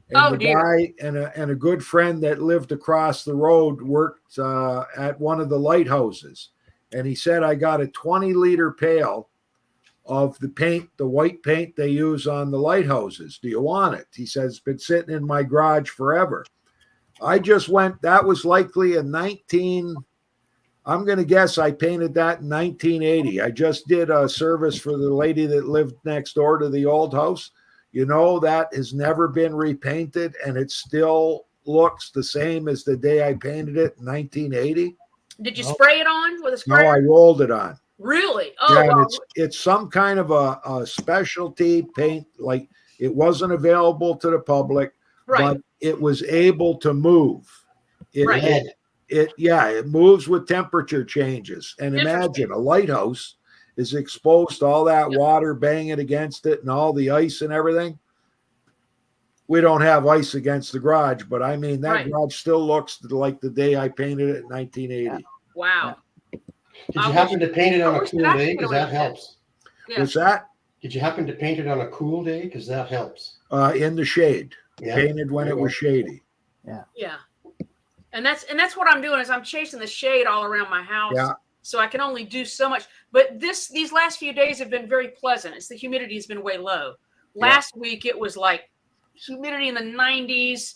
And Oh, the dear. guy and a good friend that lived across the road worked at one of the lighthouses. And he said, I got a 20-liter pail of the paint, the white paint they use on the lighthouses. Do you want it? He says, it's been sitting in my garage forever. I just went, that was likely in I'm going to guess I painted that in 1980. I just did a service for the lady that lived next door to the old house. You know, that has never been repainted, and it still looks the same as the day I painted it in 1980. Did you spray it on with a No, sprayer? I rolled it on. Really? Oh, Yeah, and well, it's some kind of a specialty paint. Like, it wasn't available to the public, right. but it was able to move. Right. It moves with temperature changes. And imagine a lighthouse is exposed to all that water banging against it and all the ice and everything. We don't have ice against the garage, but I mean, that garage still looks like the day I painted it in 1980. Wow. Did you happen to paint it on a cool day? Because that that. helps. Yeah. What's that? Did you happen to paint it on a cool day? Because that helps. In the shade. Yeah. Painted when it was shady. Yeah. And that's what I'm doing is I'm chasing the shade all around my house. Yeah. So I can only do so much. But these last few days have been very pleasant. It's the humidity has been way low. Last week it was like humidity in the 90s,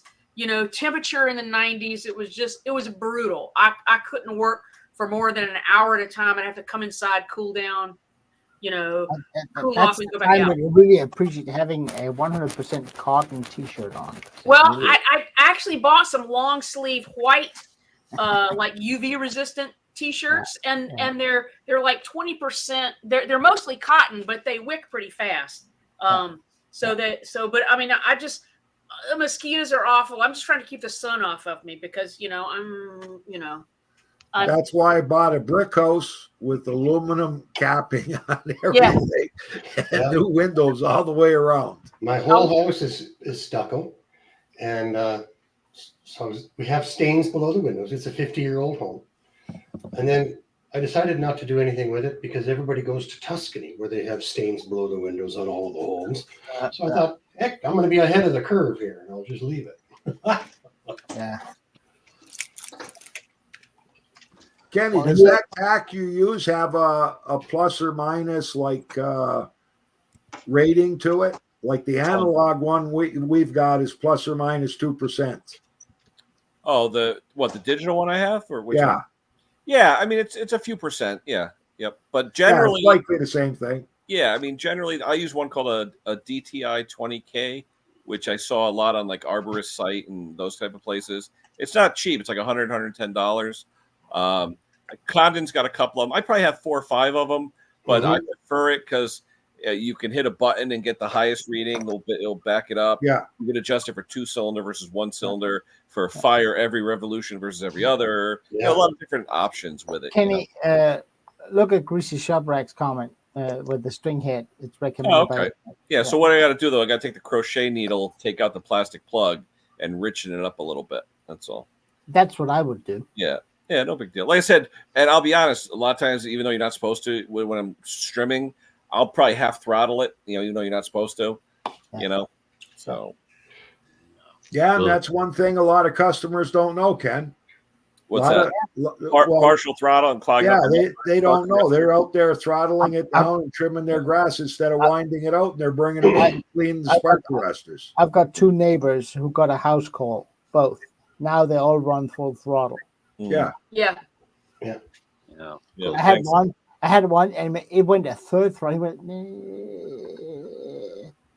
temperature in the 90s. It was brutal. I couldn't work for more than an hour at a time. I'd have to come inside, cool down, cool off and go back out. I would really appreciate having a 100% cotton t-shirt on. Well, I actually bought some long sleeve white, like UV resistant t-shirts, and they're like 20%. They're mostly cotton, but they wick pretty fast. But I mean, the mosquitoes are awful. I'm just trying to keep the sun off of me because that's why I bought a brick house with aluminum capping on everything and new windows all the way around. My whole house is stucco, and so we have stains below the windows. It's a 50-year-old home. And then I decided not to do anything with it because everybody goes to Tuscany where they have stains below the windows on all the homes. So I thought, heck, I'm going to be ahead of the curve here, and I'll just leave it. Yeah. Kenny, does that pack you use have a plus or minus rating to it? Like the analog one we've got is plus or minus 2%. Oh, the digital one I have, or which one? Yeah, I mean it's a few percent. Yeah, yep. But generally, it's likely the same thing. Yeah, I mean generally, I use one called a DTI 20K, which I saw a lot on like Arborist site and those type of places. It's not cheap. It's like $100, $110. Condon's got a couple of them. I probably have 4 or 5 of them, but I prefer it because you can hit a button and get the highest reading. It'll back it up. Yeah, you can adjust it for 2-cylinder versus 1-cylinder, for fire every revolution versus every other. A lot of different options with it. Kenny, look at Greasy Shoprack's comment with the string head. It's recommended. Oh, okay. Yeah. So what I got to do though, I got to take the crochet needle, take out the plastic plug, and richen it up a little bit. That's all. That's what I would do. Yeah. Yeah, no big deal. Like I said, and I'll be honest, a lot of times, even though you're not supposed to, when I'm strimming, I'll probably half throttle it, even though you're not supposed to, so. Yeah, and that's one thing a lot of customers don't know, Ken. What's that? Partial throttle and clogging up. Yeah, they don't know. They're out there throttling it down and trimming their grass instead of winding it out, and they're bringing it out and cleaning the spark arresters. I've got 2 neighbors who got a house call, both. Now they all run full throttle. Yeah. I had one, and it went a third throttle. He went.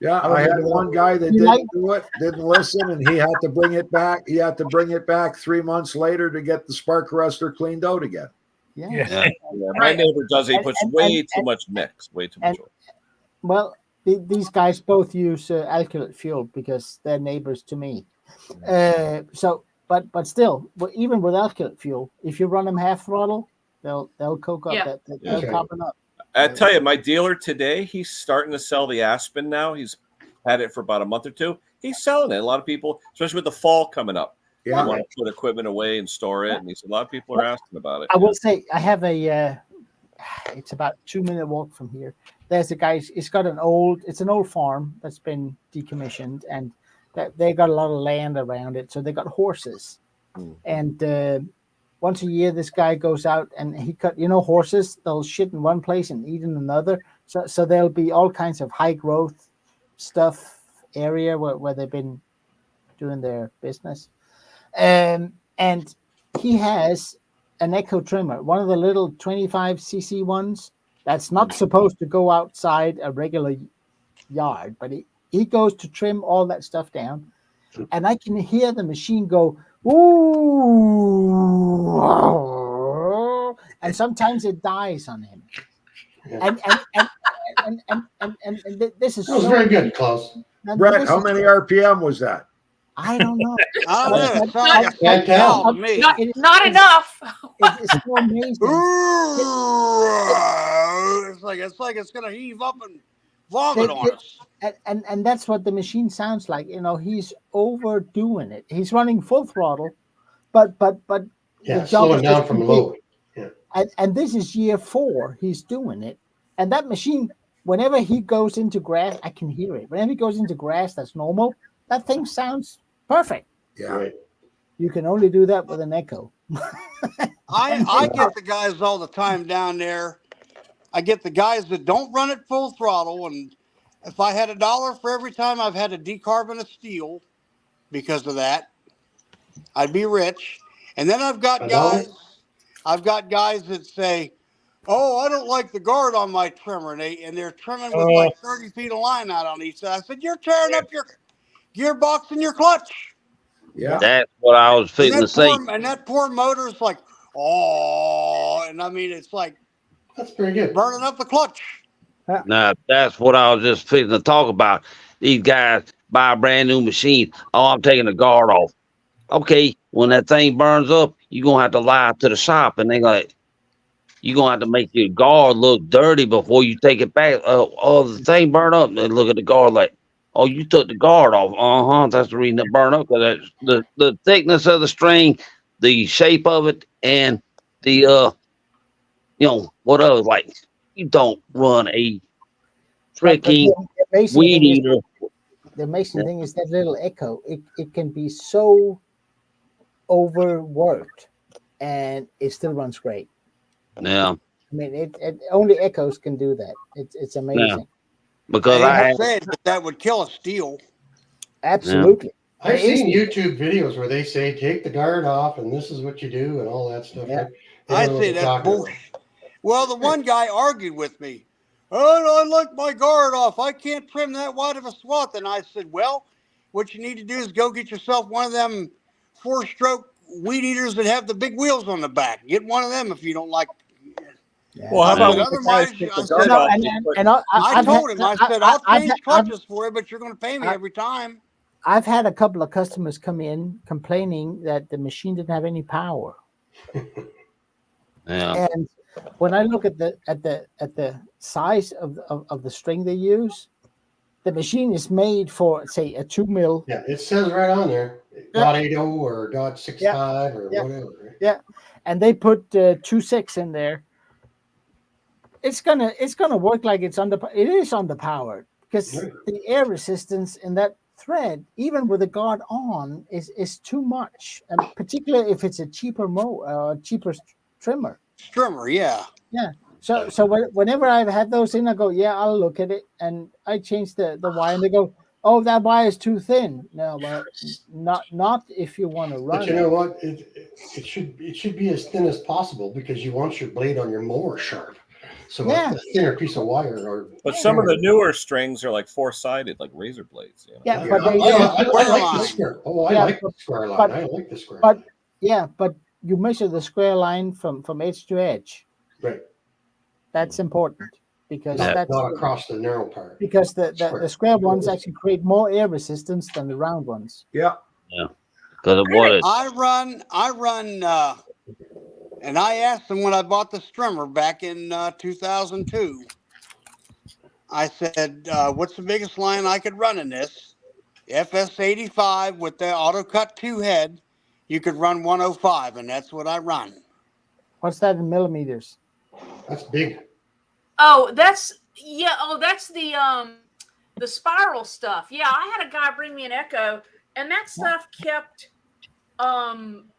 Yeah, I had one guy that didn't do it, didn't listen, and he had to bring it back. He had to bring it back 3 months later to get the spark arrestor cleaned out again. Yeah. My neighbor does it. He puts way too much mix. Way too much. Well, these guys both use alkylate fuel because they're neighbors to me. But still, even with alkylate fuel, if you run them half throttle, they'll coke up. They'll carbon up. I tell you, my dealer today, he's starting to sell the Aspen now. He's had it for about a month or two. He's selling it. A lot of people, especially with the fall coming up, Yeah. You want to put equipment away and store it. And he said, a lot of people are asking about it. I will say I have a. It's about 2-minute walk from here. There's a guy. It's an old farm that's been decommissioned, and that they got a lot of land around it, so they got horses. And once a year, this guy goes out and he cut. Horses, they'll shit in one place and eat in another. So there'll be all kinds of high growth stuff area where they've been doing their business. And he has an echo trimmer, one of the little 25cc ones that's not supposed to go outside a regular yard, but he goes to trim all that stuff down, and I can hear the machine go, ooh, and sometimes it dies on him. And this is that was very good, Klaus. Brett, how many RPM was that? I don't know. I don't know. It sounds like a fake cow to me. Not enough. It's so amazing. It's like it's gonna heave up and vomit on us. And that's what the machine sounds like. He's overdoing it. He's running full throttle, but slowing down from low. Yeah. And this is year 4. He's doing it, and that machine, whenever he goes into grass, I can hear it. Whenever he goes into grass, that's normal. That thing sounds perfect. Yeah. Right. You can only do that with an echo. I get the guys all the time down there. I get the guys that don't run it full throttle, and if I had $1 for every time I've had to decarbon a steel because of that, I'd be rich. And then I've got guys that say, "Oh, I don't like the guard on my trimmer," and they're trimming with like 30 feet of line out on each side. I said, "You're tearing up your gearbox and your clutch." Yeah. That's what I was fitting to say. And that poor motor's like, oh, and I mean, it's like that's pretty good. Burning up the clutch. Now, that's what I was just fitting to talk about. These guys buy a brand new machine. Oh, I'm taking the guard off. Okay, when that thing burns up, you're going to have to lie to the shop, and they're like, you're going to have to make your guard look dirty before you take it back. The thing burned up. And they look at the guard like, oh, you took the guard off. That's the reason it burned up. Because the thickness of the string, the shape of it, and the, what else? Like, you don't run a freaking weed eater. The amazing thing is that little echo. It can be so overworked, and it still runs great. Yeah. I mean, it only echoes can do that. It's amazing. Yeah. Because I said that would kill a steel. Absolutely. Yeah. I've seen YouTube videos where they say take the guard off and this is what you do and all that stuff. Yeah. I say that's bullshit. Well, the one guy argued with me. Oh, I like my guard off. I can't trim that wide of a swath. And I said, well, what you need to do is go get yourself one of them 4-stroke weed eaters that have the big wheels on the back. Get one of them if you don't like. Yeah. Well, how about otherwise, I told him, I said, I'll change clutches for you, but you're going to pay me every time. I've had a couple of customers come in complaining that the machine didn't have any power. Yeah. And when I look at the size of the string they use, the machine is made for, say, a 2 mil. Yeah, it says right on there, .80 or .65 or whatever. Right? Yeah, and they put 2.6 in there. It's gonna work like it is underpowered because the air resistance in that thread, even with the guard on, is too much, and particularly if it's a cheaper cheaper trimmer. Trimmer, yeah. Yeah. So whenever I've had those in, I go, yeah, I'll look at it, and I change the wire, and they go, oh, that wire is too thin. No, well, not if you want to run. But you know what? It should be as thin as possible because you want your blade on your mower sharp. So a thinner piece of wire. But some of the newer strings are like 4-sided, like razor blades. Yeah, but I like the square. Oh, I like the square line. I like the square. But but you measure the square line from edge to edge. Right. That's important because that's not across the narrow part. Because the square ones actually create more air resistance than the round ones. Yeah. Yeah. Because of what I run. And I asked them when I bought the strimmer back in 2002, I said, what's the biggest line I could run in this? FS85 with the auto cut 2 head you could run 105, and that's what I run. What's that in millimeters? That's big. Oh, that's the spiral stuff. Yeah, I had a guy bring me an Echo, and that stuff kept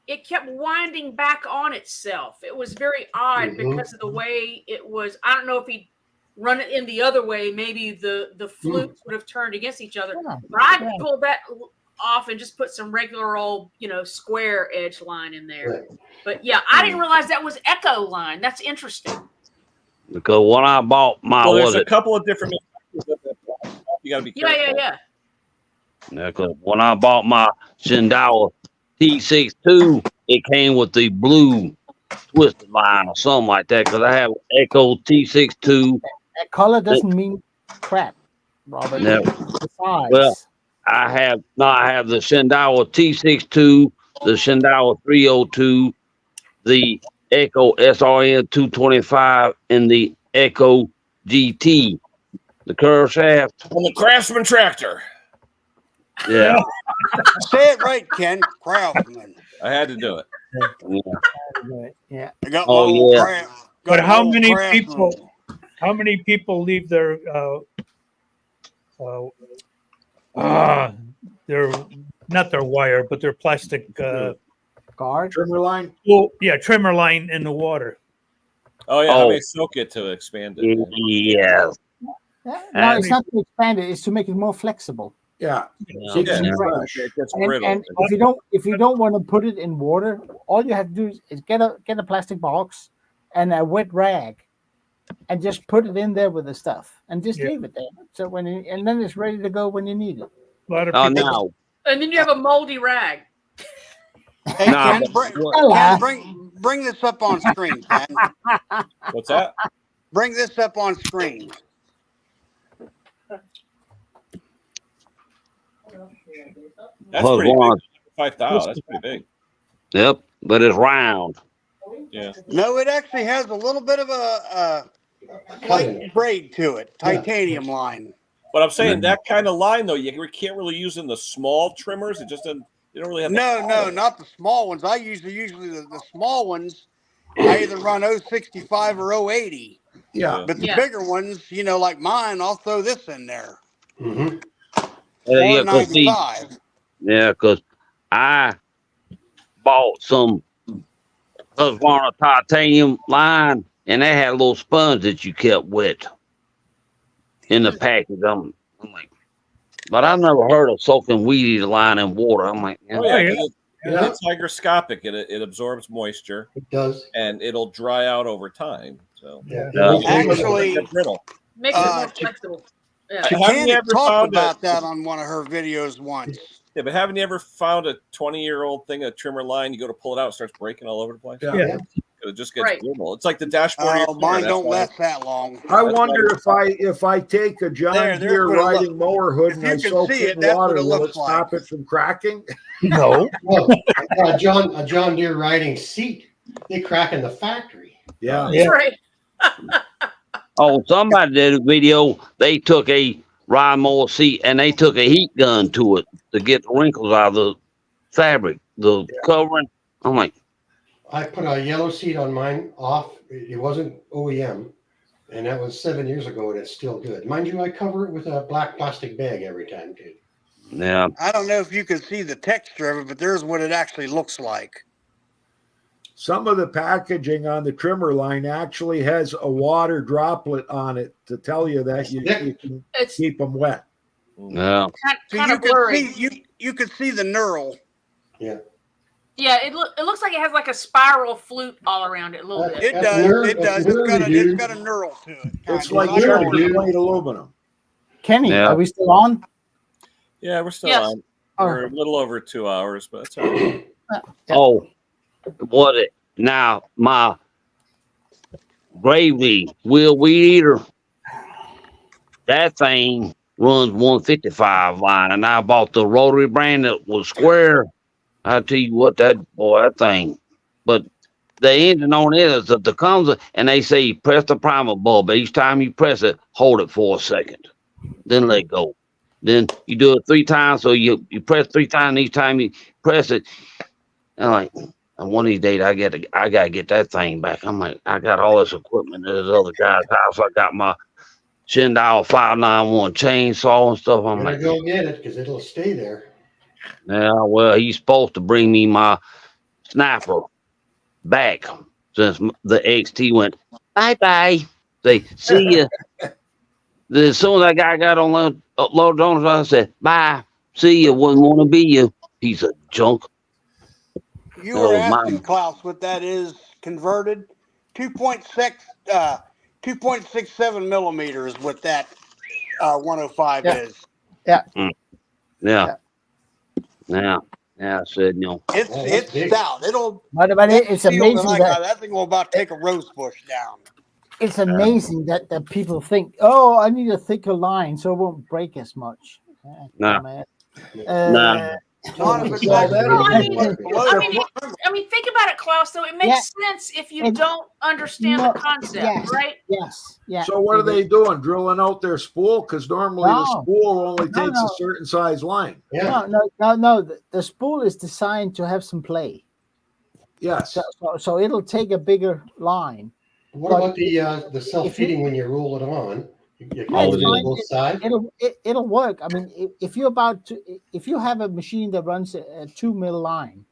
it kept winding back on itself. It was very odd because of the way it was. I don't know if he'd run it in the other way, maybe the flukes would have turned against each other. But I pulled that off and just put some regular old, square edge line in there. Right. But yeah, I didn't realize that was Echo line. That's interesting. Because when I bought my, there's a couple of different. You got to be careful. Yeah, because when I bought my Shindawa T62, it came with the blue twisted line or something like that. Because I have Echo T62. That color doesn't mean crap, Robert. No. Besides. Well, I have the Shindawa T62, the Shindawa 302, the Echo SRN 225, and the Echo GT, the curve shaft, on the Craftsman tractor. Yeah. Say it right, Ken. Craftsman. I had to do it. Yeah. I got Oh, yeah. But how many people leave their not their wire, but their plastic guard trimmer line? Well, yeah, trimmer line in the water. Oh yeah, how they soak it to expand it. Yeah. No, it's not to expand it, it's to make it more flexible. Yeah. So it gets brittle. And if you don't want to put it in water, all you have to do is get a plastic box and a wet rag and just put it in there with the stuff and just leave it there. So and then it's ready to go when you need it. A lot of people. No. And then you have a moldy rag. Hey, Ken, bring this up on screen, Ken. What's that? Bring this up on screen. That's pretty big. 5,000. That's pretty big. Yep, but it's round. Yeah. No, it actually has a little bit of a light braid to it, titanium line. But I'm saying that kind of line though, you can't really use in the small trimmers. It just doesn't. You don't really have. No, not the small ones. I usually the small ones. I either run 065 or 080. Yeah. But the bigger ones, like mine, I'll throw this in there. Mm-hmm. 495. Yeah, because I bought some Husqvarna titanium line, and they had a little sponge that you kept wet in the package. I'm like, but I've never heard of soaking weed eater line in water. I'm like, it's hygroscopic. It absorbs moisture. It does, and it'll dry out over time. So actually, makes it more flexible. Yeah. Haven't you ever talked about that on one of her videos once? Yeah, but haven't you ever found a 20-year-old thing, a trimmer line? You go to pull it out, it starts breaking all over the place. Yeah. It just gets brittle. It's like the dashboard. Oh, mine don't last that long. I wonder if I take a John Deere riding mower hood and I soak it in water, will it stop it from cracking? No. A John Deere riding seat, they crack in the factory. Yeah. That's right. oh, somebody did a video. They took a ride mower seat and they took a heat gun to it to get the wrinkles out of the fabric, the covering. I'm like, I put a yellow seat on mine off. It wasn't OEM, and that was 7 years ago, and it's still good. Mind you, I cover it with a black plastic bag every time, too. Yeah. I don't know if you can see the texture of it, but there's what it actually looks like. Some of the packaging on the trimmer line actually has a water droplet on it to tell you that you can keep them wet. Yeah. So you could see the knurl. Yeah. Yeah, it looks like it has like a spiral flute all around it a little bit. It does. It does. It's got a knurl to it. It's like plate aluminum. Kenny, are we still on? Yeah, we're still on. We're a little over 2 hours, but it's all right. Oh, now my gravy wheel weed eater, that thing runs 155 line, and I bought the rotary brand that was square. I tell you what, that thing. But the engine on it is the comes, and they say press the primer bulb. Each time you press it, hold it for a second, then let go. Then you do it 3 times. So you press 3 times. Each time you press it, And like, and one of these days I gotta get that thing back. I'm like, I got all this equipment at this other guy's house. I got my Shindao 591 chainsaw and stuff. I'm Better like, go get it because it'll stay there. yeah, well, he's supposed to bring me my snapper back since the XT went bye. Say, see ya. As soon as that guy got on loaded on, I said, bye. See ya. Wouldn't want to be you. Piece of junk. You Oh, were asking mine. Klaus what that is converted. 2.67 millimeters is what that 105 is. Yeah. I said, It's stout. It'll. But it's steel amazing I that got, that thing will about take a rose bush down. it's amazing that people think, oh, I need a thicker line so it won't break as much. Nah. Not if it's Well, actually I below mean, think about it, Klaus. Though it makes sense if you don't understand the concept, right? Yes. So what are they doing? Drilling out their spool? Because normally the spool only takes a certain size line. Yeah. No. The spool is designed to have some play. Yes. So it'll take a bigger line. What about the self-feeding when you roll it on? You can roll it on both sides. It'll work. I mean, if you have a machine that runs a 2 mil line,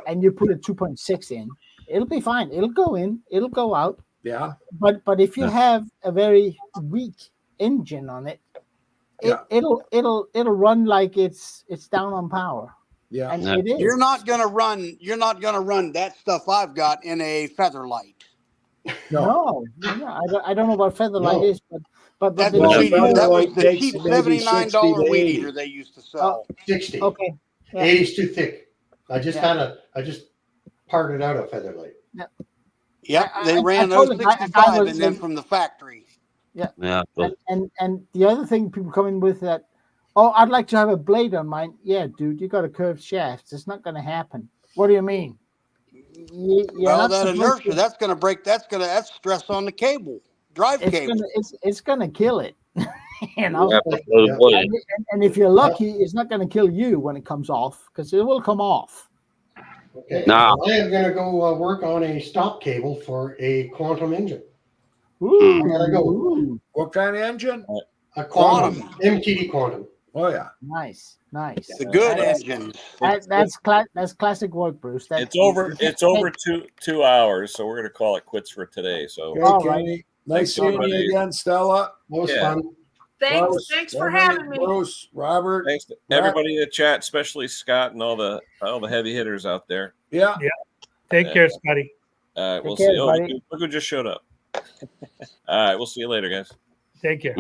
and you put a 2.6 in, it'll be fine. It'll go in. It'll go out. Yeah. But if you have a very weak engine on it, it'll run like it's down on power. Yeah. And it is. You're not gonna run that stuff I've got in a Featherlight. No. I don't know what Featherlight is, but that was the cheap $79 weed eater they used to sell. 60. Okay. 80's too thick. I just parted out a Featherlight. Yep, they ran those 65 and then from the factory. Yeah. And the other thing people come in with that, I'd like to have a blade on mine. Yeah, dude, you got a curved shaft. It's not going to happen. What do you mean? That inertia, that's going to break. That's stress on the cable, cable. It's going to kill it. And if you're lucky, it's not going to kill you when it comes off, because it will come off. Okay. Now I am going to go work on a stop cable for a quantum engine. Ooh, I gotta go. What kind of engine? A quantum MTD quantum. Oh yeah, nice. The good engine. That's classic work, Bruce. It's over 2 hours, so we're gonna call it quits for today. So, Kenny, nice seeing you again, Stella. That was fun. Thanks for having me. Bruce, Robert. Thanks to everybody in the chat, especially Scott and all the heavy hitters out there. Yeah. Take care, Scotty. We'll see. Look who just showed up. All right, we'll see you later, guys. Take care.